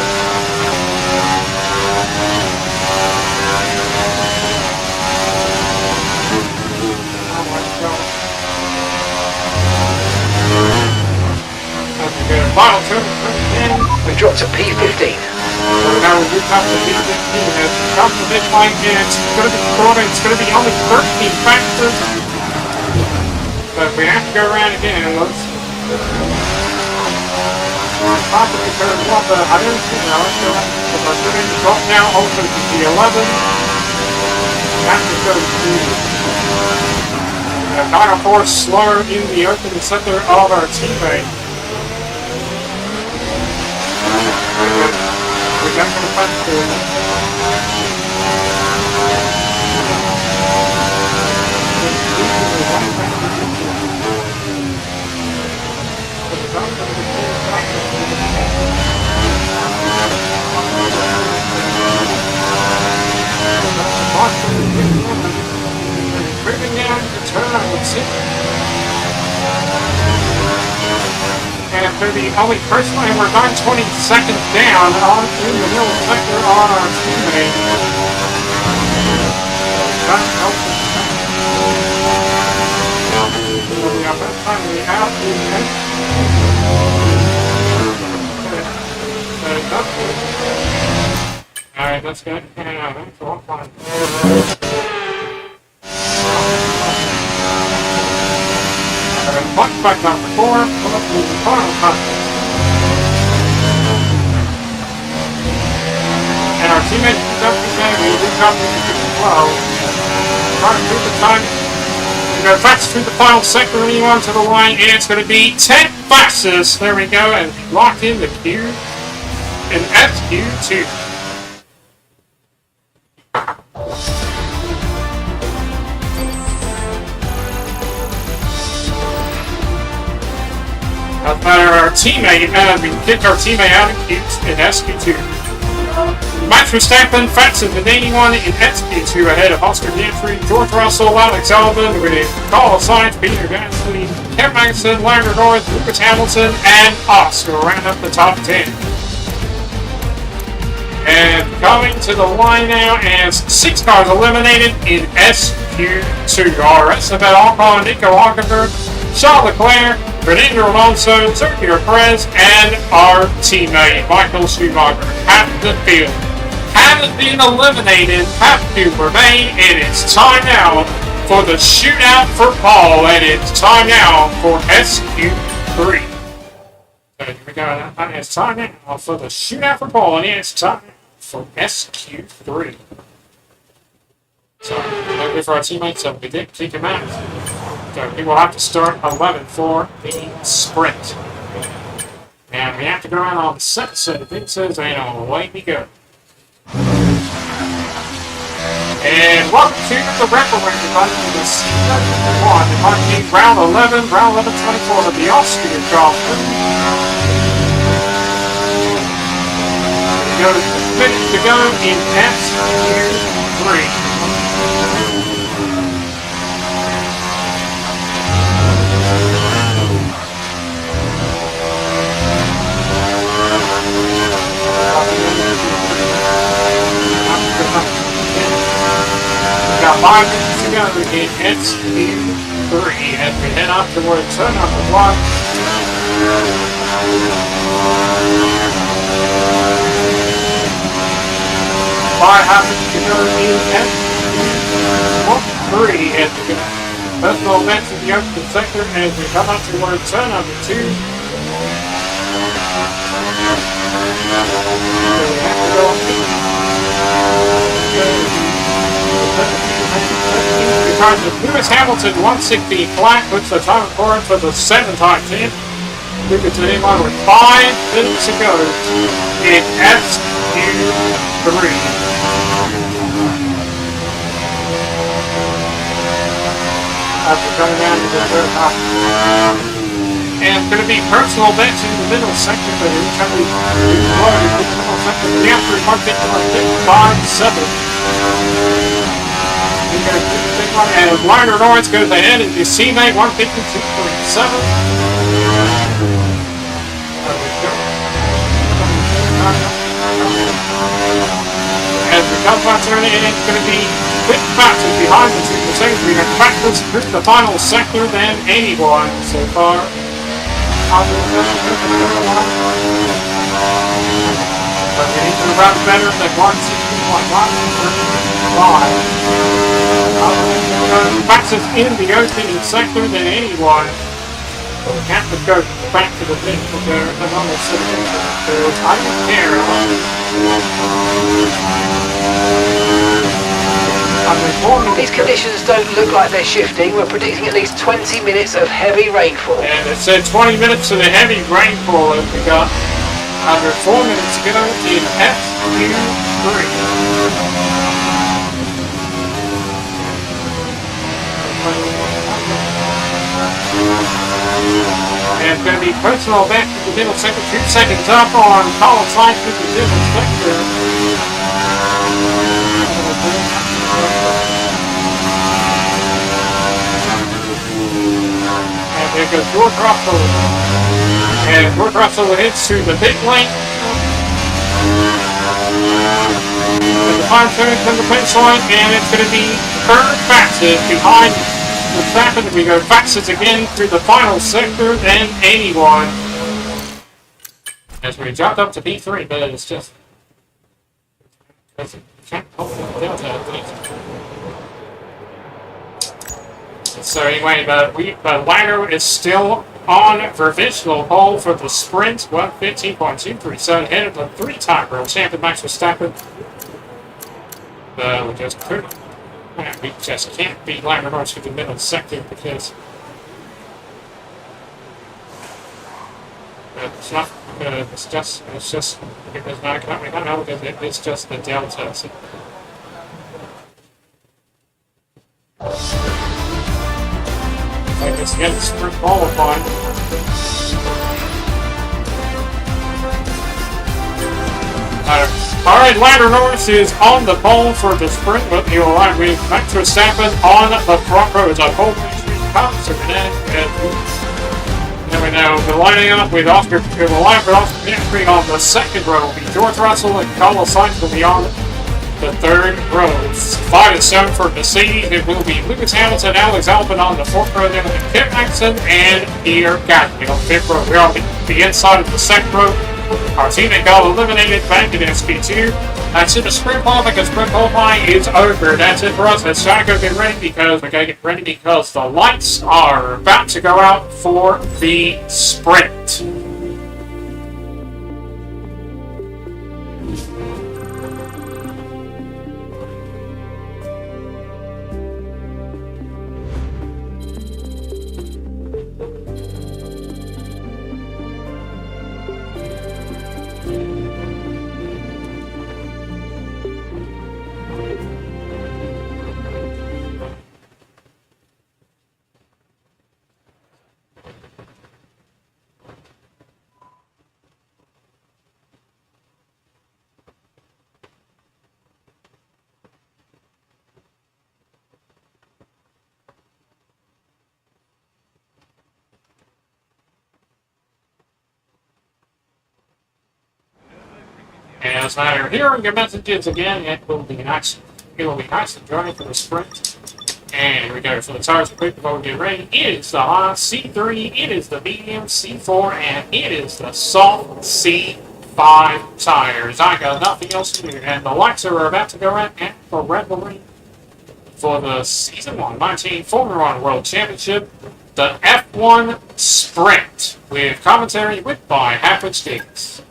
Final turn. We've dropped to P15. So now we do come to P15. As we come to this line, it's going to be short. It's going to be only 13 fastest. But we have to go around again. Let's. Possibly turn one, but I didn't see that. So we're going to drop now over to the 11. That just goes to 904 slower in the open center of our teammate. We're back on the front field. Bringing down the turnout with 6. And for the only first line, we're 920 seconds down on in the middle sector on our teammate. That's helpful. The best time we have is alright, that's good. That's all fine. Punch back number 4, pull up to the final time. And our teammates is up to game, we did not need to do well. Trying to do the time. We're going to fast through the final sector when you onto the line, and it's going to be 10 fastest. There we go, and locked in the Q and SQ2. Our teammate, we kicked our teammate out in SQ2. Max Verstappen, fastest in 81 in SQ2 ahead of Oscar Piastri, George Russell, Alex Albon, with Carlos Sainz, Peter Gasly, Kevin Magnussen, Lando Norris, Lewis Hamilton, and Oscar round up the top 10. And coming to the line now as 6 cars eliminated in SQ2. Esteban Ocon, Nico Hülkenberg, Charles Leclerc, Fernando Alonso, Sergio Perez, and our teammate Michael Schumacher. Half the field haven't been eliminated, have to remain, and it's time now for the shootout for Paul, and it's time now for SQ3. So here we go, and it's time now for the shootout for Paul, and it's time for SQ3. So, luckily for our teammates, so we did kick him out. So we will have to start 11 for the sprint. And we have to go around on the second set of fences, and away we go. And welcome to the referee everybody to the C1. It might be round 11, round 11-24 of the Austrian Grand Prix. We go to 2 minutes to go in SQ3. We've got 5 minutes to go in SQ3 as we head up towards turn number 1. To go in SQ3 as we get personal events in the open sector as we come up towards turn number 2. So we have to go because of Lewis Hamilton 160 flat puts the time record for the 7-time 10. We could take on with 5 minutes to go in SQ3. After coming down to the third half. And it's going to be personal bets in the middle sector, but every time we blow it in the middle sector, we have to remark it to 5-7. And Lando Norris goes ahead and his teammate 152.7. As we come back to it, it's going to be quick passes behind the 2%. We have practiced through the final sector than anyone so far. But we need to run better than 160.5. Fastest in the opening sector than anyone. So we have to go back to the vehicle there and almost sit in because I don't care. I'm informing These conditions don't look like they're shifting. We're predicting at least 20 minutes of heavy rainfall. and it said 20 minutes of the heavy rainfall that we got. Under 4 minutes ago in FQ3. And it's going to be personal back to the middle sector, 2 seconds up on column side to the middle sector. And there goes George Russell. And George Russell heads to the pit lane. And the fine turn from the finish line, and it's going to be Kurt Baxter behind Verstappen. We go Baxter again through the final sector than anyone. As we jumped up to P3, but it's just. Can't hold it down to So anyway, the ladder is still on provisional pole for the sprint, 1:15.237, ahead of the 3-time world champion Max Verstappen. We just couldn't. We just can't beat Lando Norris through the middle sector because it's not. It's just because we don't know because it's just the delta. So, I guess get the sprint qualified. Alright, Lando Norris is on the pole for the sprint, but he'll arrive with Max Verstappen on the front row as our pole position comes to an end. And we know the lining up with Oscar Piastri on the second row will be George Russell and Carlos Sainz will be on the third row. It's 5-7 for Mercedes. It will be Lewis Hamilton, Alex Albon on the fourth row, then Kevin Magnussen and Pierre Gasly on the fifth row. We're on the inside of the second row. Our teammate got eliminated back in SP2. That's it, the sprint qualifying, because sprint qualifying is over. That's it for us. Let's try to go get ready because we're going to get ready because the lights are about to go out for the sprint. As I'm hearing your messages again, it will be nice to join for the sprint. And here we go. So the tires are quick before we get ready. It is the hot C3, it is the medium C4, and it is the soft C5 tires. I got nothing else to do. And the lights are about to go out at the Red Bull Ring for the Season 1 19 Formula 1 World Championship, the F1 Sprint, with commentary by Hafford Sticks.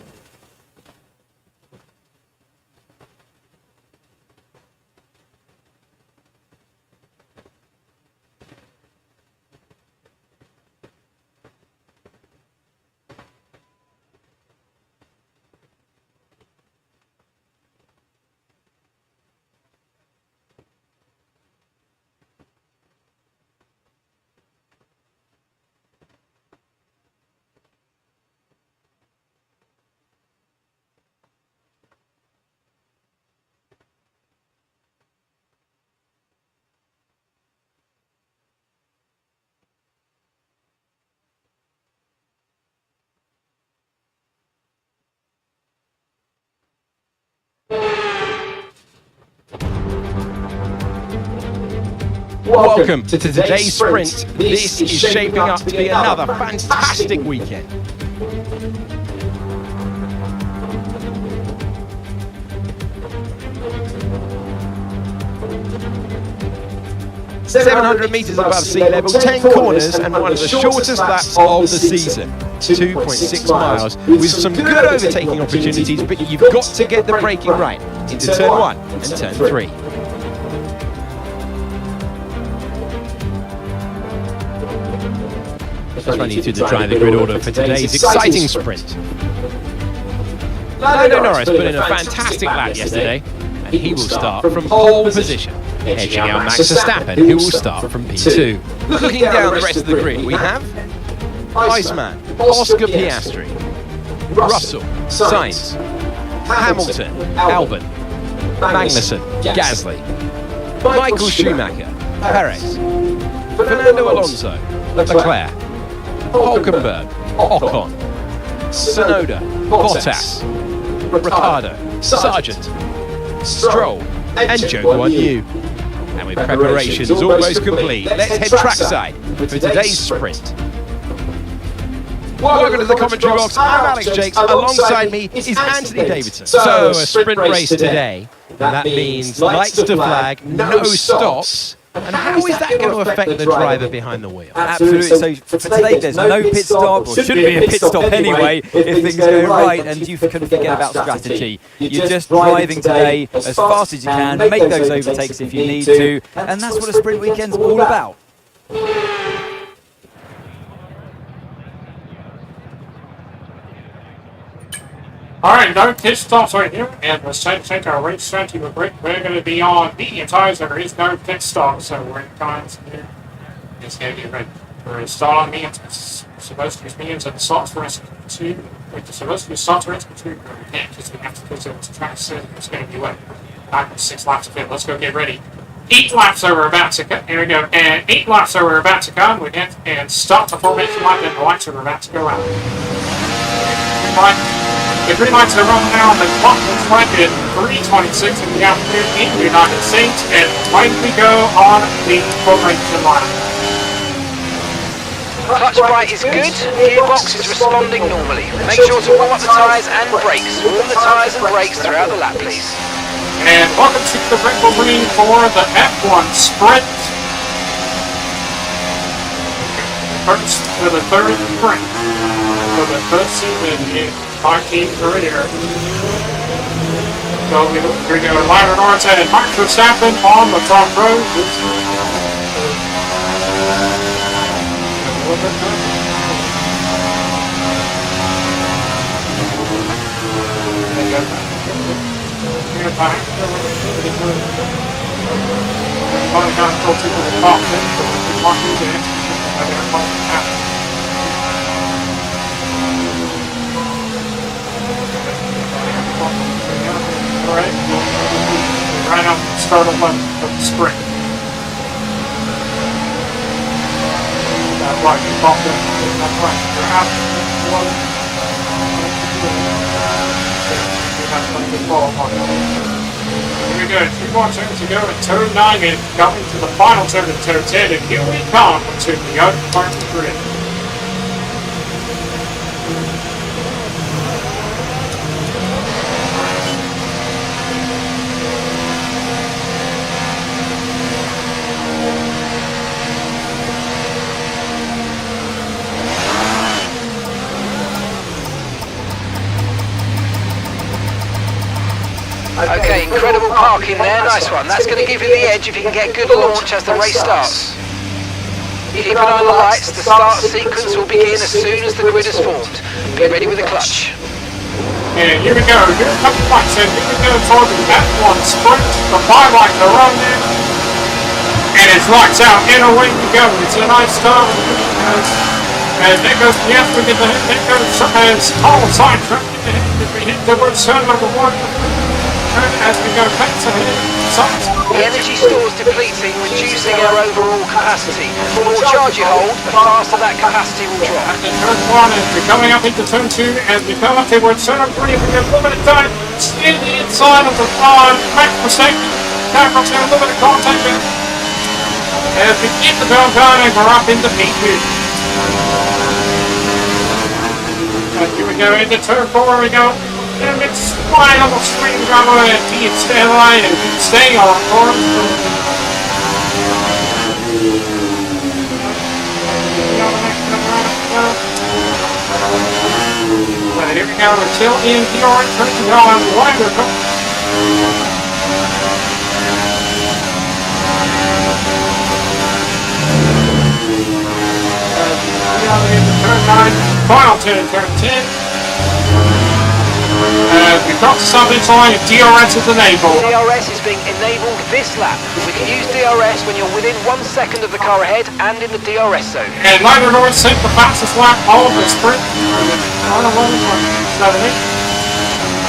Welcome to today's sprint. This is shaping up to be another fantastic weekend. 700 metres above sea level, 10 corners, and one of the shortest laps of the season. 2.6 miles, with some good overtaking opportunities, but you've got to get the braking right into turn 1 and turn 3. Let's run you through the driver grid order for today's exciting sprint. Lando Norris put in a fantastic lap yesterday, and he will start from pole position, edging out Max Verstappen, who will start from P2. Looking down the rest of the grid, we have Iceman, Oscar Piastri, Russell, Sainz, Hamilton, Albon, Magnussen, Gasly, Michael Schumacher, Perez, Fernando Alonso, Leclerc, Hulkenberg, Ocon, Tsunoda, Bottas, Ricciardo, Sargent, Stroll, and Zhou Guanyu. And with preparations almost complete, let's head trackside for today's sprint. Welcome to the commentary box. I'm Alex Jakes. Alongside me is Anthony Davidson. So, a sprint race today. That means lights to flag, no stops. And how is that going to affect the driver behind the wheel? Absolutely. So for today, there's no pit stop, or shouldn't be a pit stop anyway, if things go right and you can forget about strategy. You're just driving today as fast as you can, make those overtakes if you need to, and that's what a sprint weekend's all about. Alright, no pit stops right here, and the take our race strategy we're going to be on medium tires. There is no pit stop, so we're going to just going to get ready. We're installing mediums, supposed to use mediums at the slots for us to, we're supposed to use slots for us to, we can't because we have to go to the track, so it's going to be wet. 6 laps of it, let's go get ready. 8 laps over about to come, here we go, and 8 laps over about to come, we hit and stop the formation line, then the lights are about to go out. The green lights are running now on the clock looks like at 3:26 in the afternoon in the United States, and away we go on the formation line. Clutch bright is good, gearbox is responding normally. Make sure to warm up the tyres and brakes. Warm the tyres and brakes throughout the lap, please. And welcome to the Red Bull Ring for the F1 Sprint. First for the third sprint for the first season in our team career. So we're going to Lando Norris and Max Verstappen on the top row. Alright, right off the start of the sprint. That's right, you popped in. That's right, you're out. Here we go, 2 more turns to go in turn 9 and coming to the final turn in turn 10, and here we come to the other part of the grid. Okay, incredible parking there, nice one. That's going to give you the edge if you can get good launch as the race starts. Keep an eye on the lights, the start sequence will begin as soon as the grid is formed. Be ready with the clutch. And here we go, here comes the lights, and here we go toward the F1 Sprint. The 5 lights are on there. And it's lights out, and away we go. It's a nice start. And there goes the F, we get the hit, there goes as all side track, we hit towards turn number 1. As we go back to the energy stores depleting, reducing our overall capacity. The more charge you hold, the faster that capacity will drop. And then turn 1, and we're coming up into turn 2, and we come up towards turn 3, we get a little bit of time in the inside of the back mistake. Cameron's got a little bit of contact there. As we get the bell down, and we're up into P2. And here we go into turn 4, we go. And it's flying on the screen, drama, and he stay alive and stay on course. go until in DRS turns to go on Lander. Turn 9, final turn, turn 10. We've got to stop this line, DRS is enabled. DRS is being enabled this lap. We can use DRS when you're within 1 second of the car ahead and in the DRS zone. And Lander Norris set the fastest lap of the sprint.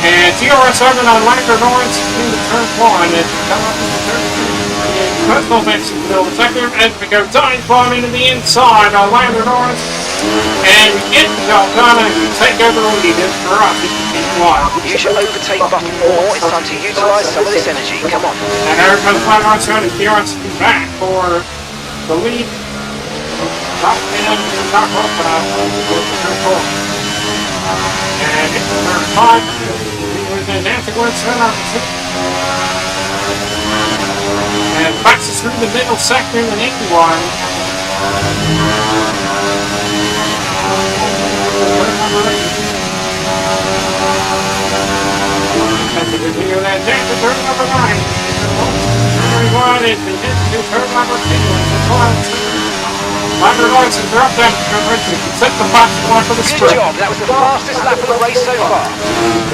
And DRS over on Lander Norris into turn 1. And come up into turn 2. Personal best in the sector as we go dive bomb into the inside on Lander Norris. And we get the job done and we take over the lead. It's for us. Use your overtake button more. It's time to utilise some of this energy. Come on. And there comes Lander Norris trying to DRS back for the lead. Top 10 to the top rope. And it's turn 5. And afterwards, turn on the 6. And passes through the middle sector in the 81. And the video then down to turn number 9. Turn 1 is the hit to turn number 2. Lander Norris is up down to turn 3. Set the fastest lap of the sprint. Good job. That was the fastest lap of the race so far.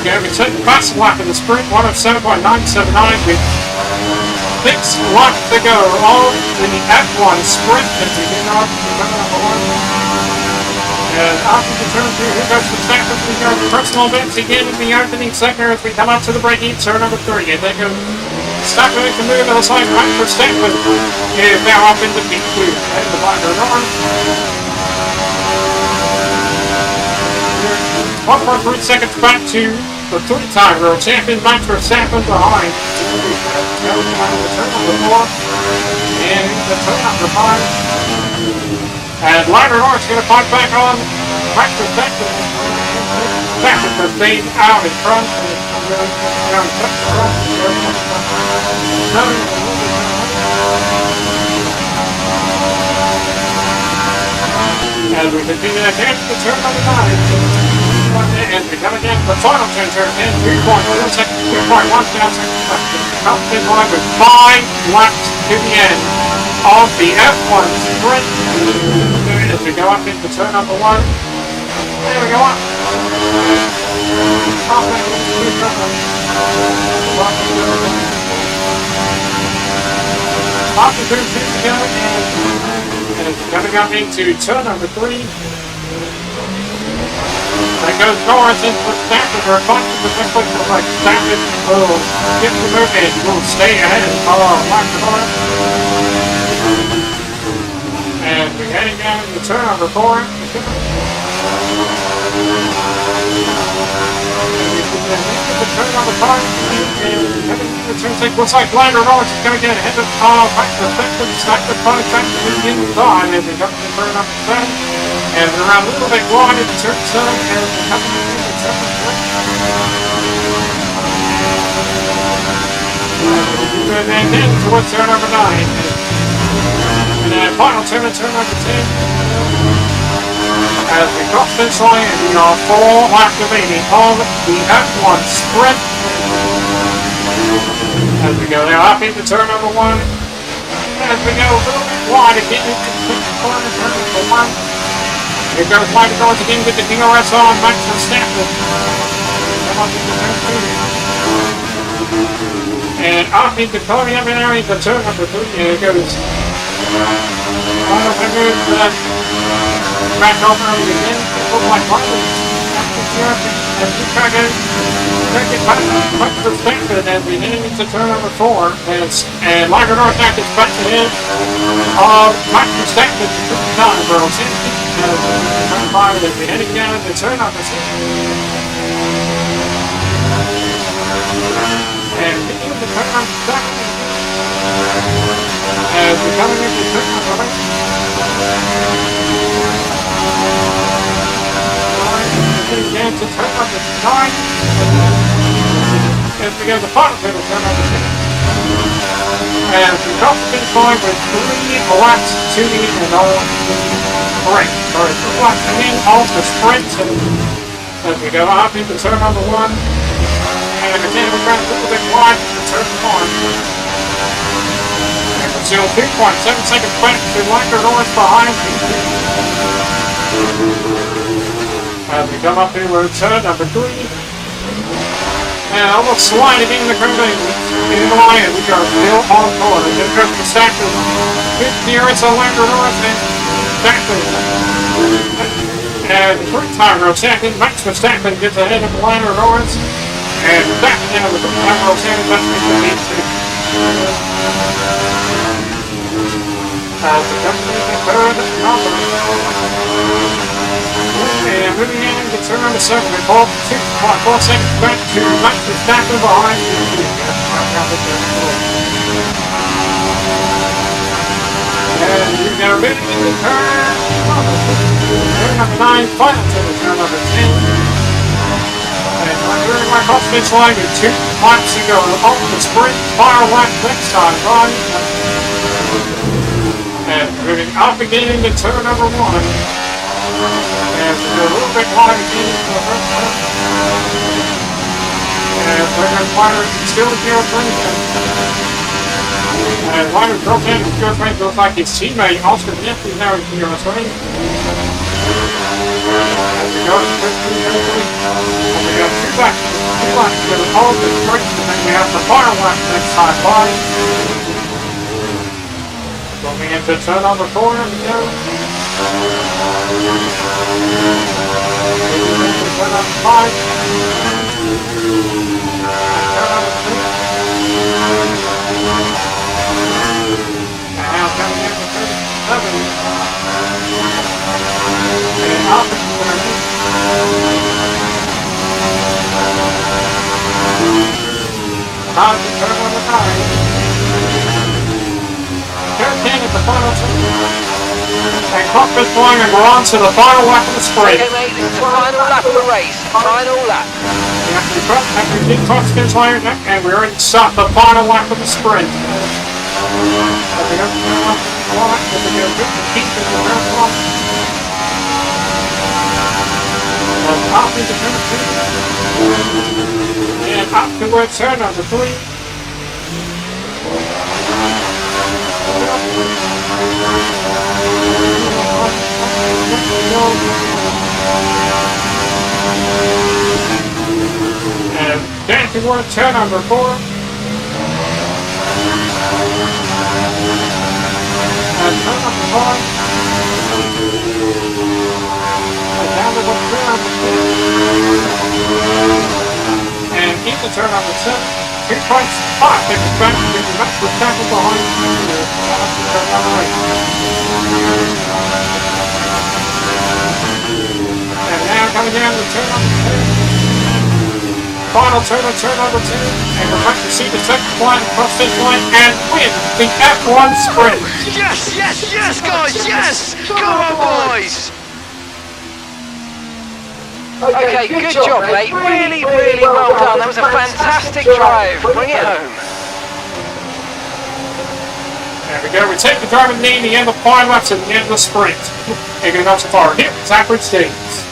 Okay, we set the fastest lap of the sprint, 107.979 with 6 laps to go on the F1 sprint as we get off to turn number 1. And after the turn 2, here goes the Verstappen. We go personal best again in the opening sector as we come up to the braking turn number 3. And then go Verstappen to move to the side right for Verstappen. Is now up into P2 and the Lander Norris. 1.3 seconds back to the 3-time world champion, Max Verstappen behind. Turn number 4 and the turn number 5. And Lander Norris going to fight back on Max Verstappen. Verstappen has been out in front. As we continue again to turn number 9. And we come again to the final turn 10, 3.1 seconds, 2.1 seconds. Top 10 line with 5 laps to the end of the F1 sprint. As we go up into turn number 1. There we go up. After turn 2 to go, and coming up into turn number 3. There goes Norris into the Verstappen. We're conscious of like Verstappen will get the move and will stay ahead of Max Norris. And we're heading down into turn number 4. Turn number 5. And heading into turn 6. Looks like Lander Norris is going to get ahead of Max Verstappen. Verstappen trying to move inside as we come to turn number 7. And we're around a little bit wide in turn 7 and we're coming into turn 3. And then towards turn number 9. And then final turn and turn number 10. As we cross this line and we are 4 laps remaining on the F1 sprint. As we go now up into turn number 1. As we go a little bit wide again into corner turn number 1. Here goes Lander Norris again with the DRS on Max Verstappen. And off into coming up in there into turn number 3. Here goes back over again. It looks like and we try to get back Max Verstappen as we head into turn number 4. And Lander Norris back is back to him of Max Verstappen to the time, bro. Turn 5 as we heading down to turn number 6. And into the turn number 7. As we're coming into turn number 8. Heading down to turn number 9. As we go to the final turn of turn number 6. And we cross the finish line with 3 laps to the end of the sprint. Sorry, 3 laps to the end of the sprint. As we go up into turn number 1. And again, we're trying a little bit wide for turn 1. And we're still 2.7 seconds back to Lando Norris behind P2. As we come up here, turn number 3. And almost sliding in the curve in the line. We are still on board. And then comes Verstappen. Good clearance on Lando Norris and Verstappen. And the quick timer of second, Max Verstappen gets ahead of Lando Norris. And Verstappen now with the quick timer of second, that's the lead too. As the company in the third number. And moving in to turn number 7, we pull 2.4 seconds back to Max Verstappen behind the and you're now moving into turn number 9, final to the turn number 10. And during my cross finish line with 2 laps to go on the sprint, fire lap next time, right? And moving up again into turn number 1. And we go a little bit wide again into the first turn. And they're going to fire still the gear train. And Ryder broke in with George Range looks like his teammate Oscar Nift is now in the George Range. As we go to 15 quickly. And we got 2 laps to go to all the straight, and then we have the final lap next time by. Going into turn number 4, and we go. Turn number 5. Turn number 6. Now coming in for 37. And off the corner. About to turn on the car. Turn 10 at the final turn. And cockpit flying, and we're on to the final lap of the sprint. Okay, mate, this is the final lap of the race. Final lap. After we did cross finish line, and we're ready to start the final lap of the sprint. Up into turn 2. And up towards turn number 3. And down towards turn number 4. And turn number 5. And down to the turn number 6. And into turn number 7. 2.5 seconds back to the Max Verstappen behind turn number 8. And now coming down to turn number 2. Final turn on turn number 2. And we're back to see the second line across this line and win the F1 sprint. Yes, yes, yes, guys, yes! Come on, boys! Okay, good job, mate. Really, really well done. That was a fantastic drive. Bring it home. There we go. We take the driving lead at the end of 5 laps at the end of the sprint. Taking it up so far. Here, Zachary Stevens.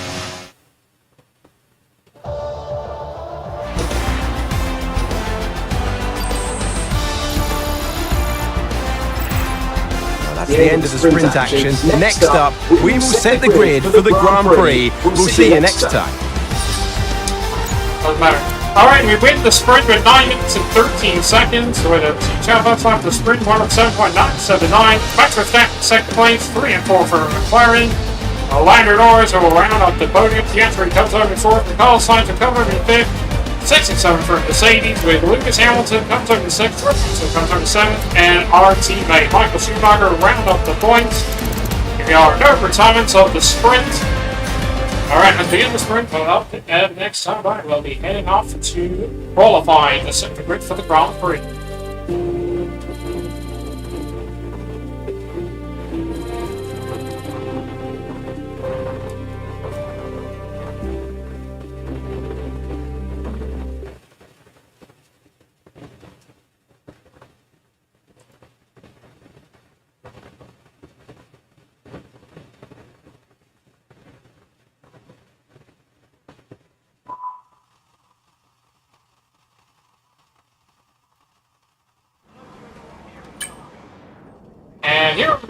That's the end of the sprint action. Next up, we will set the grid for the Grand Prix. We'll see you next time. Doesn't matter. Alright, we win the sprint with 9 minutes and 13 seconds with a team outside lap the sprint, 107.979. Max Verstappen second place, 3 and 4 for McLaren. Lando Norris will round up the podium. Piastri comes over in 4th. The Carlos Sainz will come over in 5th. 6 and 7 for Mercedes, with Lewis Hamilton comes over to 6th, Russell comes over to 7th, and our teammate Michael Schumacher round up the points. Here we are, no retirements of the sprint. Alright, at the end of the sprint, and next time by, we'll be heading off to qualifying to set the grid for the Grand Prix.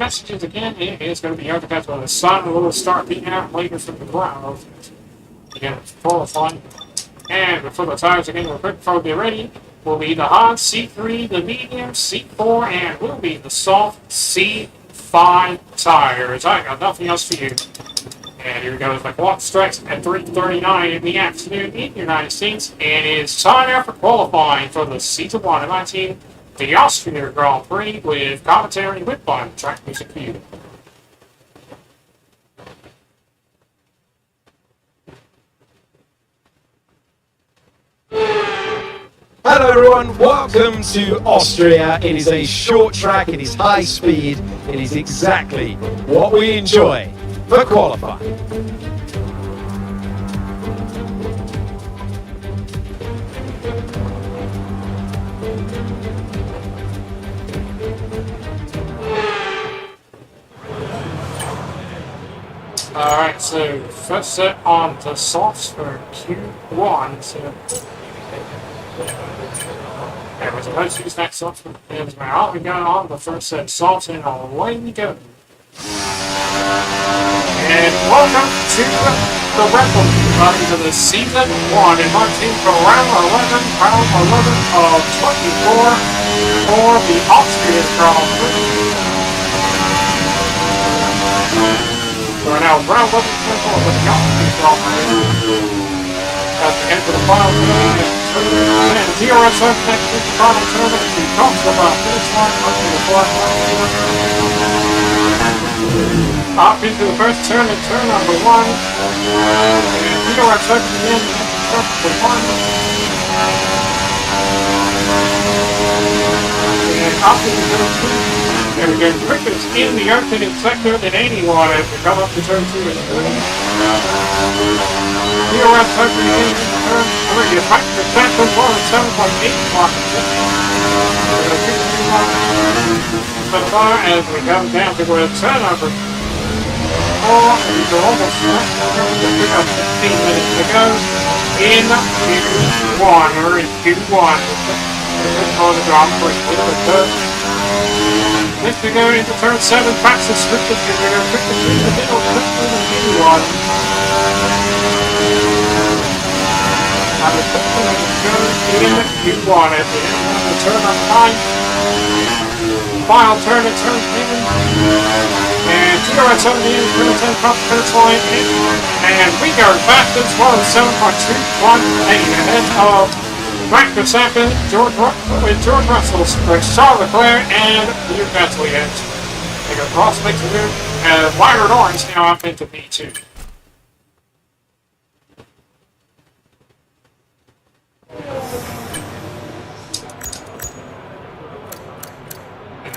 messages again. It is going to be overcast with the sun will start being out later from the ground. Again, it's qualifying. And before the tires again, we're quick before we get ready. Will be the hot C3, the medium C4, and will be the soft C5 tires. I got nothing else for you. And here we go. It's like clock strikes at 3:39 in the afternoon in the United States. And it's time now for qualifying for the Season 1 of 19, the Austria Grand Prix, with commentary with fun track music for you. Hello everyone, welcome to Austria. It is a short track, it is high speed, it is exactly what we enjoy for qualifying. Alright, so first set on the softs for Q1. So there was supposed to use that soft for as well. We got on the first set softs and away we go. And welcome to the Rebel Party to the Season 1 in marching for round 11 of 24 for the Austrian Grand Prix. We're now round 11 24 with the Austrian Grand Prix. At the end of the final turn, and DRS next to the final turn, we talked about finish line up to the flag line. Up into the first turn and turn number 1. And DRS at the end of the one. And up into turn 2. And we get quickest in the opening sector than anyone as we come up to turn 2 and 3. DRS at the end of turn 3. It's back to Saxon 7.8 mark. But far as we come down to where turn number 4, we're almost pick up 15 minutes to go in Q1. We're in Q1. On the Grand Prix. Next we go into turn 7, fastest scripted figure, quickly through the middle, quickly the Q1. And the quickly go in Q1 at the end of the turn on 9. Final turn at turn 10. And 2 at 7 in, turn 10 across the finish line. And we go fastest, 107.218 ahead of Max Verstappen, George Russell, Charles Leclerc, and Luke Gasly. They go cross makes the move, and Lyra Norris now up into P2.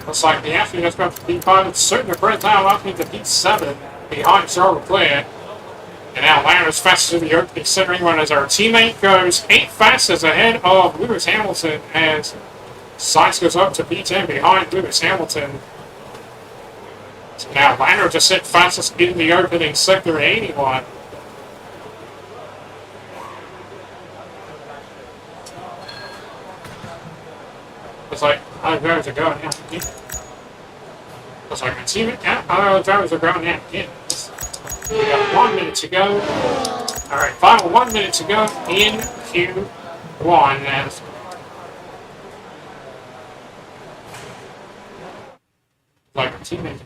Looks like the athlete has got to P5. It's certain to Brett now up into P7 behind Charles Leclerc. And now Lyra's faster to the opening centering run as our teammate goes 8 fastest ahead of Lewis Hamilton as Sainz goes up to P10 behind Lewis Hamilton. So now Lyra just set fastest in the opening sector at 81. Looks like other drivers are going out again. Looks like my teammate, other drivers are going out again. We got 1 minute to go. Alright, final 1 minute to go in Q1 as like a teammate.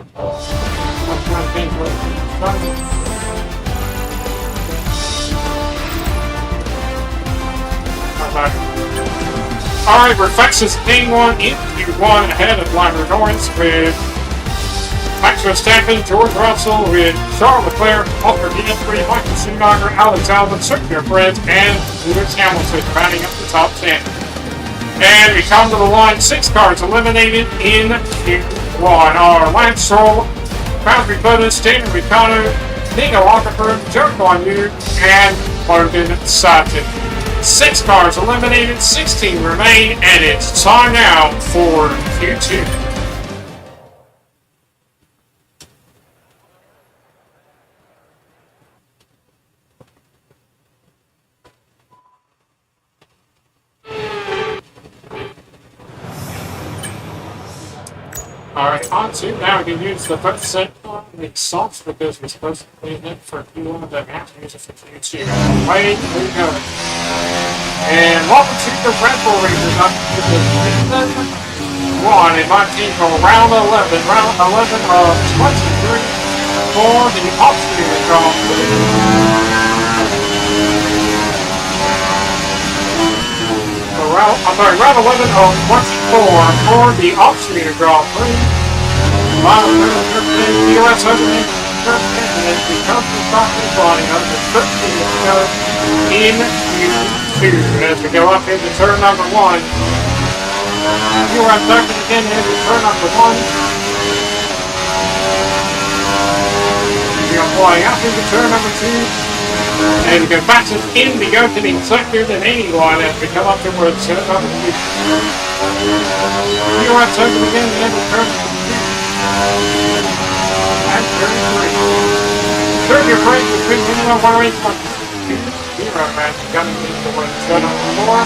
Alright, we're fastest P1 in Q1 ahead of Lyra Norris with Max Verstappen, George Russell with Charles Leclerc, Oscar Piastri, Michael Schumacher, Alex Albon, Sergio Perez, and Lewis Hamilton rounding up the top 10. And we come to the line, 6 cars eliminated in Q1 are Lance Stroll, Valtteri Bottas, Daniel Ricciardo, Nico Rosberg, Joe Guan Yu, and Logan Sargent. 6 cars eliminated, 16 remain, and it's time now for Q2. Alright, on to now we can use the first set on the salt because we're supposed to clean it for Q1, but we have to use it for Q2. Away we go. And welcome to the Red Bull Racers up to the season 1 in my team for round 11 of 23 for the Austria Grand Prix. Round 11 of 24 for the Austria Grand Prix. US Open and becomes the starting line of the 13th show in Q2 as we go up into turn number 1. US Open again into turn number 1. We are flying up into turn number 2. And we go faster in the opening sector than anyone as we come up towards turn number 2. US Open again into turn number 2. And turn 3. Turn your brake between anyone worrying from 2-0 as we come into towards turn number 4.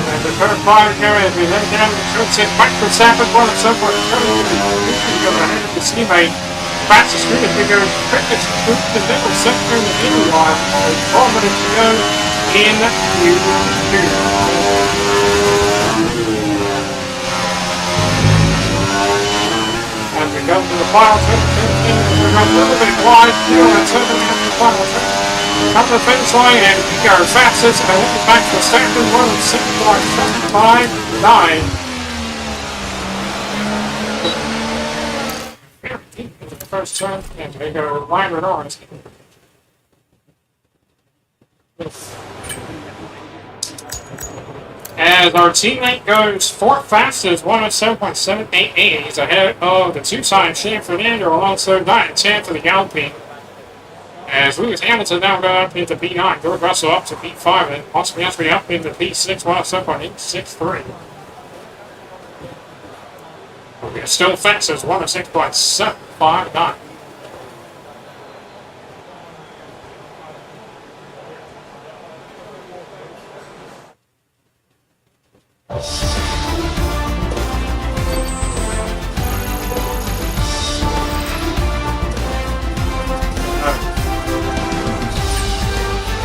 And the turn 5 here as we head down the turn 6 back for Sappin, one of some for turn 2 go ahead of the teammate. Fastest street as we go quickest through the middle sector in the anyone with 12 minutes to go in Q2. As we go to the final turn, we're going a little bit wide, and turning into the final turn. Come to the finish line and we are fastest and we'll back to the second one of 6.759. The first turn and we go line with ours. As our teammate goes fourth fastest, 107.788. He's ahead of the two-time champ Fernando Alonso, 9-10 for the Alpine. As Lewis Hamilton now going up into P9, George Russell up to P5, and Austin Piastri up into P6, 107.863. We are still fastest, 106.759.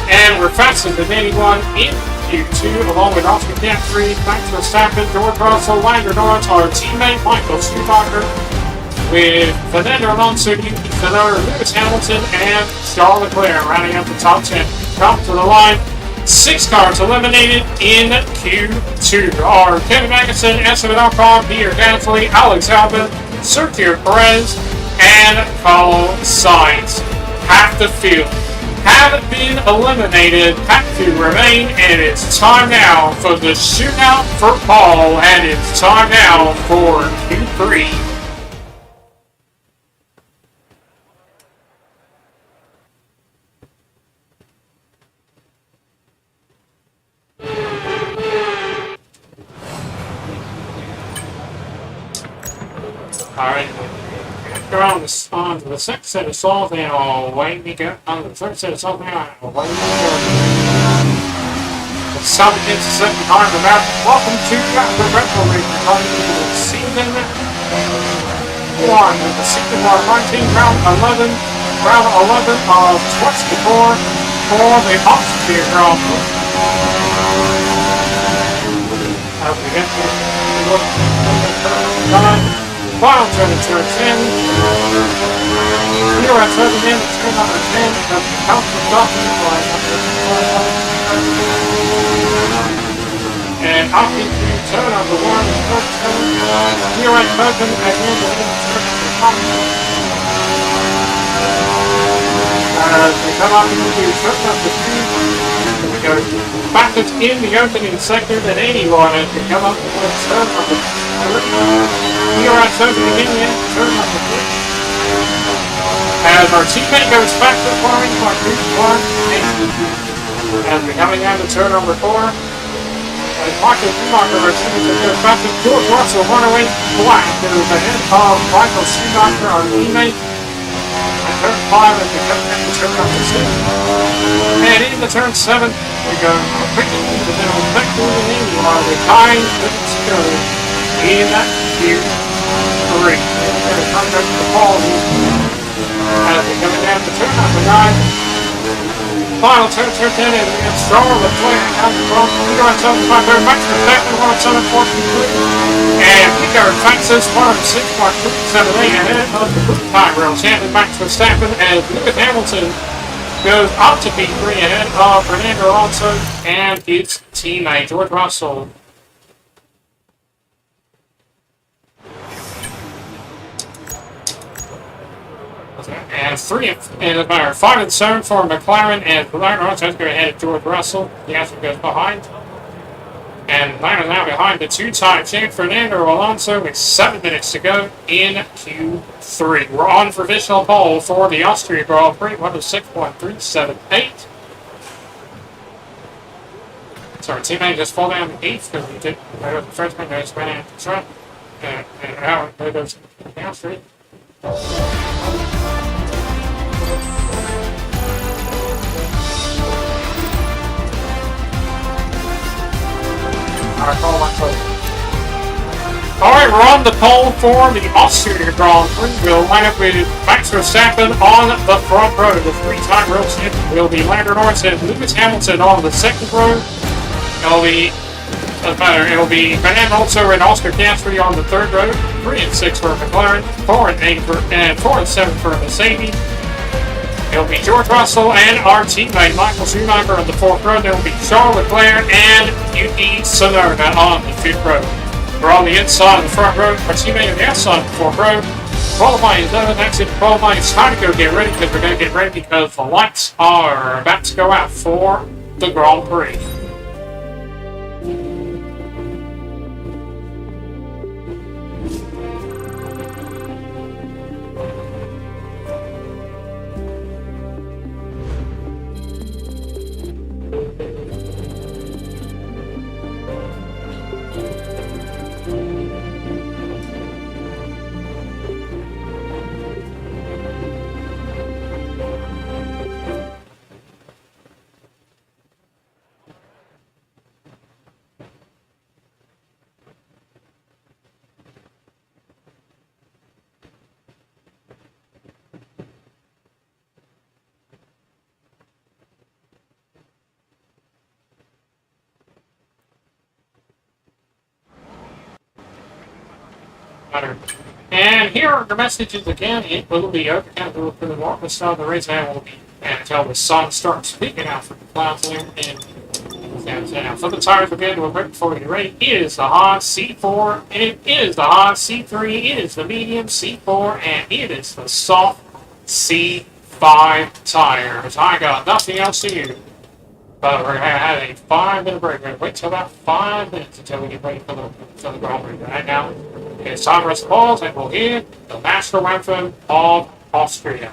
And we're faster than anyone in Q2, along with Oscar Piastri, Max Verstappen, George Russell, Lando Norris, our teammate Michael Schumacher, with Fernando Alonso, Yuki Tsunoda, Lewis Hamilton, and Charles Leclerc rounding up the top 10. Come to the line. 6 cars eliminated in Q2 are Kevin Magnussen, Esteban Ocon, Peter Gasly, Alex Albon, Sergio Perez, and Carlos Sainz. Half the field have been eliminated, have to remain, and it's time now for the shootout for Paul, and it's time now for Q3. Alright, go on to the second set of solve and away we go. On the third set of solve and away we go. The sun hits the second car in the map. Welcome to the Red Bull Racing coming into the season 1 of the season 1 round 11 of 24 for the Austria Grand Prix. As we get to the final turn of turn 10. Here at turn in, turn number 10, the count of documents line up to and up into turn number 1, third turn. Here at Bergen, again, the turn number 5. As we come up into turn number 2, we go backwards in the opening sector than anyone as we come up with turn number 3. We are at turn beginning, turn number 3. As our teammate goes back to the farming by 3-1, as we're coming down to turn number 4. As Michael Schumacher, our teammate, goes back to George Russell, 108 black, who is ahead of Michael Schumacher, our teammate. turn 5 as we come into turn number 6. And into turn 7, we go quickly into the middle sector and in while the time doesn't go in Q3. We're going to come back to the ball as we come down to turn number 9. Final turn 10 is against Star Leclerc out from Peter on 7.5 Max Verstappen 107.43 and Peter Francis 106.378 ahead of the group time rail champion Max Verstappen as Lewis Hamilton goes up to P3 ahead of Fernando Alonso and his teammate George Russell. And 5 and 7 for McLaren, and McLaren also has to go ahead of George Russell. He actually goes behind. And McLaren is now behind the two-time champ Fernando Alonso with 7 minutes to go in Q3. We're on provisional pole for the Austria Grand Prix, 106.378. Sorry, teammate just fall down to 8th because we did. The first one goes right out the front. And now there goes the Austria. Alright, we're on the pole for the Austria Grand Prix. We'll line up with Max Verstappen on the front row. The 3-time world champion will be Lando Norris and Lewis Hamilton on the second row. It'll be Fernando Alonso and Oscar Piastri on the third row. 3 and 6 for McLaren, 4 and 7 for Mercedes. It'll be George Russell and our teammate Michael Schumacher on the fourth row. There'll be Charles Leclerc and Yuki Tsunoda on the fifth row. We're on the inside of the front row. Our teammate on the outside of the fourth row. Qualifying is done. That's it. Qualifying. It's time to go get ready because we're going to get ready because the lights are about to go out for the Grand Prix. And here are the messages again. It will be overcast for the darkness of the race and will be until the sun starts peeking out from the clouds there. And for the tires we're going to break before you're ready. It is the hot C4, it is the hot C3, it is the medium C4, and it is the soft C5 tires. I got nothing else to use. But we're going to have a 5-minute break. We're going to wait till about 5 minutes until we get ready for the Grand Prix. Right now, it's time for us to pause and we'll hear the national anthem of Austria.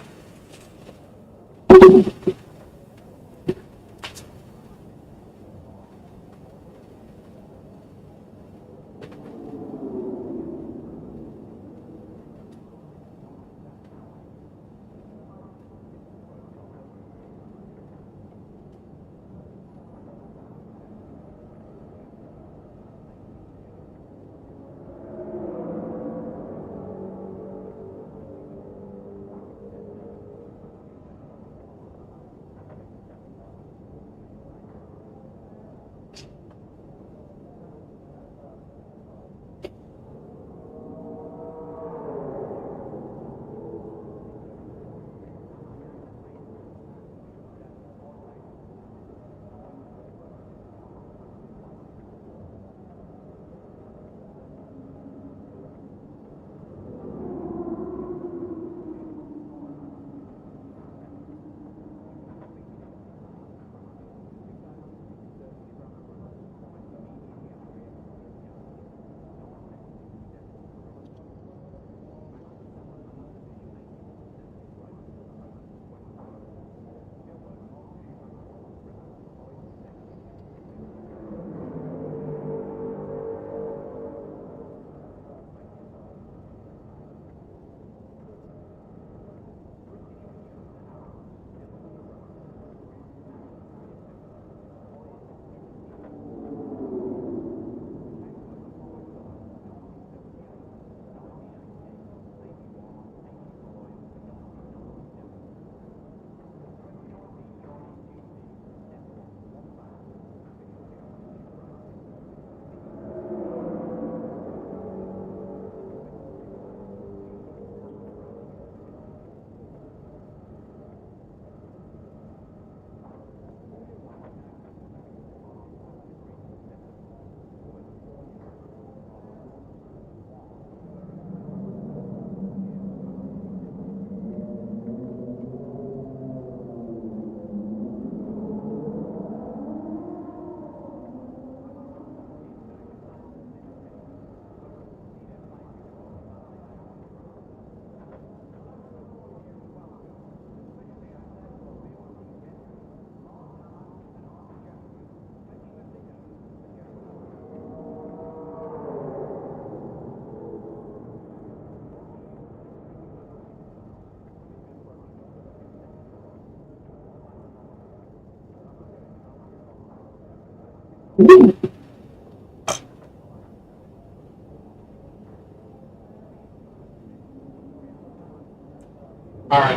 Alright,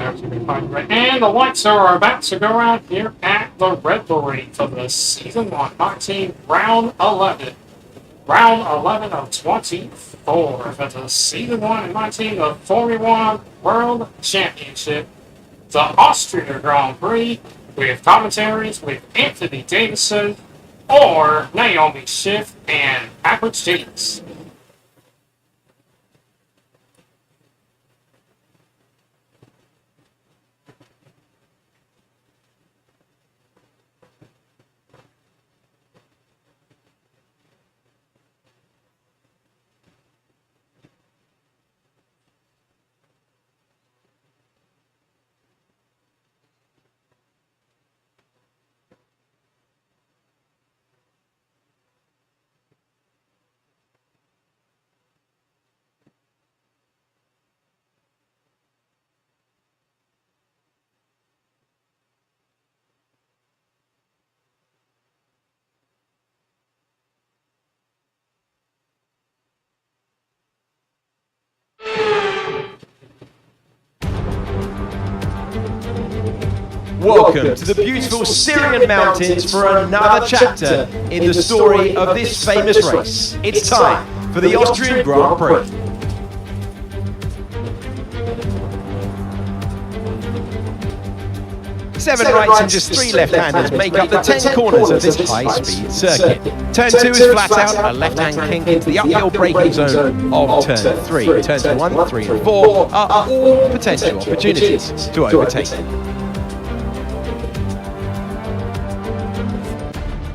everything fine. Right. And the lights are about to go out here at the Red Bull Ring for the Season 1 boxing round 11. Round 11 of 24 for the Season 1 and 19 of Formula 1 World Championship. The Austria Grand Prix with commentaries with Anthony Davison or Naomi Schiff and Patrick James. Welcome to the beautiful Syrian mountains for another chapter in the story of this famous race. It's time for the Austrian Grand Prix. 7 rights and just 3 left-handers make up the 10 corners of this high-speed circuit. Turn 2 is flat out, a left-hand kink into the uphill braking zone of turn 3. Turns 1, 3 and 4 are all potential opportunities to overtake.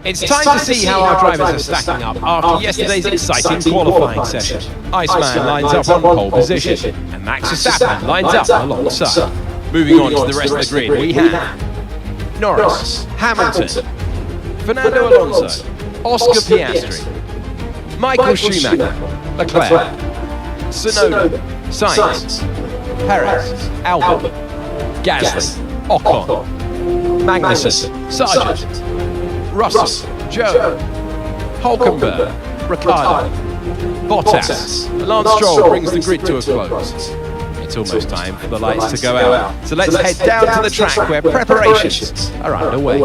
It's time to see how our drivers are stacking up after yesterday's exciting qualifying session. Iceman lines up on pole position, and Max Verstappen lines up alongside. Moving on to the rest of the grid, we have Norris, Hamilton, Fernando Alonso, Oscar Piastri, Michael Schumacher, Leclerc, Tsunoda, Sainz, Perez, Albon, Gasly, Ocon, Magnussen, Sargent, Russell, Joe, Hulkenberg, Ricciardo, Bottas. Lance Stroll brings the grid to a close. It's almost time for the lights to go out, so let's head down to the track where preparations are underway.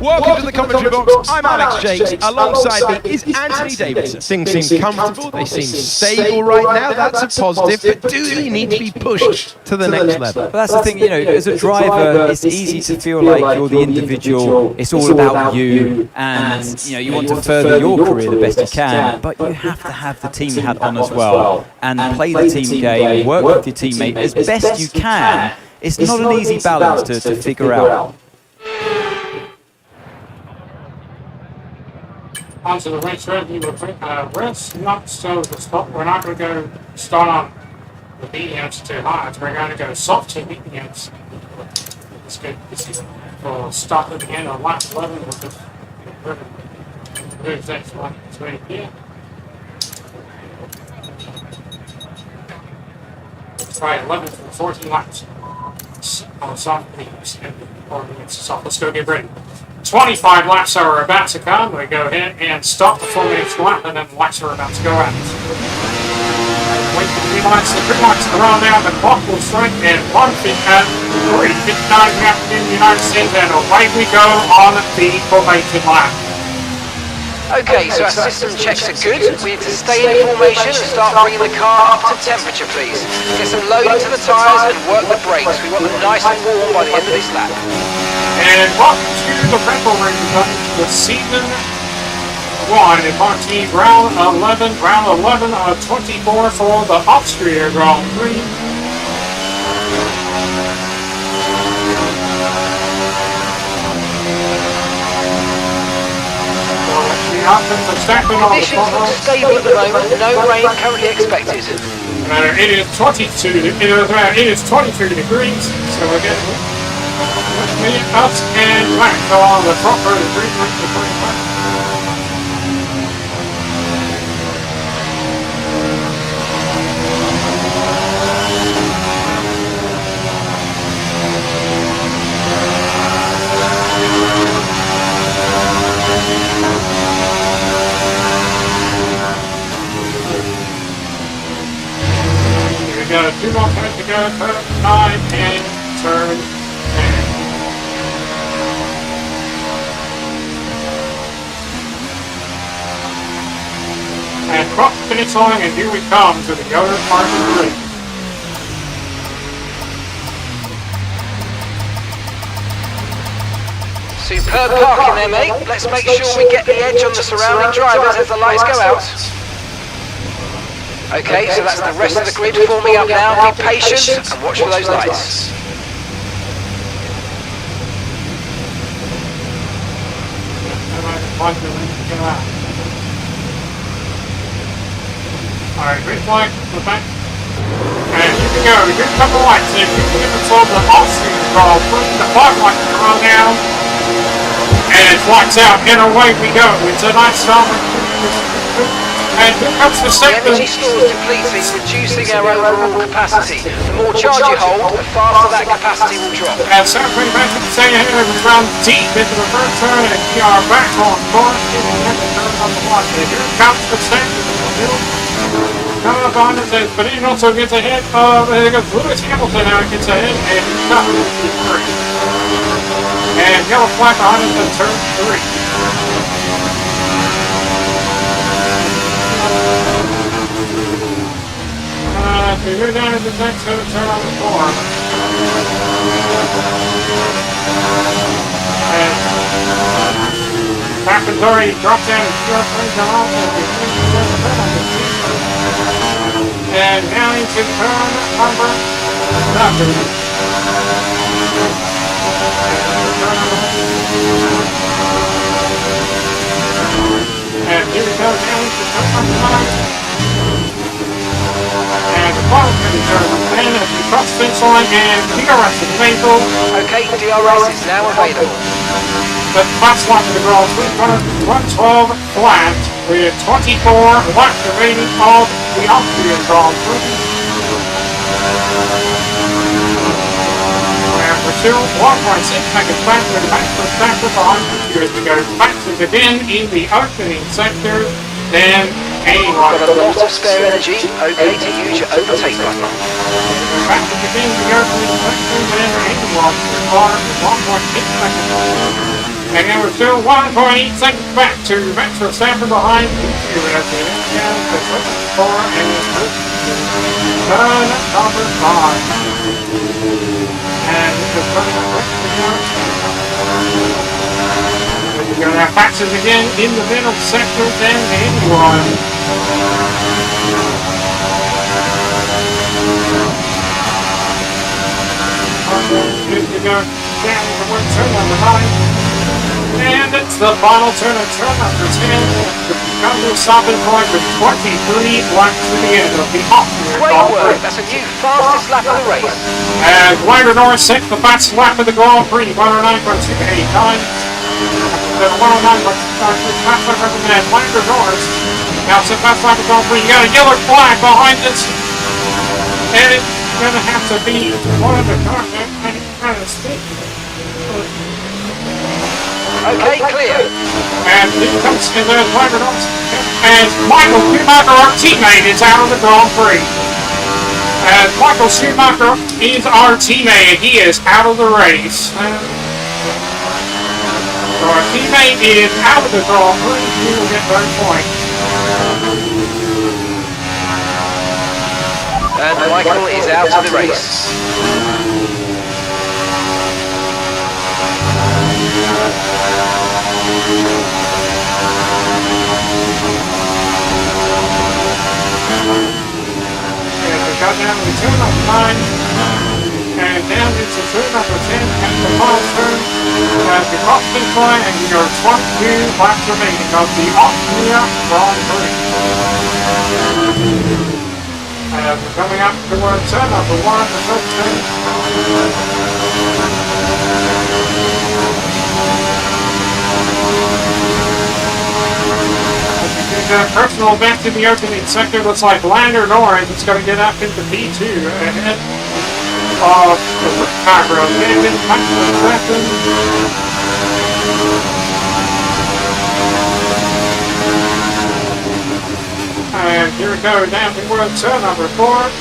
Welcome to the commentary box. I'm Alex Jakes. Alongside me is Anthony Davidson. Things seem comfortable, they seem stable right now. That's a positive, but do they need to be pushed to the next level? But that's the thing, you know, as a driver, it's easy to feel like you're the individual, it's all about you, and you know, you want to further your career the best you can, but you have to have the team hat on as well, and play the team game, work with your teammate as best you can. It's not an easy balance to figure out. Onto the race ready, rest not so to stop. We're not going to go start on the mediums too hard. We're going to go soft to mediums. Let's get this for start at the end of lap 11. We'll just move that one between here. Try 11 for 14 laps on soft mediums. Let's go get ready. 25 laps are about to come. We go ahead and stop the 4 minutes lap, and then the laps are about to go out. Wait for the green lights to run down. The clock will strike at 3:59 in the United States, and away we go on the formation lap. Okay, so our system checks are good. We need to stay in formation and start bringing the car up to temperature, please. Get some load into the tyres and work the brakes. We want them nice and warm by the end of this lap. And welcome to the Red Bull Ring, the Season 1 in Martin, round 11 of 24 for the Austria Grand Prix. Conditions look stable at the moment, no rain currently expected. It is 22 degrees, so we're getting up and back on the proper green light to green light. got 2 more turns to go. Turn 9 and turn 10. And cross the finish line, and here we come to the other part of the race. Superb parking there, mate. Let's make sure we get the edge on the surrounding drivers as the lights go out. Okay, so that's the rest of the grid forming up now. Be patient and watch for those lights. Alright, green flag, we're back. And here we go, here's a couple lights. If you can get control of the Austrian draw, put the fog light to run down. And it lights out, and away we go. It's a nice summer. And here comes the The second. energy stores depleting, reducing our overall capacity. The more charge you hold, the faster that capacity will drop. And so pretty much we say ahead of us round deep into the first turn, and we are back on course. On the watch. And here comes the second. Coming up on it, but he also gets ahead of Lewis Hamilton now gets ahead, and he's got three. And yellow flag behind us in turn 3. As we go down to the next turn on the 4. And Captain's already dropped down and threw off. And now into turn number 7. And here we go now into turn number 9. And the bottom turn number 10 as we cross the finish line, and DRS is available. Okay, DRS is now available. But fast lap of the Grand Prix, 112 flat, with 24 laps remaining of the Austrian Grand Prix. And we're still 1.6 seconds back with Max Verstappen behind the as we go back to begin in the opening sector. Then anyone. Got a lot of spare energy. Okay to use your overtake button. Back to begin the opening sector, then anyone for 1.6 seconds. And then we're still 1.8 seconds back to Max Verstappen behind P2 as we head down to 24 and turn number 5. And this is coming up next to go. We're going to have Baxes again in the middle sector, then anyone. Here we go down to turn number 9. And it's the final turn of turn number 10. The come to a stopping point with 23 laps to the end of the Austrian Great Grand work. Prix. That's a new fastest lap of the race. And Lando Norris set the fastest lap of the Grand Prix, 109.289. Then 109.293 fast lap of the man, Lando Norris. Now set fast lap of the Grand Prix. You got a yellow flag behind us. And it's going to have to be one of the cars that kind of stick. Okay, clear. And here comes the driver Norris. And Michael Schumacher, our teammate, is out of the Grand Prix. And Michael Schumacher is our teammate. He is out of the race. So our teammate is out of the Grand Prix. He will get those points. And Michael is out of the race. And we got down to turn number 9, and down into turn number 10 at the final turn as we cross this line, and we are 22 laps remaining of the Austria Grand Prix. As we're coming up towards turn number 1, the first turn. Personal best in the opening sector looks like Lando Norris is going to get up into P2 ahead of the Chicago. David Verstappen. And here we go down towards turn number 4.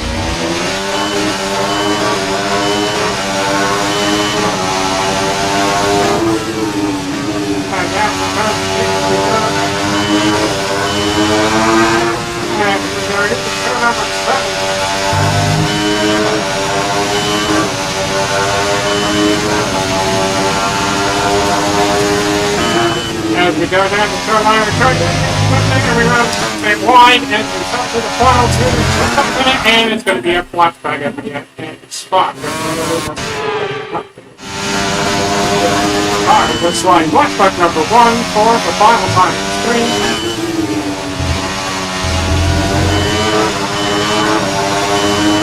And there is the turn number 7. As we go down to turn line, we turn we run it wide and we come to the final two, and it's going to be a flat back up again. And spot. Alright, let's line flashback number 1 for the final time. 3.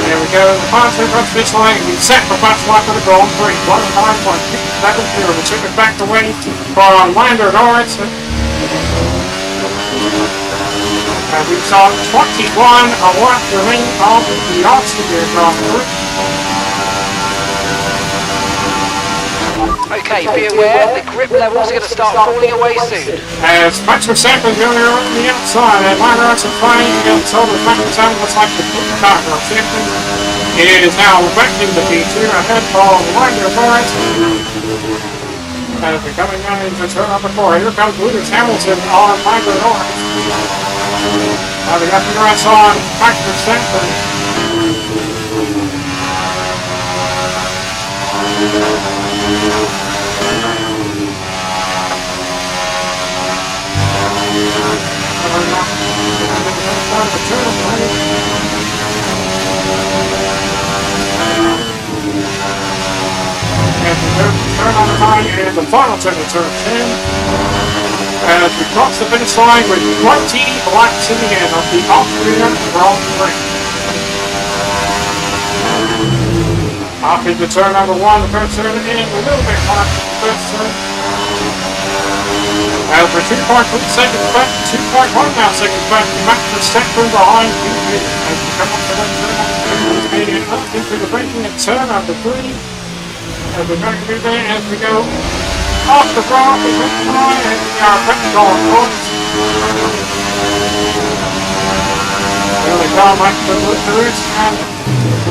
There we go. The final two across this line. We set for fast lap of the Grand Prix. 1:09.670. We took it back away for Lando Norris. And we saw 21 a lap remaining of the Austrian Grand Prix. Okay, be aware, the grip levels are going to start falling away soon. As Max Verstappen going around the outside, and Lando Norris is flying against all the Max Verstappen looks like the car for second. It is now back in the P2 ahead of Lando Norris. As we're coming down into turn number 4, here comes Lewis Hamilton on Lando Norris. Now we got the rest on Max Verstappen. And turn on the 9 and the final turn of turn 10. As we cross the finish line with 20 laps in the end of the Austrian Grand Prix. Off into turn number 1, the first turn in, a little bit hot in the first turn. As we're 2.1 seconds back, 2.1 now seconds back, Max Verstappen behind P2. As we come up to that turn, and up into the braking at turn number 3. As we're going to do there, as we go off the rock, we hit the line, and we are back on course. There we go, Max Verstappen, and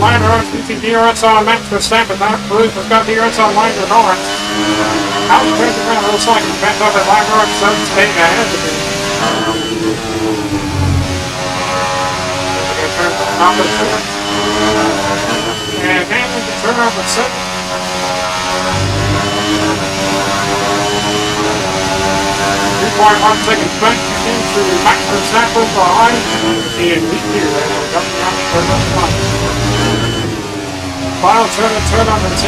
Lando Norris using DRS on Max Verstappen. That Cruz has got DRS on Lando Norris. Out of the ground, it looks like he's back up at Lando Norris, so staying ahead of him. Number 6. And Hamilton to turn number 7. .1 seconds back into Max Verstappen behind, and we here as we're coming out of turn number 1. Final turn number 10.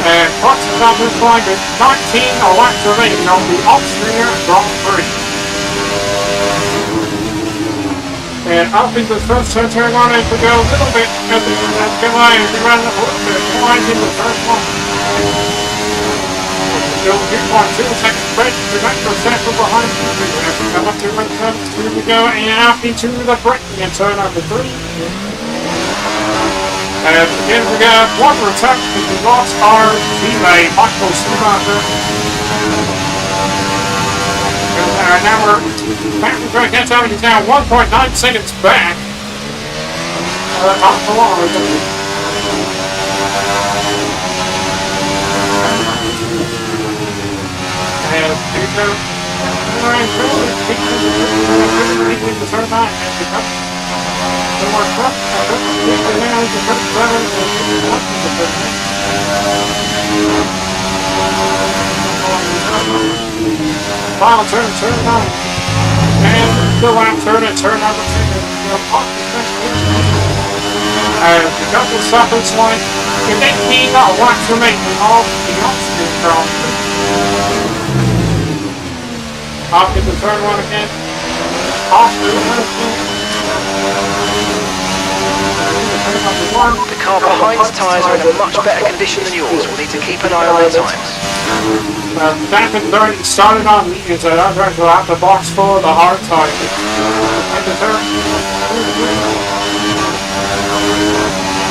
And Fox is on this line with 19 laps remaining on the Austrian Grand Prix. And up into the first turn 1 as we go a little bit at the line as we run a little bit wide in the first one. Still 2.2 seconds break to Max Verstappen behind P2. As we come up to turn 2, here we go, and out into the braking in turn number 3. And again, we got one more touch because we lost our teammate, Michael Schumacher. And now we're back to track. That's how he's now 1.9 seconds back. Off the line. And here goes. The turn back and become. Final turn 9. And the last turn at turn number 2. And the couple seconds line. If they need not watch remaining off the Austrian Grand Prix. Off into turn 1 again. Off to the The car behind's tyres are in a much better condition than yours. We'll need to keep an eye on their times. Verstappen's already started on mediums, so I'm going to have the box full of the hard tires. And the turn.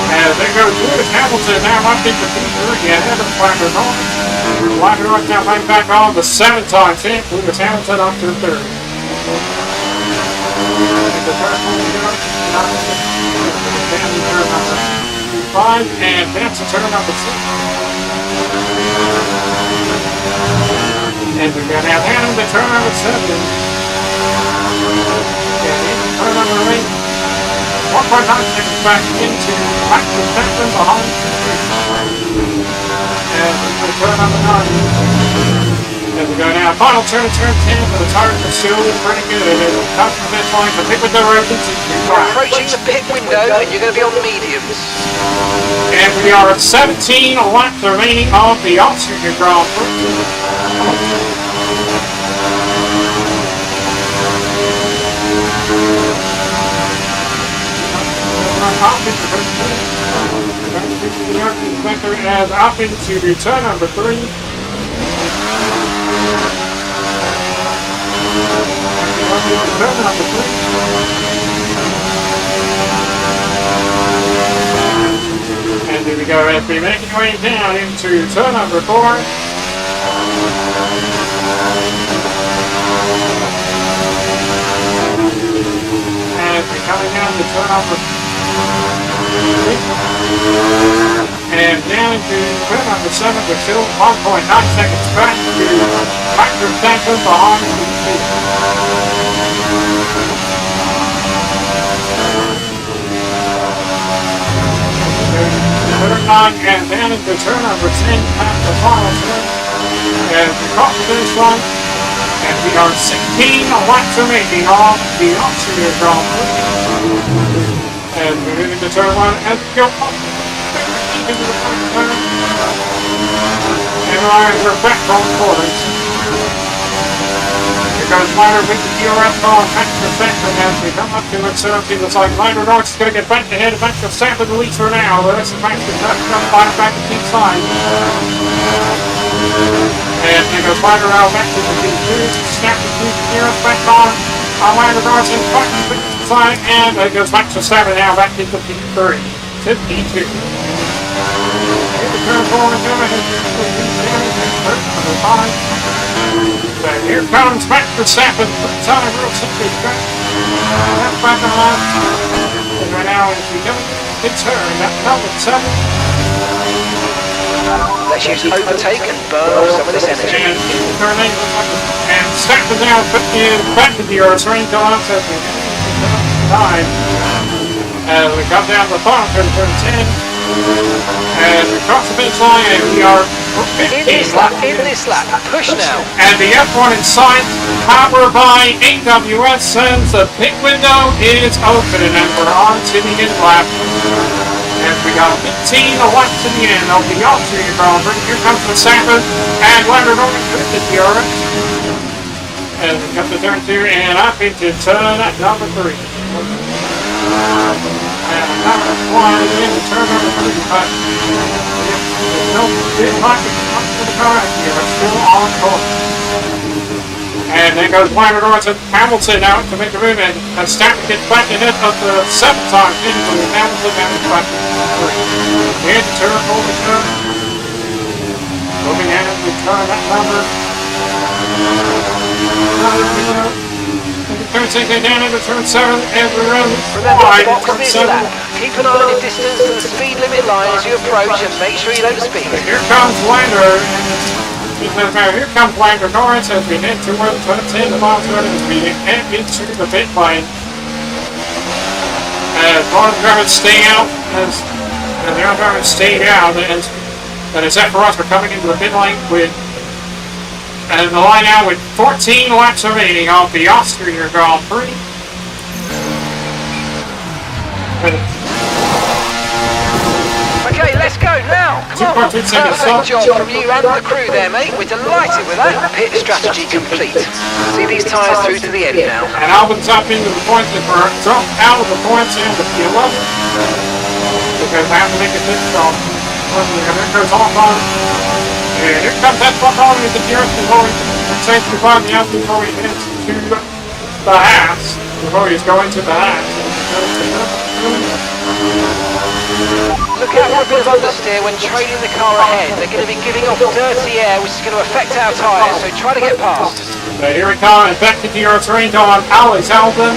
And there goes Lewis Hamilton now up into P3 ahead of Lando Norris. Lando Norris now right back on the 7-time champ. Lewis Hamilton up to the 3rd. Turn number 5, and that's the turn number 6. And we're going to have him to turn number 7. And into turn number 8. 1.9 seconds back into Max Verstappen behind Q3. And we're going to turn number 9. And we go now, final turn to turn 10, but the tires are still pretty good. And come from this line, the pit window opens. We're approaching the pit window and you're going to be on the mediums. And we are at 17 laps remaining of the Austria Grand Prix. As up into turn number 3. Turn number 3. And there we go, as we make our way down into turn number 4. And we're coming down to turn number 3. And down into turn number 7, we're still 1.9 seconds back to Max Verstappen behind the speed. Turn 9 and down into turn number 10 past the final turn. As we cross the finish line, and we are 16 laps remaining on the Austria Grand Prix. And we're moving to turn 1 and go up into the first turn. And we're back on course. Here goes Minor with the DRS car on Max Verstappen as we come up to it. 17 looks like Minor Norris is going to get back ahead of Max Verstappen the lead for now. But that's Max Verstappen back to the side. And here goes Minor out back to the P2. Snap the DRS back on. Minor Norris in front of the side. And there goes Max Verstappen now back into P3 to P2. Turn forward, go ahead. So here comes Max Verstappen. Time real simply straight. That's back on line. And right now, as we go to turn, that's number 7. Let's use overtake and burn off some of this energy. And turn 8 looks like and Verstappen now put in back to the Earth range on so we can 9. We come down to the final turn 10. And we cross the finish line and we are in this lap, push now. And the F1 in sight, powered by AWS, says the pit window is open and we're on to the end lap. And we got 15 laps to the end of the Austria Grand Prix. Here comes Verstappen and Lando Norris with the DRS. And we come to turn 2 and up into turn at number 3. And number 1 in the turn number 3, but there's no big pocket for the car here, but still on course. And then goes Lando Norris and Hamilton out to make a move, and Verstappen gets back ahead of the 7th time into Hamilton and it's back to 3. Into turn 4 we turn. Moving in to turn that number. Turn 6 down into turn 7 and we're on wide Remember, turn this 7. lap. Keep an eye on your distance to the speed limit line as you approach and make sure you don't speed. Here comes Lando. Here comes Lando Norris as we head towards turn 10, the bottom turn as we head into the pit lane. As long as drivers stay out, as the other drivers stay out, and as that for us, we're coming into the pit lane with and the line out with 14 laps remaining of the Austria Grand Prix. Okay, let's go now. Come on. 2.2 seconds Perfect job from you and the crew there, mate. We're delighted with that. Pit strategy complete. See these tyres through to the end now. And Albon's up into the points that were dropped out of the points into the 11th. Because I have to make a pit stop. And there goes Albon. And here comes that front on with the DRS before we take the bottom out before we head to the halves. Before he's going to the halves. Look out for a bit of understeer when trailing the car ahead. They're going to be giving off dirty air, which is going to affect our tyres, so try to get past. So here we come, and back to DRS range on Alex Albon.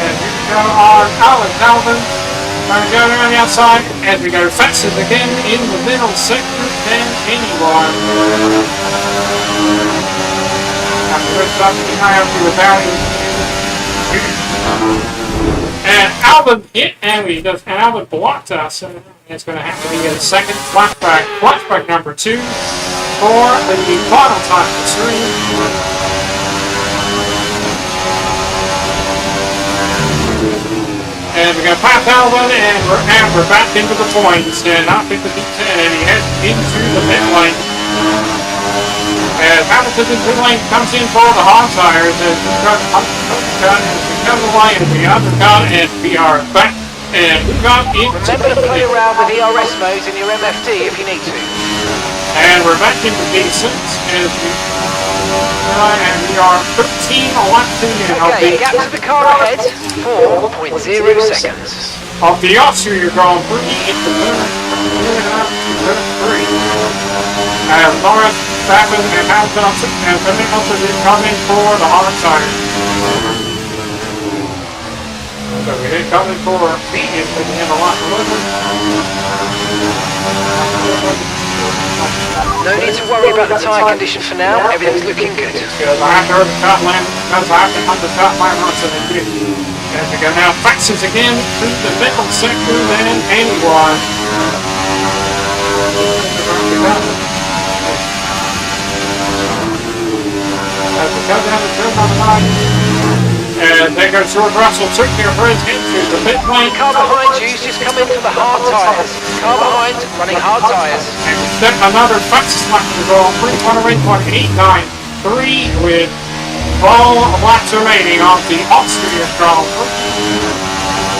And here we go on Alex Albon. We're going around the outside as we go fastest again in the middle sector than anyone. After this up, the high up to the valley. And Albert hit, and Albert blocked us. So it's going to have to be a second flashback. Flashback number 2 for the final time for stream. And we're going to pass Albert, and we're back into the points, and up into the 10, and he heads into the pit lane. As Hamilton in pit lane comes in for the hard tires, and we come away and we undercut, and we are back, and we got into Remember to play around with ERS modes in your MFD if you need to. and we're back into decent, as we are 13 laps in Okay, gap to the car ahead, 4.0 seconds. of the Austria Grand Prix into turn 3. Lawrence, Stappen, and Hamilton and Hamilton is coming for the hard tire. So we're coming for medium at the end of lap 11. No need to worry about the tyre condition for now, everything's looking good. I have to undercut line because I have to undercut my runs in the dip. As we go now, fastest again through the middle sector than anyone. As we come down the turn number 9, and there goes George Russell, took their friends into the pit lane. Car behind you's just come in for the hard tyres. Car behind, running hard tyres. And we set another fastest lap to go on 3:108.893 with 12 laps remaining on the Austria Grand Prix.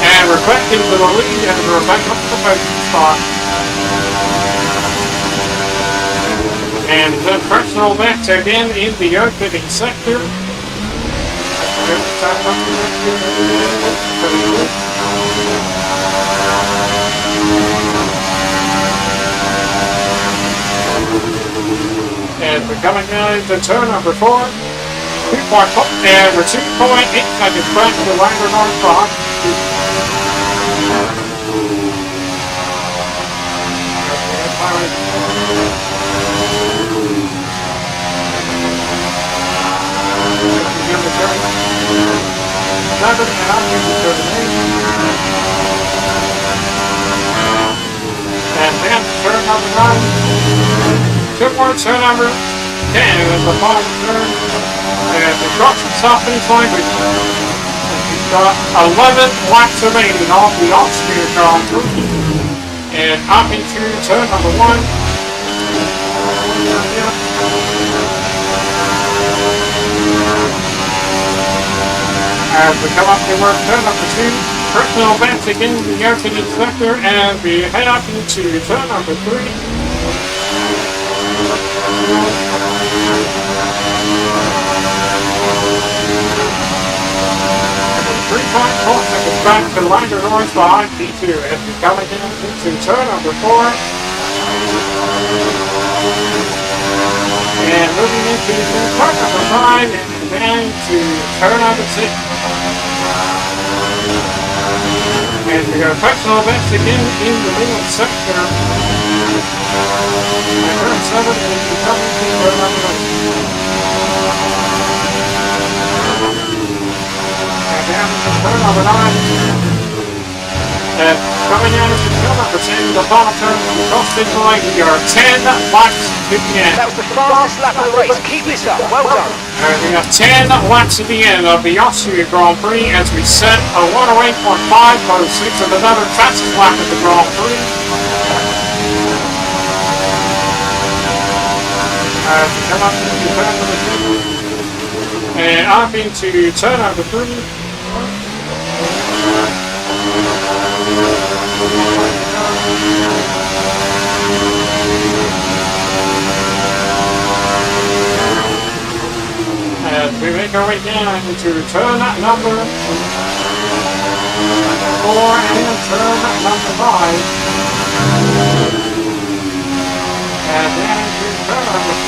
And we're back into the lead, and we're back up to the podium spot. And the personal best again in the opening sector. And we're coming down into turn number 4. 2.4, and we're 2.8 seconds back to the Langer North spot. And then turn number 9. Two more turn number 10 is the final turn. And the trucks and stop finish line, we've got 11 laps remaining on the Austria Grand Prix. And up into turn number 1. As we come up to work turn number 2, personal best again in the opening sector, and we head up into turn number 3. 3.4 seconds back to Langer North behind P2 as we come again into turn number 4. And moving into turn number 5 and then to turn number 6. And we got a personal best again in the middle sector. And turn 7 and we come into turn number 8. And down to turn number 9. And coming out of the turn number 10, the final turn from the cross finish line, we are 10 laps to the end. That was the fastest lap of the race. Keep this up. Well done. And we have 10 laps at the end of the Austria Grand Prix as we set a 108.506 of another fastest lap of the Grand Prix. As we come up into turn number 2. And up into turn number 3. As we make our way down into turn number 4 and turn number 5. And then into turn number 6.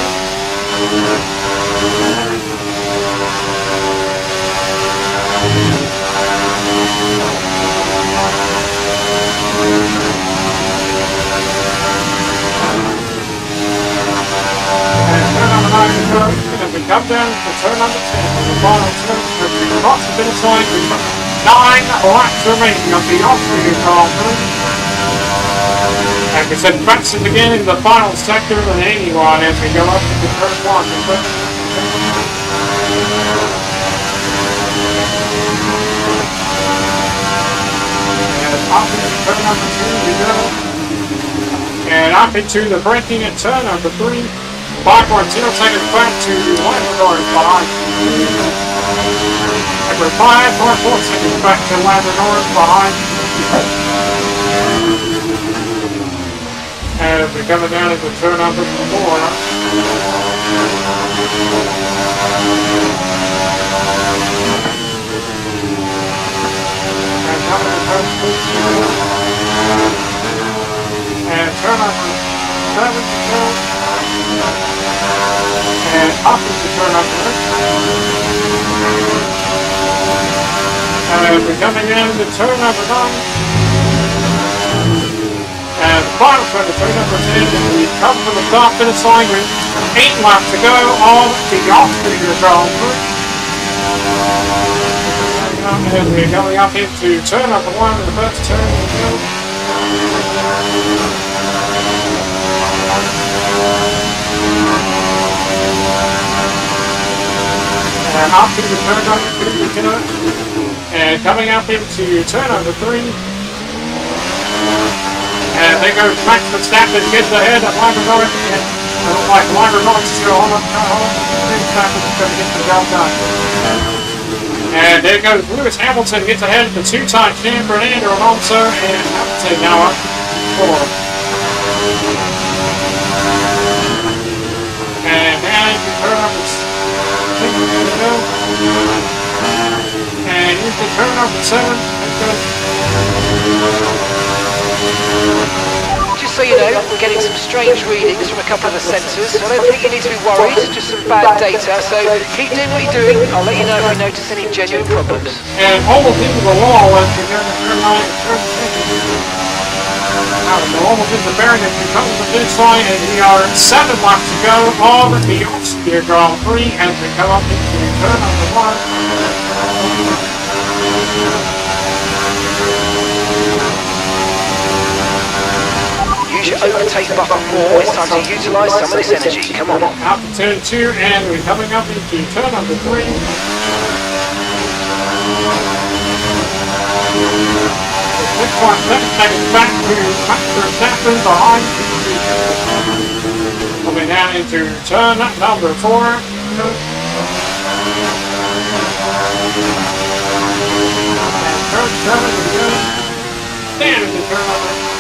come down to turn number 10 on the final turn. We've got the finish line. We've got 9 laps remaining of the Austrian Grand Prix. And we said practice again in the final sector of 81 as we go up to the first one. Up into turn number 2 we go. And up into the braking at turn number 3. 5.0 seconds back to Labrador behind. And we're 5.4 seconds back to Labrador behind. And we're coming down into turn number 4. And coming to turn 2. And turn number 7 to go. And up into turn number 6. And we're coming in to turn number 9. And the final turn to turn number 10. And we come from the start finish line with 8 laps to go on the Austrian Grand Prix. And we're coming up into turn number 1, the first turn we go. And up into turn number 2 we go. And coming up into turn number 3. And there goes Max Verstappen, gets ahead of Labrador. And like Labrador's still on up, Verstappen's going to get the job done. And there goes Lewis Hamilton, gets ahead of the 2-time champ Fernando Alonso, and Hamilton now up 4. And now you can turn number 6 to go. And you can turn number 7. That's good. Just so you know, we're getting some strange readings from a couple of the sensors. I don't think you need to be worried, just some bad data. So keep doing what you're doing. I'll let you know if we notice any genuine problems. And almost into the wall as we go to turn 9 and turn 6. Now we're almost into the bearing as we come to the finish line, and we are 7 laps to go on the Austria Grand Prix as we come up into turn number 1. Use your overtake button more. It's time to utilise some of this energy. Come on. Out to turn 2, and we're coming up into turn number 3. This one, let's take it back to Max Verstappen behind. Coming down into turn number 4. And turn 7 is good. Down into turn number 4.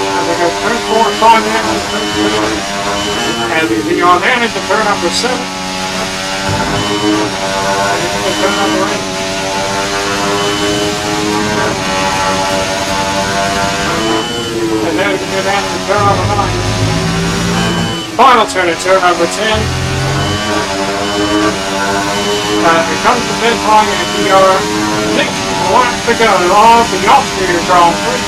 And we go turn 4 and 5 down into turn 2. And we are down into turn number 7. And into turn number 8. And then we can go down to turn number 9. Final turn at turn number 10. And we come to the finish line, and we are 6 laps to go on the Austrian Grand Prix.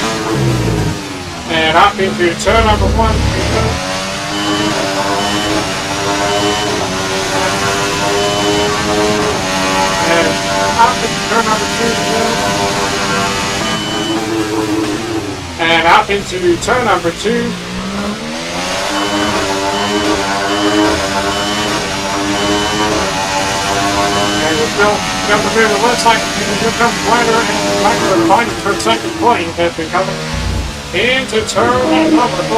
And up into turn number 1 we go. And up into turn number 2 we go. And up into turn number 2. And we're still jumping through the left side. Here comes Leiter, and Leiter fighting for second place as we come into turn number 4.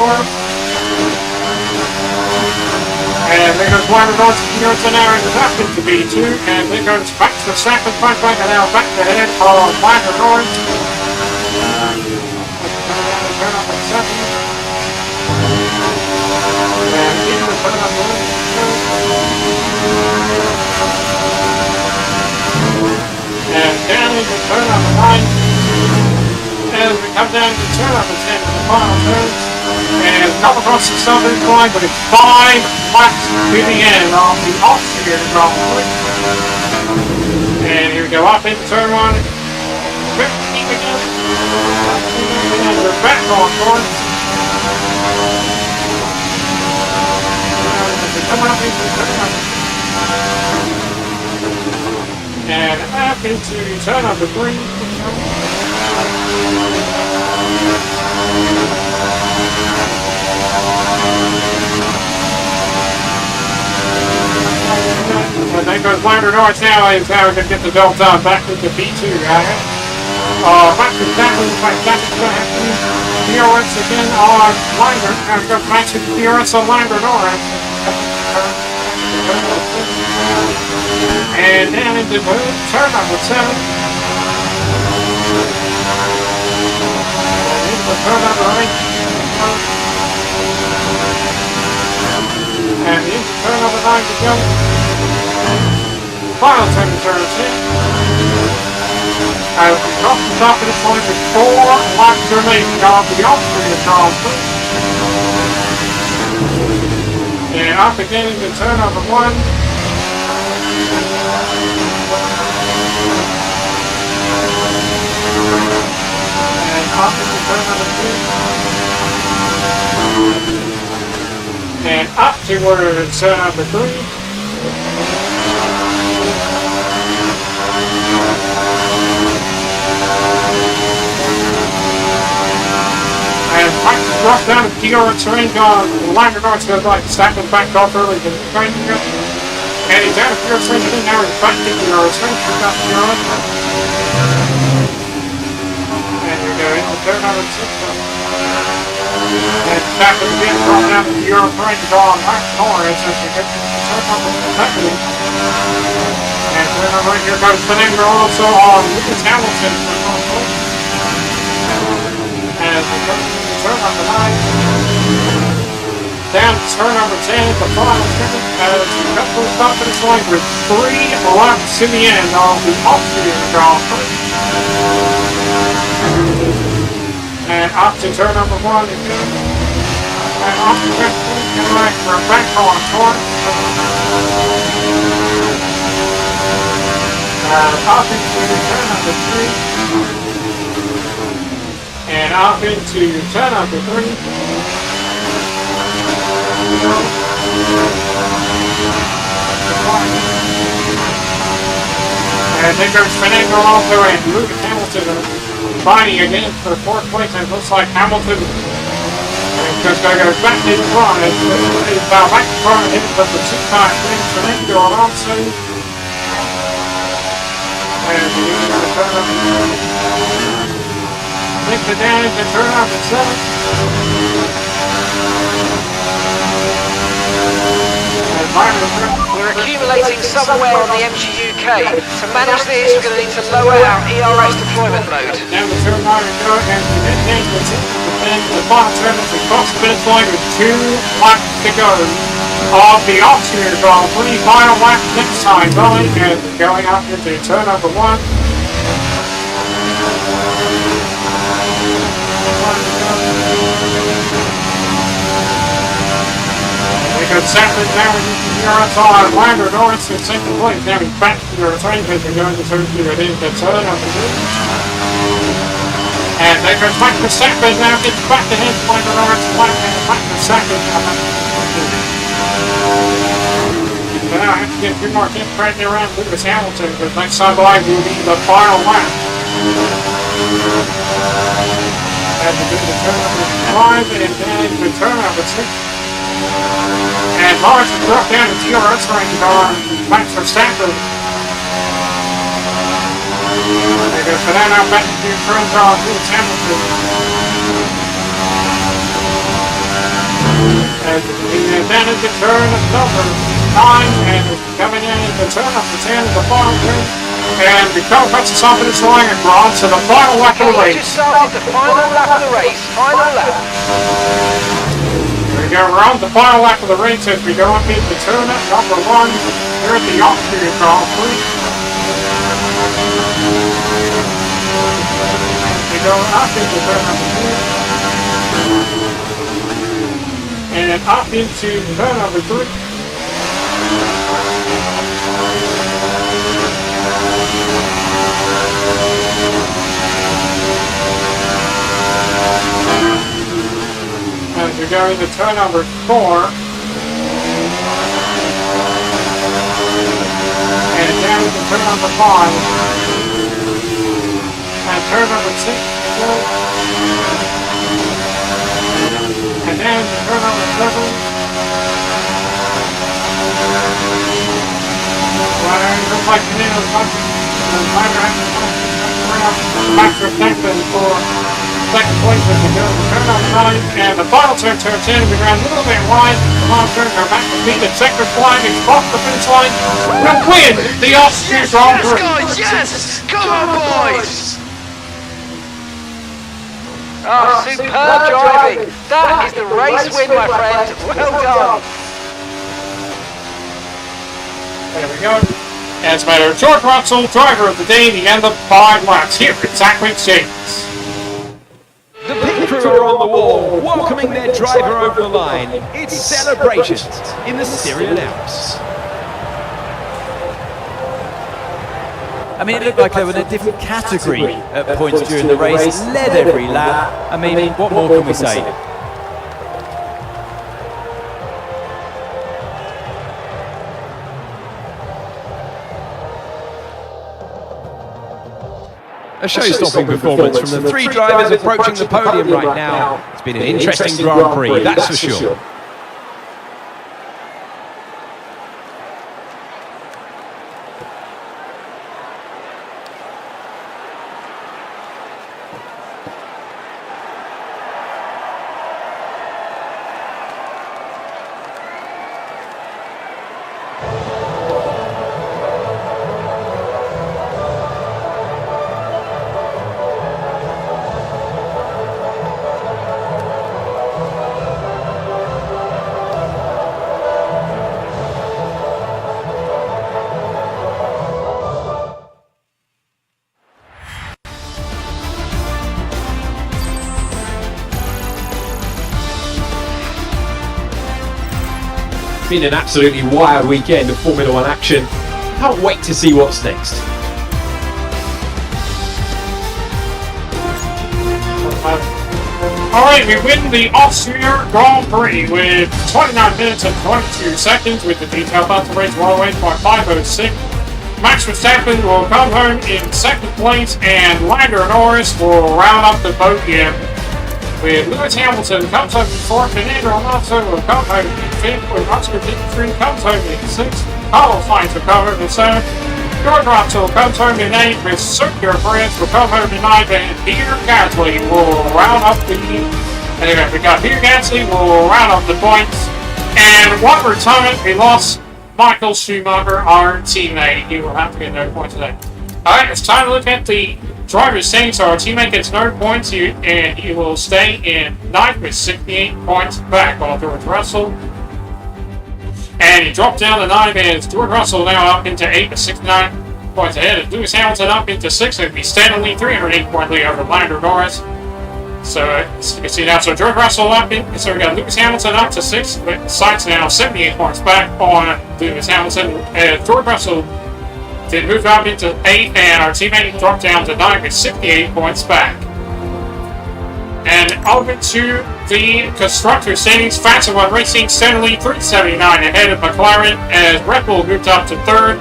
And there goes Labrador, European Aaron is up into B2, and there goes Max Verstappen, front right, and now back to head of Labrador. Turn number 7. And into turn number 8. And down into turn number 9. As we come down to turn number 10 in the final turn. And not across the southern line, but it's 5 laps to the end of the Austrian Grand Prix. And here we go up into turn 1. Quick keep again. And we're back on course. And as we come up into turn number 6. And up into turn number 3. And then goes Lander North now is how we can get the Delta back into P2, right? Back to Stafford, back to DRS again on Lander, and goes back to DRS on Lander North. And down into turn number 7. And into turn number 8. And into turn number 9 to go. Final turn to turn 10. As we cross the top of this line with 4 laps remaining on the Austrian Grand Prix. And up again into turn number 1. And up into turn number 2. And up towards turn number 3. And Max dropped down to DRS range on Lander North goes right, Stackman backed off early to training. And he's out of DRS range again, now he's back to DRS range, he's got DRS. And you go into turn number 6. And Stackman again dropped down to DRS range on Max Norris as we get to turn number 7. And turn number 8, here goes Fernando also on Lucas Hamilton. And we go to turn number 9. Down to turn number 10 at the final turn. As we cut to the top of this line with 3 laps in the end on the Austrian Grand Prix. And up to turn number 1 again. And off to turn number 2 right, we're back on course. Up into turn number 3. And up into turn number 3. And then goes Fernando Alonso and Lewis Hamilton fighting again for 4th place, and it looks like Hamilton is going to go back in front. It's back in front of him, but the 2-time wins Fernando Alonso. And he's going to turn up. Victor down to turn up at 7. We're accumulating some wear on the MGUK. To manage this, we're going to need to lower our ERS deployment mode. Down the turn 9 and go, and the final turn is across the finish line with 2 laps to go of the Austrian Grand Prix. Final lap next time, going and going up into turn number 1. Because Stafford now in DRS on Lander Norris in 2nd place. Now he's back to the return because we're going to turn 2 and into turn number 2. And there goes back to Stafford now, gets back ahead to Lander Norris, back to Stafford. So now I have to get a few more hits right there around Lewis Hamilton, because next time live will be the final lap. And we do the turn number 5 and then the turn number 6. And Lawrence is brought down to DRS range on Max Verstappen. There goes Fernando back to turns on Lewis Hamilton. And then into turn number 9, and coming in into turn number 10 is the final turn. And the car cuts us off in its line and we're on to the final lap of the race. Just started the final lap of the race. Final lap. We're on the final lap of the race as we go up into turn number 1 here at the Austrian Grand Prix. We go up into turn number 2 and up into turn number 3. As we go into turn number 4. And down into turn number 5. And turn number 6. And then turn number 7. Looks like the name of Max Verstappen for second place as we go to turn number 9. And the final turn, turn 10, we ran a little bit wide. The final turn, our Max beat the checkered flag and crossed the finish line. Will win the Austrian Grand Prix. Guys, yes! Come on, boys! Oh, superb driving! That is the race win, my friend. Well done. There we go. As a matter of George Russell, driver of the day, the end of 5 laps here at Zachary James. The pit crew are on the wall, welcoming their driver over the line. It's celebrations in the Styrian Alps. I mean, it looked like they were in a different category at points during the race, led every lap. I mean, what more can we say? A show-stopping performance from the 3 drivers approaching the podium right now. It's been an interesting Grand Prix, that's for sure. Been an absolutely wild weekend of Formula One action. Can't wait to see what's next. Alright, we win the Austria Grand Prix with 29 minutes and 22 seconds with the detailed battle race 108.506. Max Verstappen will come home in second place and Lando Norris will round up the podium. With Lewis Hamilton comes home in fourth, Fernando Alonso will come home in fifth, with Oscar Piastri comes home in sixth, Carlos Sainz will come home in seventh, George Russell comes home in eighth, with Sergio Perez will come home in ninth, and Peter Gasly will round up the. Anyway, we got Peter Gasly will round up the points, and one retirement, we lost Michael Schumacher, our teammate. He will have to get no points today. Alright, it's time to look at the driver's standings. So our teammate gets no points, and he will stay in ninth with 68 points back on George Russell. And he dropped down to 9, and George Russell now up into 8 with 69 points ahead. And Lewis Hamilton up into 6, and be steadily 308 point lead over Lando Norris. So you can see now, so George Russell up in, so we got Lewis Hamilton up to 6, but Sainz now 78 points back on Lewis Hamilton. And George Russell did move up into 8, and our teammate dropped down to 9 with 68 points back. And over to the constructor standings, Fastest One Racing steadily 379 ahead of McLaren as Red Bull moved up to 3rd,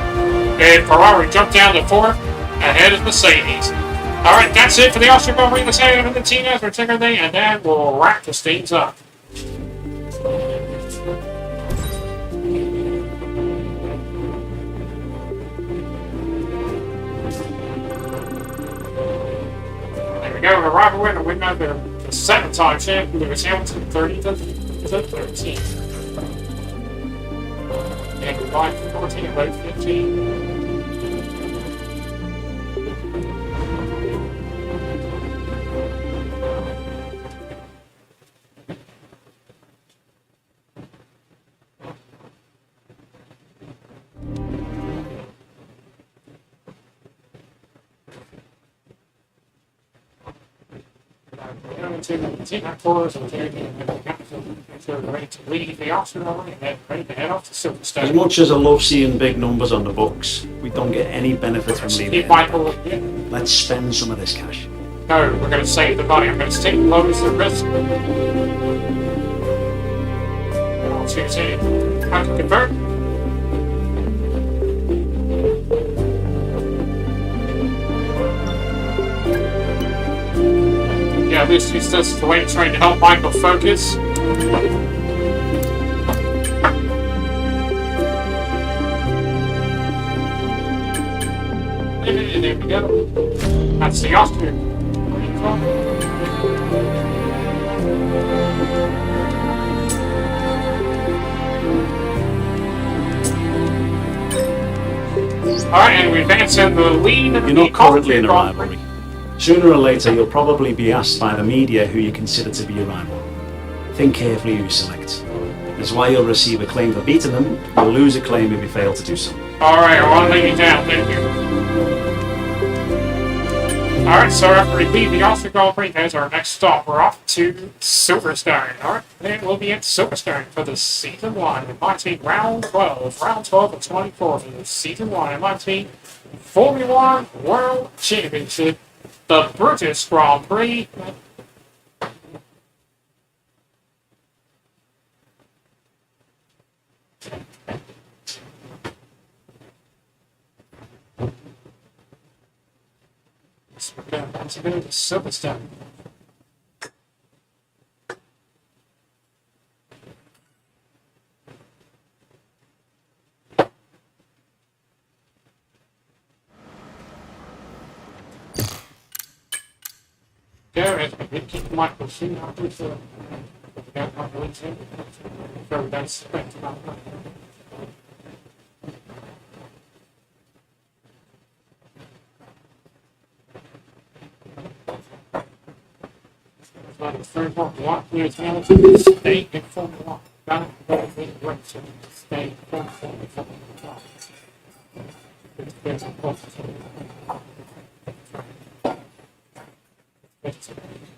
and Ferrari jumped down to 4th ahead of Mercedes. Alright, that's it for the Austrian Grand Prix. Let's head over to the team as we're taking day, and then we'll wrap this things up. There we go, the rival winner, we know the 7-time champion Lewis Hamilton, 30 to 13. And goodbye to 14 and late 15. Team headquarters and they're ready to leave the Arsenal and ready to head off to Silverstone. As much as I love seeing big numbers on the books, we don't get any benefit from leaving. Let's spend some of this cash. No, we're going to save the money. I'm going to take loads of risk. I'll choose how to convert. at least he's just the way trying to help Michael focus. And there we go. That's the Austrian. Alright, and we advance in the lead. You're not currently in a rivalry. Sooner or later, you'll probably be asked by the media who you consider to be your rival. Think carefully who you select. That's why you'll receive a claim for beating them, you'll lose a claim if you fail to do so. Alright, I want to lay you down, thank you. Alright, so after we leave the Austrian Grand Prix, there's our next stop. We're off to Silverstone. Alright, then we'll be at Silverstone for the Season 1. It might be round 12 of 24 for the Season 1. It might be Formula 1 World Championship, the British Grand Prix. Once again, the Silverstone. There is a big keep Michael Sheen out with the very nice spent about that. The third one, Lewis Hamilton, stay in Formula 1. Got it, go with the race, stay in Formula 1.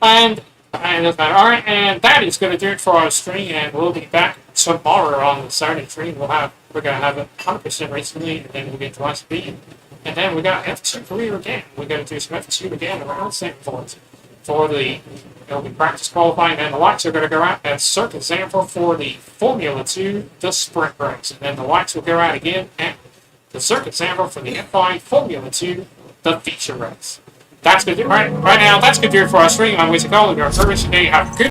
And alright, and that is going to do it for our stream, and we'll be back tomorrow on the Saturday stream. We're going to have a 100% recently, and then we'll get to speed. And then we got F2 career again. We're going to do some F2 again around St. Fort for the it'll be practice qualifying, and the lights are going to go out at Circuit Zandvoort for the Formula 2, the sprint race. And then the lights will go out again at the Circuit Zandvoort for the F1 Formula 2, the feature race. That's good. Right now, that's good for our stream. I'm Wizzy Cole, and your service today. Have a good